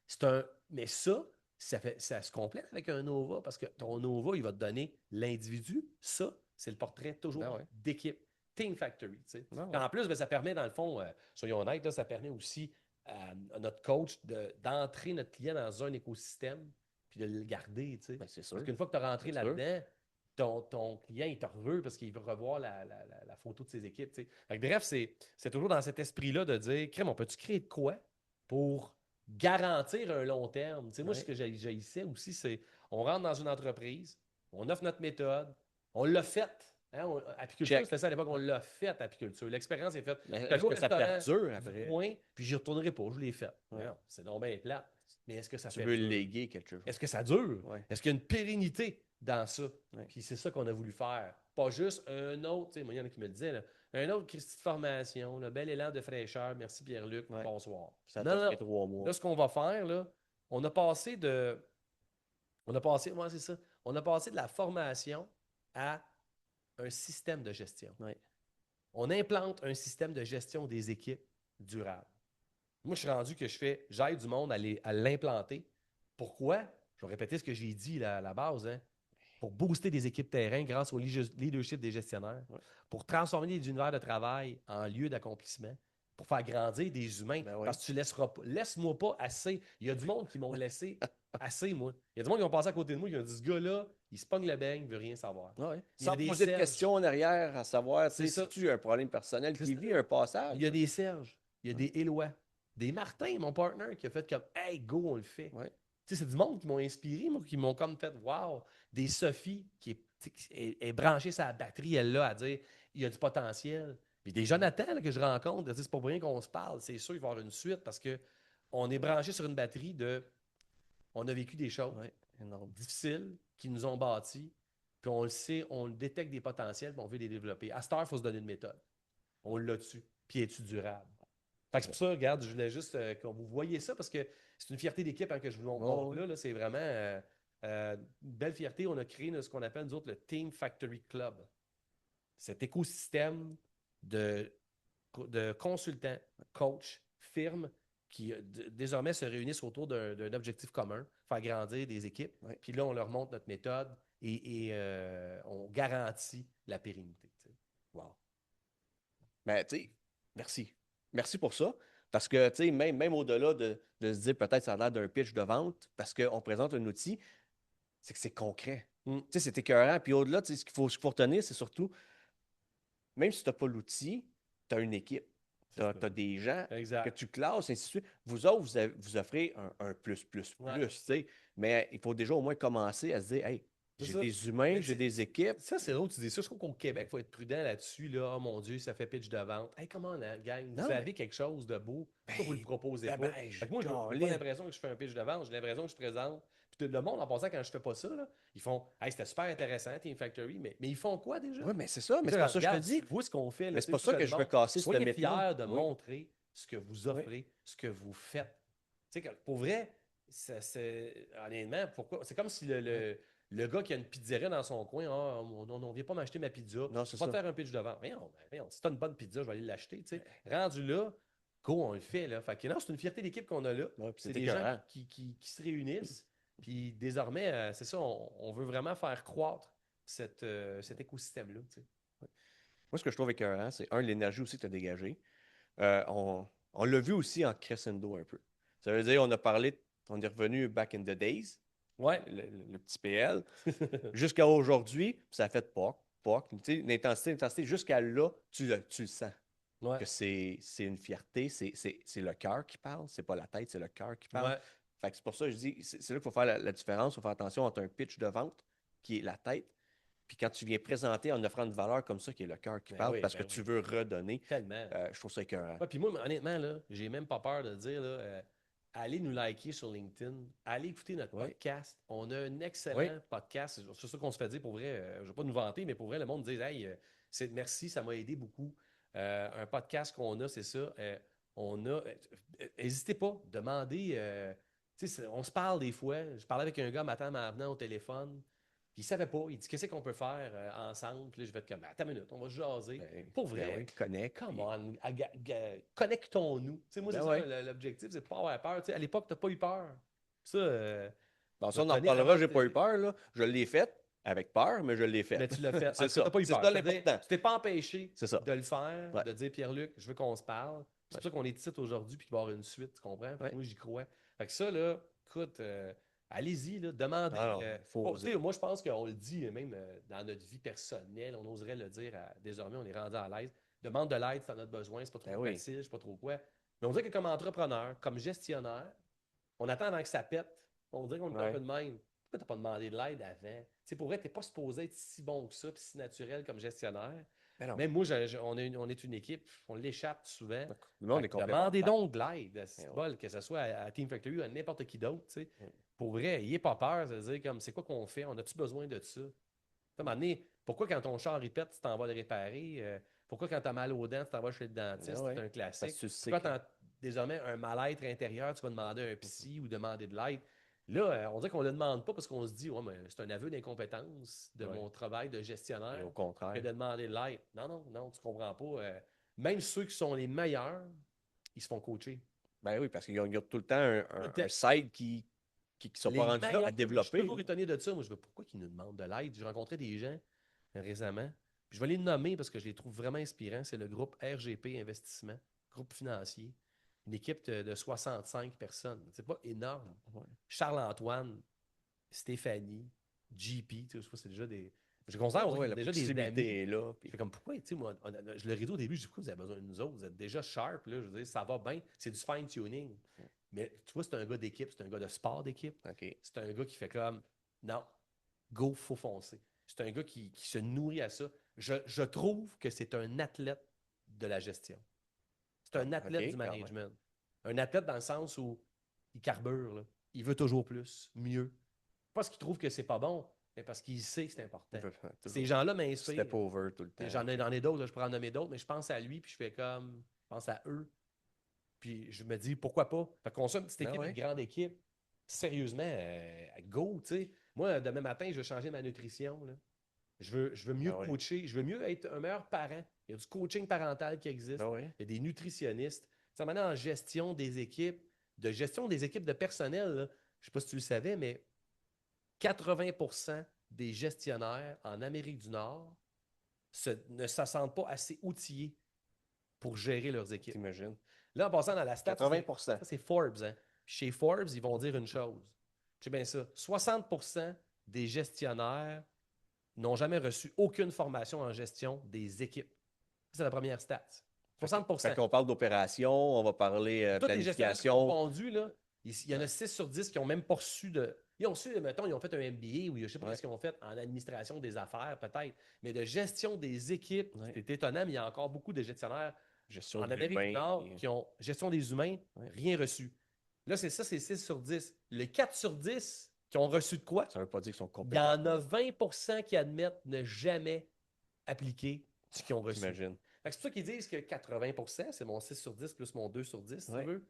ça. Mais ça se complète avec un Nova parce que ton Nova, il va te donner l'individu. Ça, c'est le portrait toujours Ben ouais. d'équipe. Team Factory. Tu sais. Ben ouais. En plus, ben, ça permet, dans le fond, soyons honnêtes, là, ça permet aussi à notre coach d'entrer notre client dans un écosystème puis de le garder. Tu sais. Ben, c'est sûr. Parce qu'une fois que tu as rentré C'est là-dedans, ton client, il te veut parce qu'il veut revoir la photo de ses équipes. Tu sais. Fait que bref, c'est toujours dans cet esprit-là de dire, crème, on peut-tu créer de quoi pour garantir un long terme? Tu sais, moi, Ouais. ce que j'haïssais aussi, c'est on rentre dans une entreprise, on offre notre méthode, on l'a faite. Hein, apiculture, Check. c'était ça à l'époque, on l'a fait, apiculture. L'expérience est faite. Mais T'as est-ce joué que au ça restaurant, perdure après? point, puis j'y retournerai pas, je l'ai fait. Ouais. Non, c'est donc bien plat. Mais est-ce que ça Tu fait veux léguer quelque chose. Est-ce que ça dure? Ouais. Est-ce qu'il y a une pérennité dans ça? Ouais. Puis c'est ça qu'on a voulu faire. Pas juste un autre, tu sais, moi, il y en a qui me le disaient, là, un autre Christie de formation, le bel élan de fraîcheur, merci Pierre-Luc, Ouais. bonsoir. Ça Non, t'a non, fait 3 mois. là, ce qu'on va faire, là, on a passé de la formation à un système de gestion. Ouais. On implante un système de gestion des équipes durable. Moi, je suis rendu que j'aide du monde à l'implanter. Pourquoi? Je vais répéter ce que j'ai dit là, à la base. Hein? Pour booster des équipes terrain grâce au leadership des gestionnaires, Ouais. pour transformer les univers de travail en lieu d'accomplissement, pour faire grandir des humains. Ben ouais. Parce que tu laisseras pas. Laisse-moi pas assez. Il y a du monde qui m'ont laissé assez, moi. Il y a du monde qui ont passé à côté de moi, qui ont dit ce gars-là, il se pogne le beigne, il veut rien savoir. Ouais. Il y a Sans des poser de Serge. questions en arrière, à savoir C'est ça. si tu as un problème personnel C'est qui ça. vit un passage. Il y a des Serge, il y a des Éloi, des Martin, mon partner, qui a fait comme hey, go, on le fait. Ouais. Tu sais, c'est du monde qui m'ont inspiré, moi, qui m'ont comme fait wow. Des Sophie qui est branchée sa batterie, elle là, à dire il y a du potentiel. Puis des Jonathan là, que je rencontre, tu sais, c'est pas pour rien qu'on se parle. C'est sûr qu'il va y avoir une suite parce qu'on est branché sur une batterie de. On a vécu des choses Ouais. Énorme. difficiles qui nous ont bâtis. Puis on le sait, on détecte des potentiels, puis on veut les développer. À cette heure, il faut se donner une méthode. On l'a dessus. Puis est-tu durable? Fait que c'est pour ça, regarde, je voulais juste que vous voyez ça parce que c'est une fierté d'équipe hein, que je vous montre. Oh, Là, c'est vraiment une belle fierté. On a créé ce qu'on appelle, nous autres, le Team Factory Club. Cet écosystème de consultants, coachs, firmes qui désormais se réunissent autour d'un objectif commun, faire grandir des équipes. Ouais. Puis là, on leur montre notre méthode et on garantit la pérennité. T'sais. Wow. Ben, tu sais, merci. Merci pour ça. Parce que, tu sais, même au-delà de se dire peut-être ça a l'air d'un pitch de vente, parce qu'on présente un outil, c'est que c'est concret. Tu sais, c'est écœurant. Puis au-delà, tu sais, ce qu'il faut retenir, c'est surtout, même si tu n'as pas l'outil, tu as une équipe. Tu as des gens Exact. que tu classes, ainsi de suite. Vous autres, vous offrez un plus, Ouais. tu sais. Mais il faut déjà au moins commencer à se dire, hey, C'est j'ai ça. des humains, Mais j'ai des équipes. Ça, c'est drôle, tu dis ça. Je trouve qu'au Québec, il faut être prudent là-dessus. Là. Oh mon Dieu, ça fait pitch de vente. Hey, comment on a, gang? Vous Non, avez quelque chose de beau. Pourquoi vous ne le proposez pas? Fait que moi, je n'ai pas Colin. l'impression que je fais un pitch de vente. J'ai l'impression que je présente. Puis le monde, en passant, quand je fais pas ça, là, ils font hey, c'était super intéressant, Team Factory. Mais ils font quoi déjà? Oui, mais c'est ça. Mais c'est pas ça que je te dis. Vous, ce qu'on fait. Là, Mais c'est tu pas sais, ça tout que le je veux monde, casser cette soyez méthode. fiers de Oui. montrer ce que vous offrez, ce que vous faites. Tu sais, pour vrai, honnêtement, pourquoi? C'est comme si le gars qui a une pizzeria dans son coin, on vient pas m'acheter ma pizza. Non, c'est pas ça. te faire un pitch de vente. Voyons, si tu as une bonne pizza, je vais aller l'acheter. Tu sais. Rendu là, go, on le fait. Là. Fait que non, c'est une fierté d'équipe qu'on a là. Ouais, puis c'est c'est des gens écœurant. qui se réunissent. Puis désormais, c'est ça, on veut vraiment faire croître cet écosystème-là. Tu sais. Moi, ce que je trouve écœurant, c'est l'énergie aussi que tu as dégagée. On l'a vu aussi en crescendo un peu. Ça veut dire, on a parlé, on est revenu back in the days, Ouais. le petit PL, jusqu'à aujourd'hui, puis ça a fait POC. Tu sais, l'intensité, jusqu'à là, tu le sens. Ouais. Que c'est une fierté, c'est le cœur qui parle, c'est pas la tête, c'est le cœur qui parle. Ouais. Fait que c'est pour ça que je dis, c'est là qu'il faut faire la différence, il faut faire attention entre un pitch de vente, qui est la tête, puis quand tu viens présenter en offrant une valeur comme ça, qui est le cœur qui Ben parle, oui, parce ben que oui. tu veux redonner, Tellement. je trouve ça écœurant. Ouais, puis moi, honnêtement, là, j'ai même pas peur de dire, là, allez nous liker sur LinkedIn, allez écouter notre Ouais. podcast. On a un excellent Oui. podcast. C'est ça qu'on se fait dire pour vrai. Je ne vais pas nous vanter, mais pour vrai, le monde dit hey, merci, ça m'a aidé beaucoup. Un podcast qu'on a, c'est ça. N'hésitez pas, demandez. On se parle des fois. Je parlais avec un gars matin en venant au téléphone. Puis il savait pas. Il dit qu'est-ce qu'on peut faire ensemble. Puis là, je vais être comme attends une minute, on va se jaser. Ben, Pour vrai. ben oui, connect. Come on, connectons-nous. Moi, Ben c'est ouais. ça l'objectif, c'est de pas avoir peur. À l'époque, tu n'as pas eu peur. Ça, Bon, je ça, vais on te en donner reparlera, vraiment j'ai pas eu peur, là. Je l'ai fait avec peur, mais je l'ai fait. Mais tu l'as fait. C'est ça. Tu n'as pas eu C'est peur. ça C'est-à-dire, l'important. tu t'es pas empêché C'est ça. de le faire, Ouais. de dire Pierre-Luc, je veux qu'on se parle. C'est pour ça qu'on est ici aujourd'hui puis qu'il va y avoir une suite, tu comprends? Ouais. Moi, j'y crois. Fait que ça, là, écoute, allez-y, là, demandez. Alors, faut tu oser. sais, moi, je pense qu'on le dit même dans notre vie personnelle, on oserait le dire désormais, on est rendu à l'aise. Demande de l'aide si tu en as besoin, c'est pas trop Ben oui. facile, je sais pas trop quoi. Mais on dirait que comme entrepreneur, comme gestionnaire, on attend avant que ça pète. On dirait qu'on est un Ouais. peu de même. Pourquoi tu n'as pas demandé de l'aide avant? Tu sais, pour vrai, tu n'es pas supposé être si bon que ça puis si naturel comme gestionnaire. Ben non. Même moi, on est une équipe, on l'échappe souvent. Le monde est Demandez complètement. donc de l'aide, c'est Ben bol, que ce soit à Team Factory ou à n'importe qui d'autre. Tu sais. Mm. Pour vrai, n'ayez pas peur de dire comme c'est quoi qu'on fait, on a-tu besoin de ça? À un moment donné, pourquoi quand ton char répète, tu t'en vas le réparer? Pourquoi quand tu as mal aux dents, tu t'en vas chez le dentiste? Ouais. C'est un Parce classique. que tu sais Pourquoi que- tu as désormais un mal-être intérieur, tu vas demander à un psy ou demander de l'aide? Là, on dirait qu'on ne le demande pas parce qu'on se dit, ouais, mais c'est un aveu d'incompétence de Ouais. mon travail de Et gestionnaire au que contraire. de demander de l'aide. Non, tu ne comprends pas. Même ceux qui sont les meilleurs, ils se font coacher. Ben oui, parce qu'ils ont tout le temps un side qui ne sont Les pas rendus là meilleurs, à je développer. suis toujours étonné de ça. Moi, je veux pourquoi ils nous demandent de l'aide. J'ai rencontré des gens récemment. Puis je vais les nommer parce que je les trouve vraiment inspirants. C'est le groupe RGP Investissement, groupe financier. Une équipe de 65 personnes. C'est pas énorme. Ouais. Charles-Antoine, Stéphanie, JP, tu sais, c'est déjà des. Je considère Ouais, la déjà des amis. proximité est là. Je Puis... fais comme pourquoi, tu sais, moi, je le réseau au début, je dis pourquoi vous avez besoin de nous autres? Vous êtes déjà sharp, là, je veux dire, ça va bien. C'est du fine-tuning. Mais tu vois, c'est un gars d'équipe, c'est un gars de sport d'équipe. OK. C'est un gars qui fait comme non, go, faut foncer. C'est un gars qui se nourrit à ça. Je trouve que c'est un athlète de la gestion. C'est un athlète OK, du quand même. management. Un athlète dans le sens où il carbure, là. Il veut toujours plus, mieux. Pas parce qu'il trouve que c'est pas bon, mais parce qu'il sait que c'est important. Ces gens-là m'inspirent. Step over tout le temps. J'en ai d'autres, là, je pourrais en nommer d'autres, mais je pense à lui, puis je fais comme, je pense à eux. Puis je me dis, pourquoi pas? Fait qu'on soit une petite Ben équipe, ouais. une grande équipe. Sérieusement, go, tu sais. Moi, demain matin, je veux changer ma nutrition, là. Je veux mieux Ben ouais. coacher, je veux mieux être un meilleur parent. Il y a du coaching parental qui existe. Ben ouais. Il y a des nutritionnistes. Ça maintenant en gestion des équipes, de personnel, là, je ne sais pas si tu le savais, mais 80% des gestionnaires en Amérique du Nord ne se sentent pas assez outillés pour gérer leurs équipes. T'imagines? Là, en passant dans la stat, 80%. ça, c'est Forbes. Hein. Chez Forbes, ils vont dire une chose. C'est bien ça. 60% des gestionnaires n'ont jamais reçu aucune formation en gestion des équipes. C'est la première stat. 60%. Fait qu'on parle d'opération, on va parler Tous les gestionnaires planification. confondus, là, il y en a 6 sur 10 qui n'ont même pas reçu de. Ils ont reçu, mettons, ils ont fait un MBA ou je ne sais pas ce qu'ils ont fait en administration des affaires, peut-être, mais de gestion des équipes, c'est étonnant, mais il y a encore beaucoup de gestionnaires Gestion en de Amérique du Nord qui ont gestion des humains, rien reçu. Là, c'est 6 sur 10. Le 4 sur 10 qui ont reçu de quoi? Ça ne veut pas dire qu'ils sont Il y compétents. en a 20% qui admettent ne jamais appliquer ce qu'ils ont reçu. T'imagines? C'est pour ça qu'ils disent que 80%, c'est mon 6 sur 10 plus mon 2 sur 10, si Ouais. tu veux,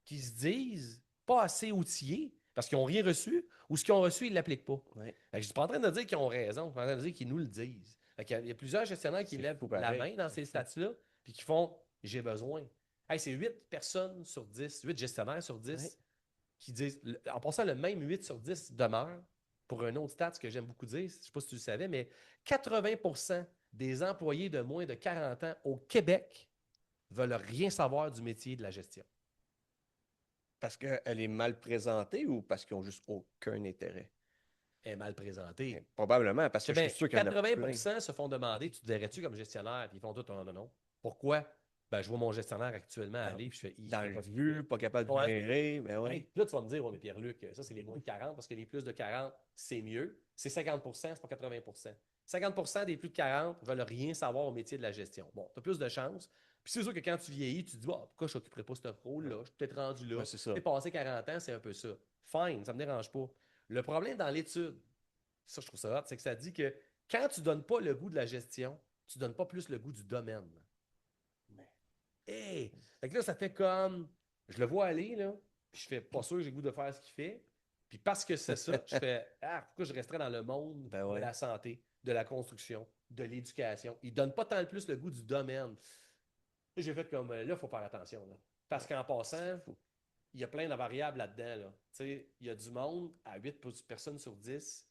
qui se disent pas assez outillés parce qu'ils n'ont rien reçu ou ce qu'ils ont reçu, ils ne l'appliquent pas. Ouais. Je ne suis pas en train de dire qu'ils ont raison, je suis en train de dire qu'ils nous le disent. Il y a plusieurs gestionnaires qui C'est lèvent fou, la pareil. main dans ces stats-là puis qui font « j'ai besoin ». Hey, c'est 8 personnes sur 10, 8 gestionnaires sur 10 Ouais. qui disent, en passant le même 8 sur 10 demeure, pour un autre stat, ce que j'aime beaucoup dire, je ne sais pas si tu le savais, mais 80% des employés de moins de 40 ans au Québec veulent rien savoir du métier de la gestion. Parce qu'elle est mal présentée ou parce qu'ils n'ont juste aucun intérêt? Elle est mal présentée. Probablement, parce que je suis sûr qu'il y en a 80% plein. se font demander, tu te verrais-tu comme gestionnaire? Puis ils font tout, non. Pourquoi? Ben, je vois mon gestionnaire actuellement aller, puis je fais... Dans le vue, pas capable de Ouais. gérer, mais ouais. Hey, là, tu vas me dire, mais Pierre-Luc, ça, c'est les moins de 40, parce que les plus de 40, c'est mieux. C'est 50%, c'est pas 80%. 50% des plus de 40 veulent rien savoir au métier de la gestion. Bon, tu as plus de chance. Puis c'est sûr que quand tu vieillis, tu te dis, pourquoi je n'occuperais pas ce rôle-là? Je suis peut-être rendu là. Ouais, c'est ça. Passé 40 ans, c'est un peu ça. Fine, ça ne me dérange pas. Le problème dans l'étude, ça, je trouve ça hot, c'est que ça dit que quand tu ne donnes pas le goût de la gestion, tu ne donnes pas plus le goût du domaine. Hey! Fait que là, ça fait comme. Je le vois aller, là, puis je fais pas sûr que j'ai le goût de faire ce qu'il fait. Puis parce que c'est ça, je fais pourquoi je resterais dans le monde Ben de ouais. la santé, de la construction, de l'éducation. Il donne pas tant le plus le goût du domaine. Là, j'ai fait comme là, il faut faire attention. Là. Parce qu'en passant, il y a plein de variables là-dedans. Là. Tu sais, il y a du monde à 8 personnes sur 10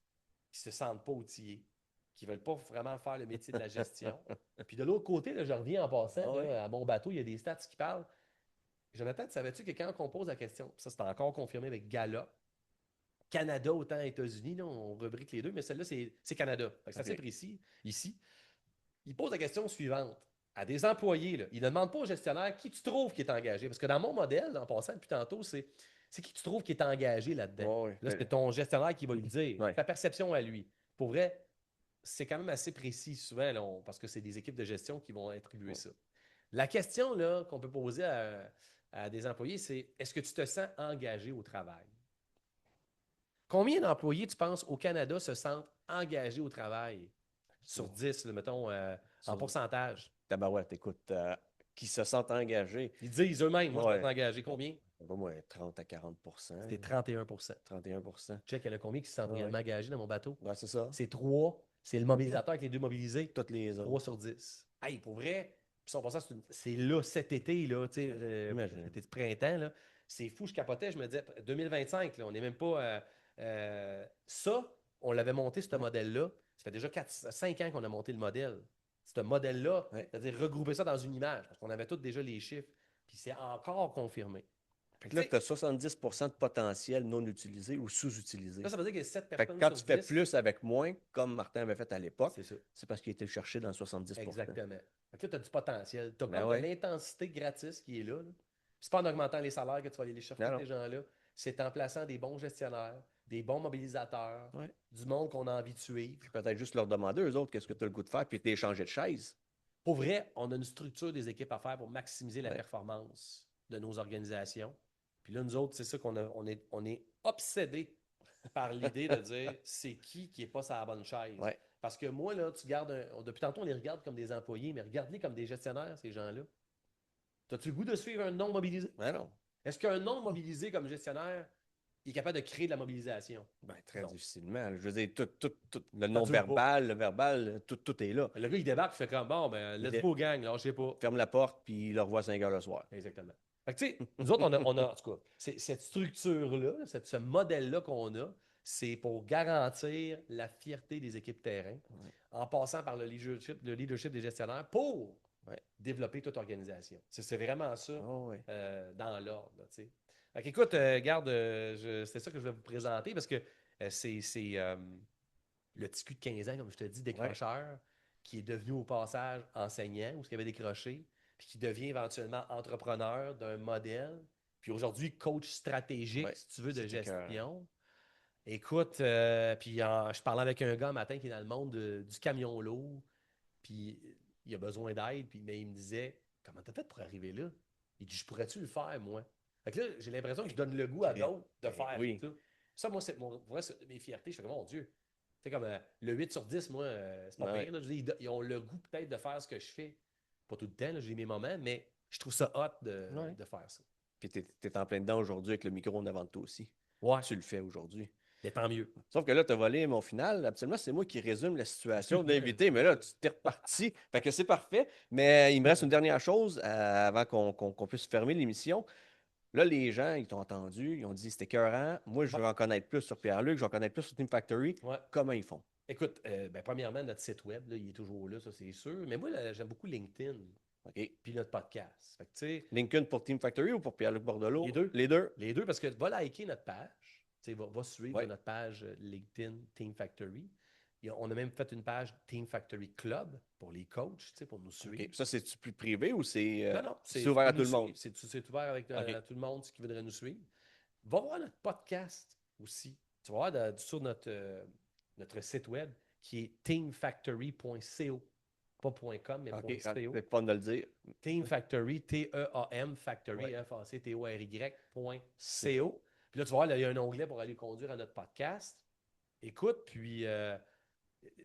qui se sentent pas outillés, qui ne veulent pas vraiment faire le métier de la gestion. Puis de l'autre côté, là, je reviens en passant Ah ouais. là, à mon bateau, il y a des stats qui parlent. Jonathan, savais-tu que quand on pose la question, ça c'est encore confirmé avec Gallup, Canada autant États-Unis, là, on rubrique les deux, mais celle-là, c'est Canada. Fait que c'est assez précis ici. Il pose la question suivante à des employés. Là. Il ne demande pas au gestionnaire qui tu trouves qui est engagé. Parce que dans mon modèle, en passant depuis tantôt, c'est qui tu trouves qui est engagé là-dedans. Ouais, ouais. Là, c'est ton gestionnaire qui va lui dire, Ouais. ta perception à lui. Pour vrai, c'est quand même assez précis souvent, là, parce que c'est des équipes de gestion qui vont attribuer ça. La question là, qu'on peut poser à des employés, c'est est-ce que tu te sens engagé au travail? Combien d'employés, tu penses, au Canada se sentent engagés au travail? Sur 10, là, mettons, en pourcentage. Tabarouette, écoute, qui se sentent engagés. Ils disent eux-mêmes, moi, je Ouais. vais t'engager. Combien? Pas moi, 30 à 40 C'était 31 31 Check, il y en a combien qui se sentent réellement engagés dans mon bateau? Ouais, c'est ça. C'est 3. C'est le mobilisateur avec les deux mobilisés. Toutes les 3 autres. sur 10. Hey, pour vrai, puis ça, en passant, c'est là, cet été, là, tu sais, Imagine. cet été de printemps, là. C'est fou, je capotais, je me disais, 2025, là, on n'est même pas. Ça, on l'avait monté, ce modèle-là. Ça fait déjà 5 ans qu'on a monté le modèle. Ce modèle-là, Ouais. c'est-à-dire regrouper ça dans une image, parce qu'on avait tous déjà les chiffres, puis c'est encore confirmé. Fait que là, tu as 70 de potentiel non utilisé ou sous-utilisé. Là, ça veut dire qu'il y a 7 Fait personnes que quand sur tu fais 10, plus avec moins, comme Martin avait fait à l'époque, c'est ça. c'est parce qu'il était cherché dans le 70 Exactement. Fait que là, tu as du potentiel. Tu as Ben comme ouais. de l'intensité gratis qui est là. C'est pas en augmentant les salaires que tu vas aller les chercher, Non, ces gens-là. C'est en plaçant des bons gestionnaires, des bons mobilisateurs, Ouais. du monde qu'on a envie de suivre. Puis peut-être juste leur demander, eux autres, qu'est-ce que tu as le goût de faire, puis t'es changé de chaise. Pour vrai, on a une structure des équipes à faire pour maximiser la Ouais. performance de nos organisations. Puis là, nous autres, c'est ça on est obsédés par l'idée de dire c'est qui n'est pas sa bonne chaise. Ouais. Parce que moi, là, tu gardes depuis tantôt, on les regarde comme des employés, mais regarde-les comme des gestionnaires, ces gens-là. As-tu le goût de suivre un non mobilisé? Ben non. Est-ce qu'un non mobilisé comme gestionnaire est capable de créer de la mobilisation? Ben, très Non. difficilement. Je veux dire, tout, le dure non-verbal, le verbal, tout est là. Le gars, il débarque, il fait comme bon, ben, let's go, gang, là, je sais pas. Ferme la porte, puis il le revoit à 5 heures le soir. Exactement. Fait que, tu sais, nous autres, on a en tout cas, cette structure-là, ce modèle-là qu'on a, c'est pour garantir la fierté des équipes terrain en passant par le leadership des gestionnaires pour développer toute organisation. C'est vraiment ça dans l'ordre. Là, tu sais. Fait qu'écoute, regarde, c'est ça que je vais vous présenter parce que c'est le petit cul de 15 ans, comme je te dis, décrocheur, qui est devenu au passage enseignant ou ce qui avait décroché, puis qui devient éventuellement entrepreneur d'un modèle, puis aujourd'hui coach stratégique, si tu veux, de gestion. Écoute, puis je parlais avec un gars un matin qui est dans le monde du camion lourd, puis il a besoin d'aide, mais il me disait comment t'as fait pour arriver là? Il dit je pourrais-tu le faire, moi? Fait que là, j'ai l'impression que je donne le goût à d'autres de faire ça. Ça, moi, c'est mes fiertés. Je fais comme, mon Dieu. C'est comme le 8 sur 10, moi, c'est pas pire. Là. Je dis, ils ont le goût peut-être de faire ce que je fais. Pas tout le temps, là, j'ai mes moments, mais je trouve ça hot de faire ça. Puis t'es en plein dedans aujourd'hui avec le micro en avant de toi aussi. Ouais. Tu le fais aujourd'hui. Et tant mieux. Sauf que là, tu as volé mon final. Absolument, c'est moi qui résume la situation de l'invité, mais là, tu t'es reparti. Fait que c'est parfait. Mais il me reste une dernière chose avant qu'on puisse fermer l'émission. Là, les gens, ils t'ont entendu, ils ont dit c'était écœurant. Moi, je veux en connaître plus sur Pierre-Luc, je veux en connaître plus sur Team Factory. Comment ils font? Écoute, premièrement, notre site web, là, il est toujours là, ça c'est sûr. Mais moi, là, j'aime beaucoup LinkedIn. Puis notre podcast. Fait que, LinkedIn pour Team Factory ou pour Pierre-Luc Bordelot? Les deux. Les deux? Les deux, parce que va liker notre page. Va suivre notre page LinkedIn Team Factory. On a même fait une page Team Factory Club pour les coachs, pour nous suivre. Ça, c'est-tu plus privé ou c'est non, c'est ouvert à tout le monde? C'est ouvert avec à tout le monde qui voudrait nous suivre. Va voir notre podcast aussi. Tu vas voir sur notre site web qui est teamfactory.co. Pas .com, mais .co. C'est pas de le dire. Team Factory, T-E-A-M, Factory, F-A-C-T-O-R-Y.co. Puis là, tu vois, il y a un onglet pour aller conduire à notre podcast. Écoute, puis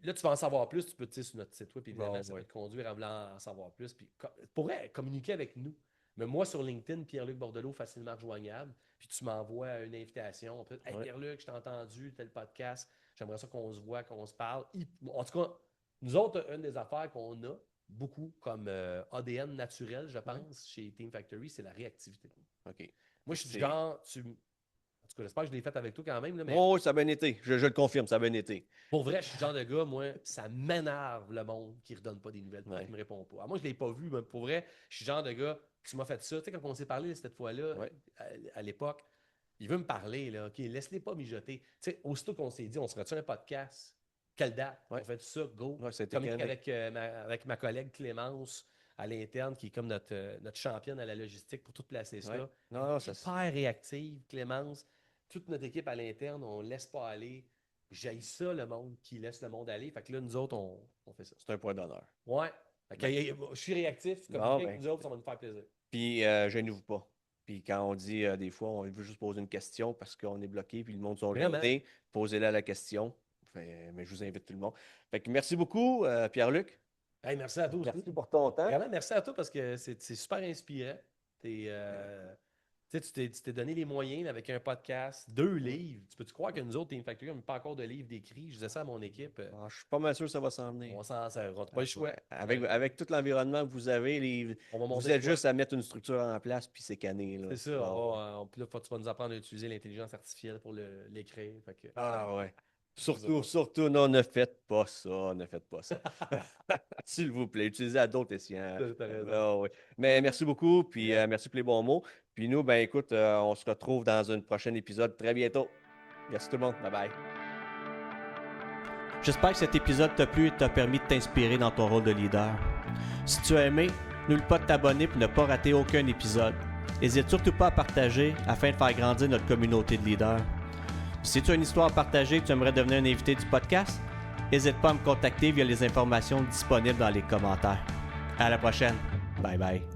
là, tu vas en savoir plus, tu peux, tu sais, sur notre site web, évidemment, Bon, ça ouais. va te conduire à vouloir en savoir plus. Puis, pourrais communiquer avec nous. Mais moi, sur LinkedIn, Pierre-Luc Bordelot, facilement rejoignable. Puis tu m'envoies une invitation. On peut dire, hey, Ouais. Pierre-Luc, je t'ai entendu, tel podcast. J'aimerais ça qu'on se voit, qu'on se parle. En tout cas, nous autres, une des affaires qu'on a, beaucoup comme ADN naturel, je pense, chez Team Factory, c'est la réactivité. OK. Moi, je suis du genre, en tout cas, j'espère que je l'ai fait avec toi quand même, là, mais Oh, ça a bien été. Je le confirme, ça a bien été. pour vrai, je suis le genre de gars, moi, ça m'énerve le monde qui ne redonne pas des nouvelles, qui ne me répond pas. Alors, moi, je ne l'ai pas vu, mais pour vrai, je suis le genre de gars, tu m'as fait ça. Tu sais, quand on s'est parlé cette fois-là, Ouais. à l'époque, il veut me parler, là, OK, laisse-les pas mijoter. Tu sais, aussitôt qu'on s'est dit, on se ferait-tu un podcast? Quelle date? Ouais. On fait ça, go. Ouais, ça a été Communique calme. avec ma collègue Clémence à l'interne, qui est comme notre championne à la logistique pour tout placer ça. Ouais. Non, ça Super réactive, Clémence. Toute notre équipe à l'interne, on ne laisse pas aller. J'haïs ça, le monde qui laisse le monde aller. Fait que là, nous autres, on fait ça. c'est un point d'honneur. Ouais. Fait que, je suis réactif. Comme Bon, avec nous autres, ça va nous faire plaisir. Puis, gênez-vous pas. Puis, quand on dit des fois, on veut juste poser une question parce qu'on est bloqué, puis le monde sont Vraiment. gênés, posez-la la question. Mais je vous invite tout le monde. Fait que merci beaucoup, Pierre-Luc. Hey, merci à tous. Merci pour ton temps. Vraiment, merci à toi parce que c'est super inspirant. Tu t'es donné les moyens avec un podcast, 2 livres. Tu peux-tu croire que nous autres, Team Factory, on n'a pas encore de livres d'écrits? Je disais ça à mon équipe. Je suis pas mal sûr que ça va s'en venir. On s'en sert. On n'a pas le choix. Avec tout l'environnement que vous avez, On va vous monter êtes quoi? juste à mettre une structure en place, puis c'est cané. Là. C'est ça. Bon. Puis là, tu vas nous apprendre à utiliser l'intelligence artificielle pour l'écrire. Fait que, Ah ouais. Surtout, non, ne faites pas ça. Ne faites pas ça. S'il vous plaît, utilisez à d'autres escients. T'as raison. Ah ouais. Mais merci beaucoup, puis merci pour les bons mots. Puis nous, ben écoute, on se retrouve dans un prochain épisode très bientôt. Merci tout le monde. Bye bye. J'espère que cet épisode t'a plu et t'a permis de t'inspirer dans ton rôle de leader. Si tu as aimé, n'oublie pas de t'abonner pour ne pas rater aucun épisode. N'hésite surtout pas à partager afin de faire grandir notre communauté de leaders. Si tu as une histoire à partager et que tu aimerais devenir un invité du podcast, n'hésite pas à me contacter via les informations disponibles dans les commentaires. À la prochaine. Bye bye.